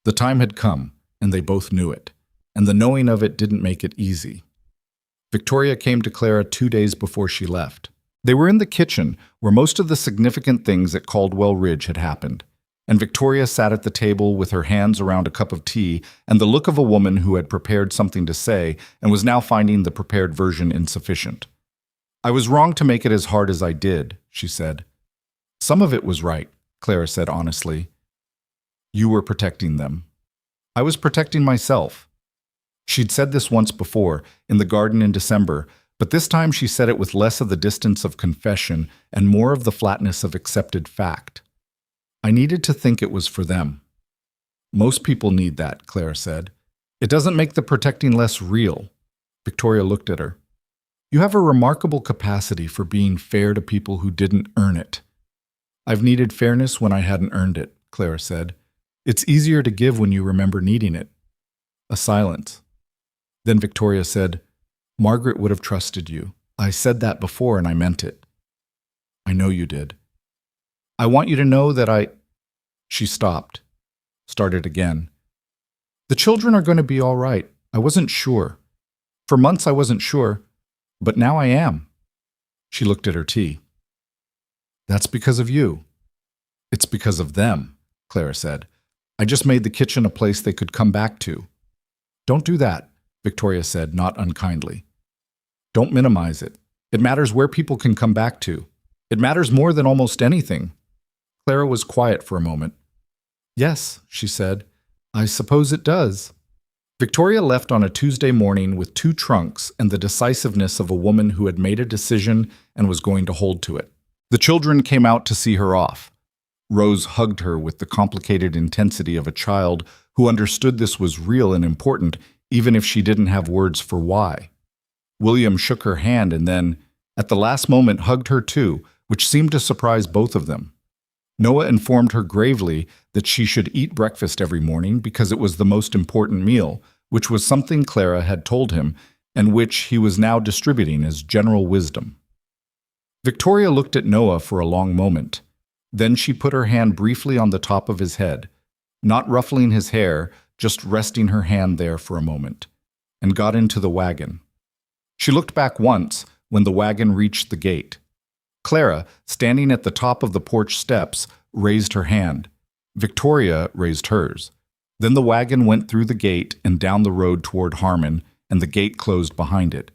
The time had come, and they both knew it, and the knowing of it didn't make it easy. Victoria came to Clara 2 days before she left. They were in the kitchen, where most of the significant things at Caldwell Ridge had happened. and Victoria sat at the table with her hands around a cup of tea and the look of a woman who had prepared something to say and was now finding the prepared version insufficient. "I was wrong to make it as hard as I did," she said. "Some of it was right," Clara said honestly. "You were protecting them. I was protecting myself." She'd said this once before, in the garden in December, but this time she said it with less of the distance of confession and more of the flatness of accepted fact. "I needed to think it was for them." "Most people need that," Clara said. "It doesn't make the protecting less real." Victoria looked at her. "You have a remarkable capacity for being fair to people who didn't earn it." "I've needed fairness when I hadn't earned it," Clara said. "It's easier to give when you remember needing it." A silence. Then Victoria said, "Margaret would have trusted you. I said that before and I meant it." "I know you did." "I want you to know that I—" She stopped, started again. "The children are going to be all right. I wasn't sure. For months I wasn't sure, but now I am." She looked at her tea. "That's because of you." "It's because of them," Clara said. "I just made the kitchen a place they could come back to." "Don't do that," Victoria said, not unkindly. "Don't minimize it. It matters where people can come back to. It matters more than almost anything." Clara was quiet for a moment. "Yes," she said, "I suppose it does." Victoria left on a Tuesday morning with 2 trunks and the decisiveness of a woman who had made a decision and was going to hold to it. The children came out to see her off. Rose hugged her with the complicated intensity of a child who understood this was real and important, even if she didn't have words for why. William shook her hand and then, at the last moment, hugged her too, which seemed to surprise both of them. Noah informed her gravely that she should eat breakfast every morning because it was the most important meal, which was something Clara had told him and which he was now distributing as general wisdom. Victoria looked at Noah for a long moment. Then she put her hand briefly on the top of his head, not ruffling his hair, just resting her hand there for a moment, and got into the wagon. She looked back once when the wagon reached the gate. Clara, standing at the top of the porch steps, raised her hand. Victoria raised hers. Then the wagon went through the gate and down the road toward Harmon, and the gate closed behind it.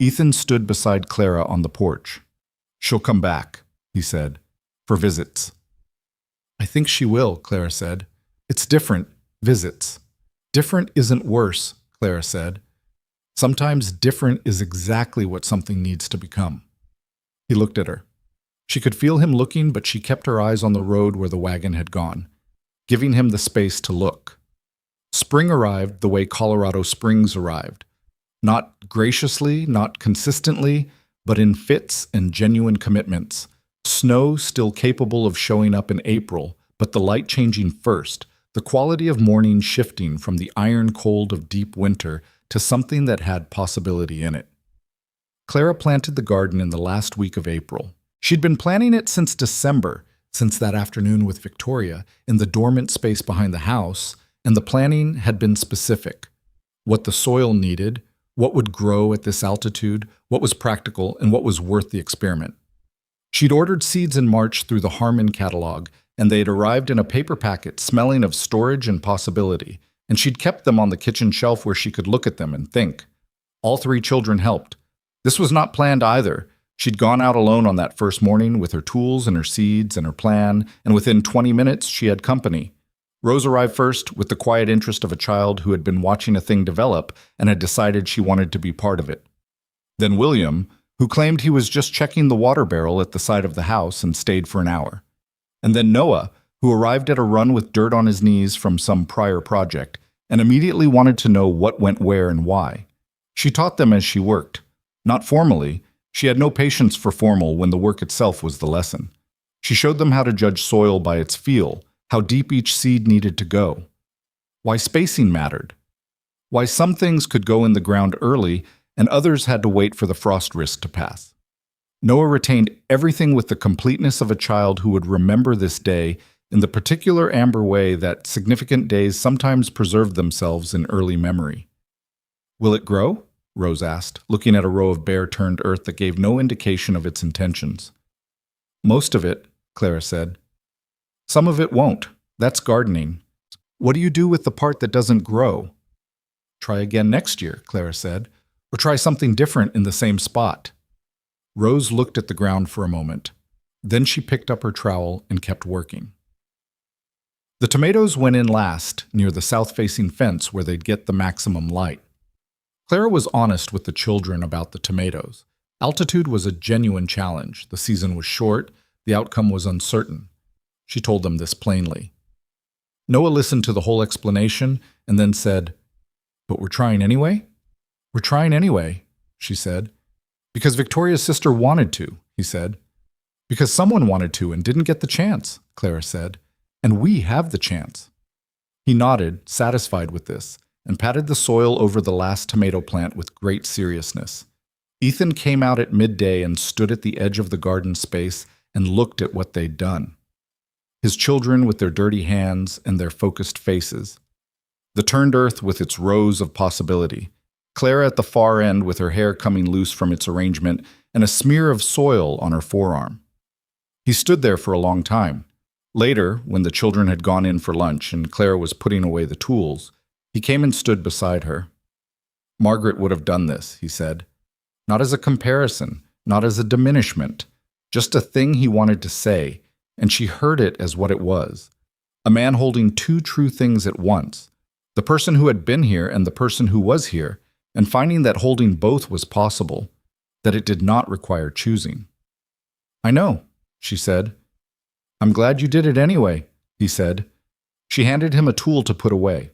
Ethan stood beside Clara on the porch. "She'll come back," he said, "for visits." "I think she will," Clara said. "It's different, visits." "Different isn't worse," Clara said. "Sometimes different is exactly what something needs to become." He looked at her. She could feel him looking, but she kept her eyes on the road where the wagon had gone, giving him the space to look. Spring arrived the way Colorado springs arrived. Not graciously, not consistently, but in fits and genuine commitments. Snow still capable of showing up in April, but the light changing first, the quality of morning shifting from the iron cold of deep winter to something that had possibility in it. Clara planted the garden in the last week of April. She'd been planning it since December, since that afternoon with Victoria, in the dormant space behind the house, and the planning had been specific. What the soil needed, what would grow at this altitude, what was practical, and what was worth the experiment. She'd ordered seeds in March through the Harmon catalog, and they had arrived in a paper packet smelling of storage and possibility, and she'd kept them on the kitchen shelf where she could look at them and think. All 3 children helped. This was not planned either. She'd gone out alone on that first morning with her tools and her seeds and her plan, and within 20 minutes she had company. Rose arrived first with the quiet interest of a child who had been watching a thing develop and had decided she wanted to be part of it. Then William, who claimed he was just checking the water barrel at the side of the house and stayed for an hour. And then Noah, who arrived at a run with dirt on his knees from some prior project and immediately wanted to know what went where and why. She taught them as she worked. Not formally. She had no patience for formal when the work itself was the lesson. She showed them how to judge soil by its feel, how deep each seed needed to go. Why spacing mattered. Why some things could go in the ground early and others had to wait for the frost risk to pass. Noah retained everything with the completeness of a child who would remember this day in the particular amber way that significant days sometimes preserve themselves in early memory. "Will it grow?" Rose asked, looking at a row of bare-turned earth that gave no indication of its intentions. "Most of it," Clara said. "Some of it won't," That's gardening. What do you do with the part that doesn't grow? Try again next year, Clara said, or try something different in the same spot. Rose looked at the ground for a moment. Then she picked up her trowel and kept working. The tomatoes went in last, near the south-facing fence where they'd get the maximum light. Clara was honest with the children about the tomatoes. Altitude was a genuine challenge. The season was short. The outcome was uncertain. She told them this plainly. Noah listened to the whole explanation and then said, "But we're trying anyway?" "We're trying anyway," she said. "Because Victoria's sister wanted to," he said. "Because someone wanted to and didn't get the chance," Clara said. "And we have the chance." He nodded, satisfied with this, and patted the soil over the last tomato plant with great seriousness. Ethan came out at midday and stood at the edge of the garden space and looked at what they'd done. His children with their dirty hands and their focused faces. The turned earth with its rows of possibility. Clara at the far end with her hair coming loose from its arrangement and a smear of soil on her forearm. He stood there for a long time. Later, when the children had gone in for lunch and Clara was putting away the tools, he came and stood beside her. "Margaret would have done this," he said. Not as a comparison, not as a diminishment, just a thing he wanted to say, and she heard it as what it was. A man holding two true things at once, the person who had been here and the person who was here, and finding that holding both was possible, that it did not require choosing. "I know," she said. "I'm glad you did it anyway," he said. She handed him a tool to put away.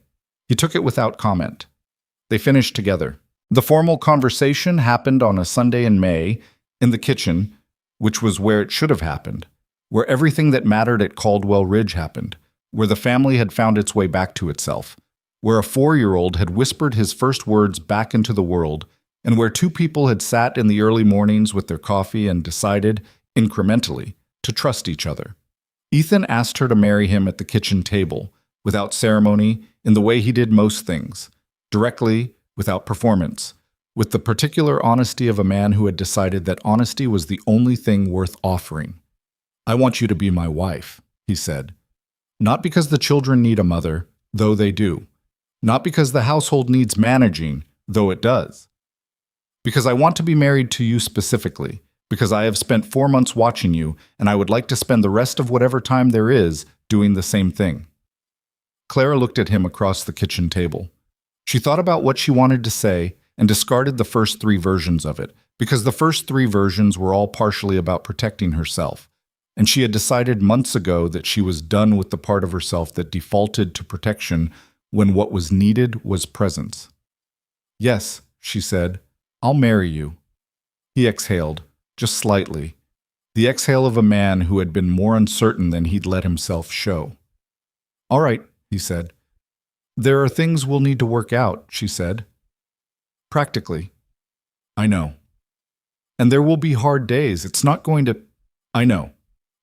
He took it without comment. They finished together. The formal conversation happened on a Sunday in May, in the kitchen, which was where it should have happened, where everything that mattered at Caldwell Ridge happened, where the family had found its way back to itself, where a 4-year-old had whispered his first words back into the world, and where two people had sat in the early mornings with their coffee and decided, incrementally, to trust each other. Ethan asked her to marry him at the kitchen table, without ceremony, in the way he did most things, directly, without performance, with the particular honesty of a man who had decided that honesty was the only thing worth offering. "I want you to be my wife," he said. "Not because the children need a mother, though they do. Not because the household needs managing, though it does. Because I want to be married to you specifically, because I have spent 4 months watching you, and I would like to spend the rest of whatever time there is doing the same thing." Clara looked at him across the kitchen table. She thought about what she wanted to say and discarded the first 3 versions of it, because the first 3 versions were all partially about protecting herself, and she had decided months ago that she was done with the part of herself that defaulted to protection when what was needed was presence. "Yes," she said, "I'll marry you." He exhaled, just slightly, the exhale of a man who had been more uncertain than he'd let himself show. "All right," he said. "There are things we'll need to work out," she said. "Practically." "I know." "And there will be hard days. It's not going to—" "I know,"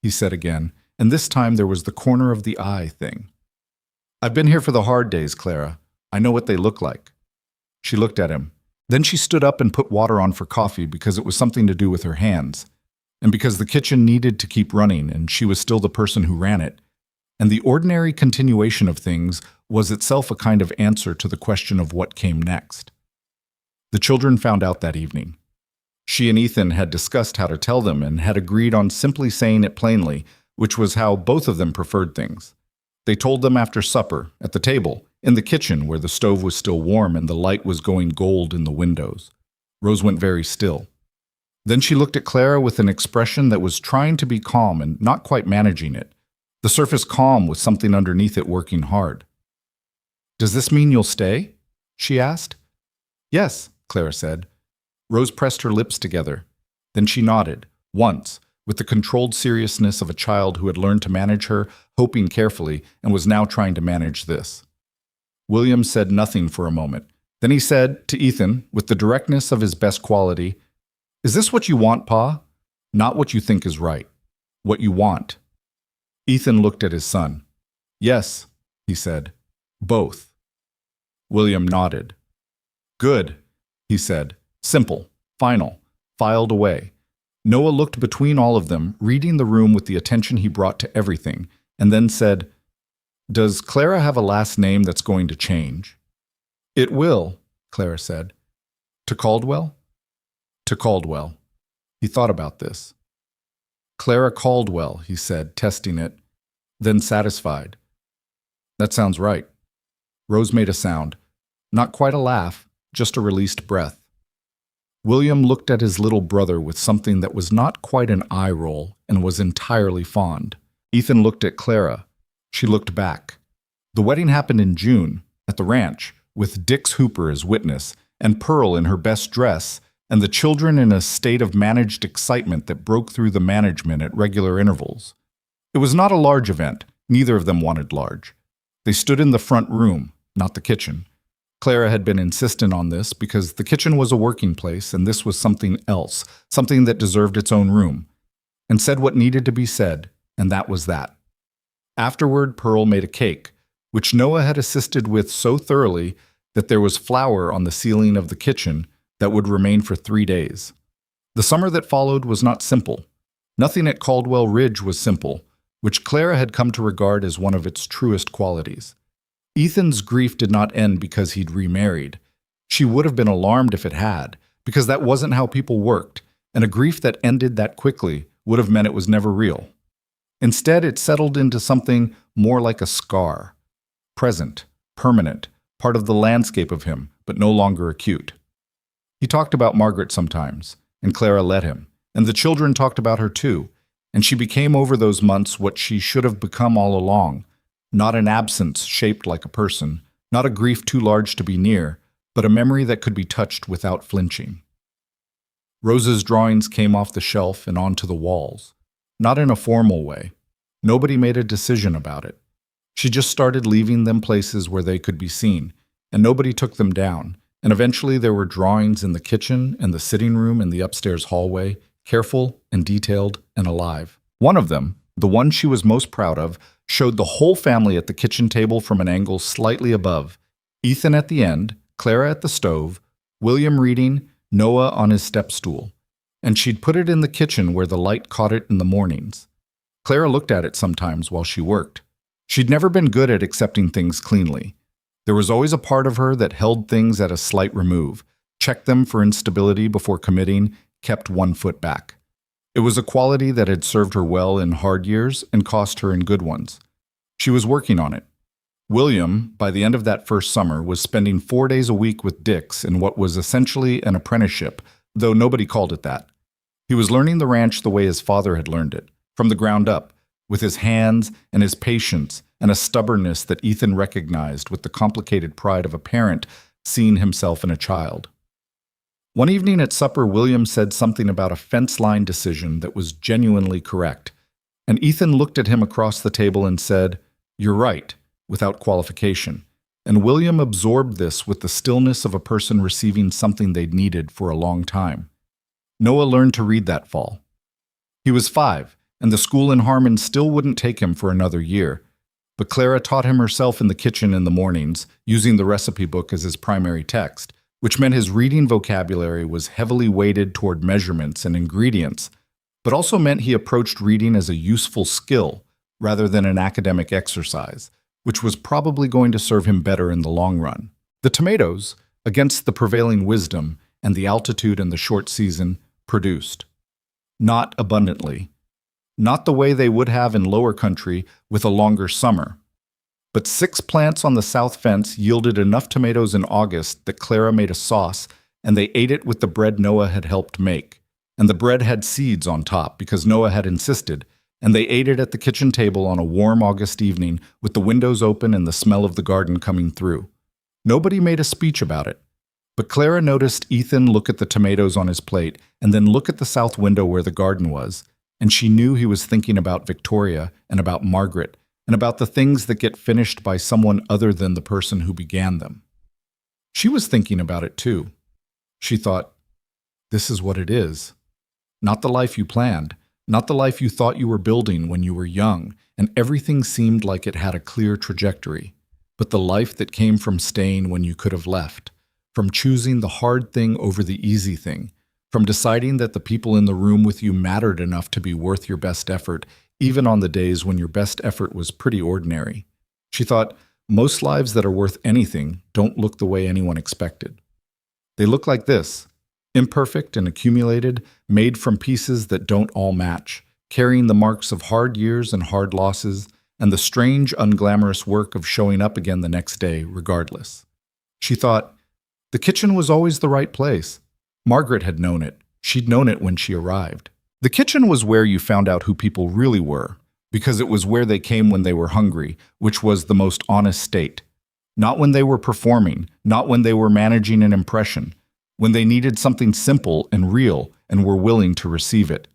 he said again, and this time there was the corner of the eye thing. "I've been here for the hard days, Clara. I know what they look like." She looked at him. Then she stood up and put water on for coffee because it was something to do with her hands, and because the kitchen needed to keep running and she was still the person who ran it. And the ordinary continuation of things was itself a kind of answer to the question of what came next. The children found out that evening. She and Ethan had discussed how to tell them and had agreed on simply saying it plainly, which was how both of them preferred things. They told them after supper, at the table, in the kitchen where the stove was still warm and the light was going gold in the windows. Rose went very still. Then she looked at Clara with an expression that was trying to be calm and not quite managing it. The surface calm with something underneath it working hard. "Does this mean you'll stay?" she asked. "Yes," Clara said. Rose pressed her lips together. Then she nodded, once, with the controlled seriousness of a child who had learned to manage her, hoping carefully, and was now trying to manage this. William said nothing for a moment. Then he said, to Ethan, with the directness of his best quality, "Is this what you want, Pa? Not what you think is right. What you want." Ethan looked at his son. "Yes," he said. "Both." William nodded. "Good," he said. Simple, final, filed away. Noah looked between all of them, reading the room with the attention he brought to everything, and then said, Does Clara have a last name that's going to change? It will, Clara said. To Caldwell? To Caldwell. He thought about this. Clara Caldwell, he said, testing it, then satisfied. That sounds right. Rose made a sound. Not quite a laugh, just a released breath. William looked at his little brother with something that was not quite an eye roll and was entirely fond. Ethan looked at Clara. She looked back. The wedding happened in June, at the ranch, with Dix Hooper as witness, and Pearl in her best dress, and the children in a state of managed excitement that broke through the management at regular intervals. It was not a large event. Neither of them wanted large. They stood in the front room, not the kitchen. Clara had been insistent on this because the kitchen was a working place and this was something else, something that deserved its own room, and said what needed to be said, and that was that. Afterward, Pearl made a cake, which Noah had assisted with so thoroughly that there was flour on the ceiling of the kitchen that would remain for 3 days. The summer that followed was not simple. Nothing at Caldwell Ridge was simple, which Clara had come to regard as one of its truest qualities. Ethan's grief did not end because he'd remarried. She would have been alarmed if it had, because that wasn't how people worked, and a grief that ended that quickly would have meant it was never real. Instead, it settled into something more like a scar. Present, permanent, part of the landscape of him, but no longer acute. He talked about Margaret sometimes, and Clara let him, and the children talked about her too, and she became over those months what she should have become all along, not an absence shaped like a person, not a grief too large to be near, but a memory that could be touched without flinching. Rose's drawings came off the shelf and onto the walls, not in a formal way. Nobody made a decision about it. She just started leaving them places where they could be seen, and nobody took them down, and eventually there were drawings in the kitchen and the sitting room and the upstairs hallway, careful and detailed and alive. One of them, the one she was most proud of, showed the whole family at the kitchen table from an angle slightly above. Ethan at the end, Clara at the stove, William reading, Noah on his step stool. And she'd put it in the kitchen where the light caught it in the mornings. Clara looked at it sometimes while she worked. She'd never been good at accepting things cleanly. There was always a part of her that held things at a slight remove, checked them for instability before committing, kept 1 foot back. It was a quality that had served her well in hard years and cost her in good ones. She was working on it. William, by the end of that first summer, was spending 4 days a week with Dix in what was essentially an apprenticeship, though nobody called it that. He was learning the ranch the way his father had learned it, from the ground up, with his hands and his patience and a stubbornness that Ethan recognized with the complicated pride of a parent seeing himself in a child. One evening at supper, William said something about a fence line decision that was genuinely correct, and Ethan looked at him across the table and said, "You're right," without qualification, and William absorbed this with the stillness of a person receiving something they'd needed for a long time. Noah learned to read that fall. He was 5, and the school in Harmon still wouldn't take him for another year, but Clara taught him herself in the kitchen in the mornings, using the recipe book as his primary text, which meant his reading vocabulary was heavily weighted toward measurements and ingredients, but also meant he approached reading as a useful skill rather than an academic exercise, which was probably going to serve him better in the long run. The tomatoes, against the prevailing wisdom and the altitude and the short season, produced. Not abundantly. Not the way they would have in lower country with a longer summer. But 6 plants on the south fence yielded enough tomatoes in August that Clara made a sauce, and they ate it with the bread Noah had helped make. And the bread had seeds on top because Noah had insisted, and they ate it at the kitchen table on a warm August evening with the windows open and the smell of the garden coming through. Nobody made a speech about it. But Clara noticed Ethan look at the tomatoes on his plate and then look at the south window where the garden was, and she knew he was thinking about Victoria and about Margaret and about the things that get finished by someone other than the person who began them. She was thinking about it too. She thought, this is what it is. Not the life you planned, not the life you thought you were building when you were young and everything seemed like it had a clear trajectory, but the life that came from staying when you could have left, from choosing the hard thing over the easy thing, from deciding that the people in the room with you mattered enough to be worth your best effort, even on the days when your best effort was pretty ordinary. She thought, most lives that are worth anything don't look the way anyone expected. They look like this, imperfect and accumulated, made from pieces that don't all match, carrying the marks of hard years and hard losses, and the strange, unglamorous work of showing up again the next day, regardless. She thought, the kitchen was always the right place. Margaret had known it. She'd known it when she arrived. The kitchen was where you found out who people really were, because it was where they came when they were hungry, which was the most honest state. Not when they were performing, not when they were managing an impression, when they needed something simple and real and were willing to receive it.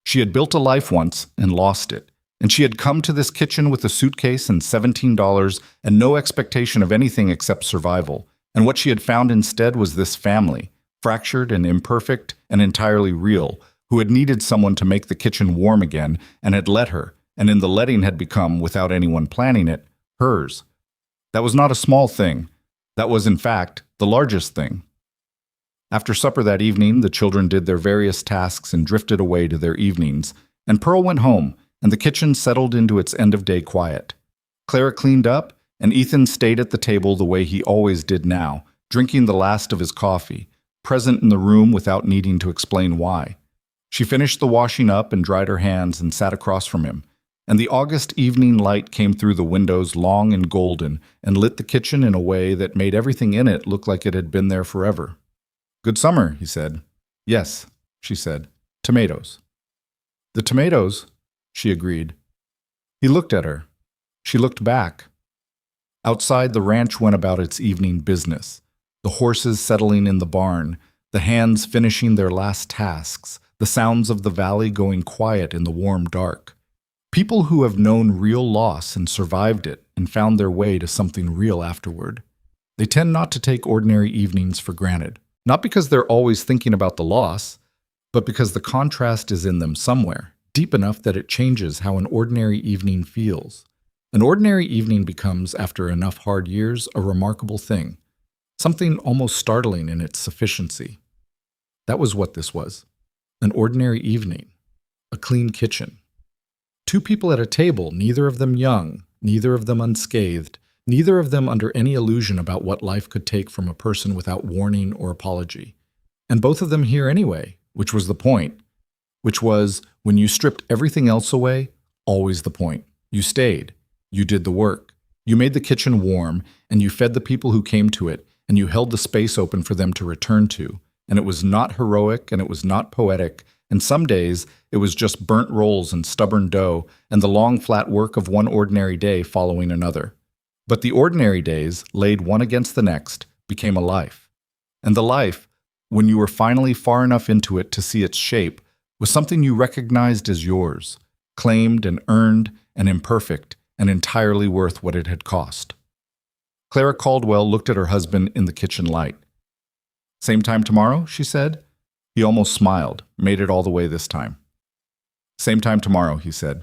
She had built a life once and lost it, and she had come to this kitchen with a suitcase and $17 and no expectation of anything except survival, and what she had found instead was this family, fractured and imperfect and entirely real, who had needed someone to make the kitchen warm again and had let her, and in the letting had become, without anyone planning it, hers. That was not a small thing. That was, in fact, the largest thing. After supper that evening, the children did their various tasks and drifted away to their evenings, and Pearl went home, and the kitchen settled into its end-of-day quiet. Clara cleaned up, and Ethan stayed at the table the way he always did now, drinking the last of his coffee, present in the room without needing to explain why. She finished the washing up and dried her hands and sat across from him, and the August evening light came through the windows long and golden and lit the kitchen in a way that made everything in it look like it had been there forever. "Good summer," he said. "Yes," she said. "Tomatoes." "The tomatoes," she agreed. He looked at her. She looked back. Outside, the ranch went about its evening business, the horses settling in the barn, the hands finishing their last tasks, the sounds of the valley going quiet in the warm dark. People who have known real loss and survived it and found their way to something real afterward. They tend not to take ordinary evenings for granted, not because they're always thinking about the loss, but because the contrast is in them somewhere, deep enough that it changes how an ordinary evening feels. An ordinary evening becomes, after enough hard years, a remarkable thing, something almost startling in its sufficiency. That was what this was. An ordinary evening. A clean kitchen. Two people at a table, neither of them young, neither of them unscathed, neither of them under any illusion about what life could take from a person without warning or apology. And both of them here anyway, which was the point. Which was, when you stripped everything else away, always the point. You stayed. You did the work. You made the kitchen warm, and you fed the people who came to it, and you held the space open for them to return to. And it was not heroic, and it was not poetic, and some days it was just burnt rolls and stubborn dough, and the long flat work of one ordinary day following another. But the ordinary days, laid one against the next, became a life. And the life, when you were finally far enough into it to see its shape, was something you recognized as yours, claimed and earned and imperfect, and entirely worth what it had cost. Clara Caldwell looked at her husband in the kitchen light. "Same time tomorrow?" she said. He almost smiled, made it all the way this time. "Same time tomorrow," he said.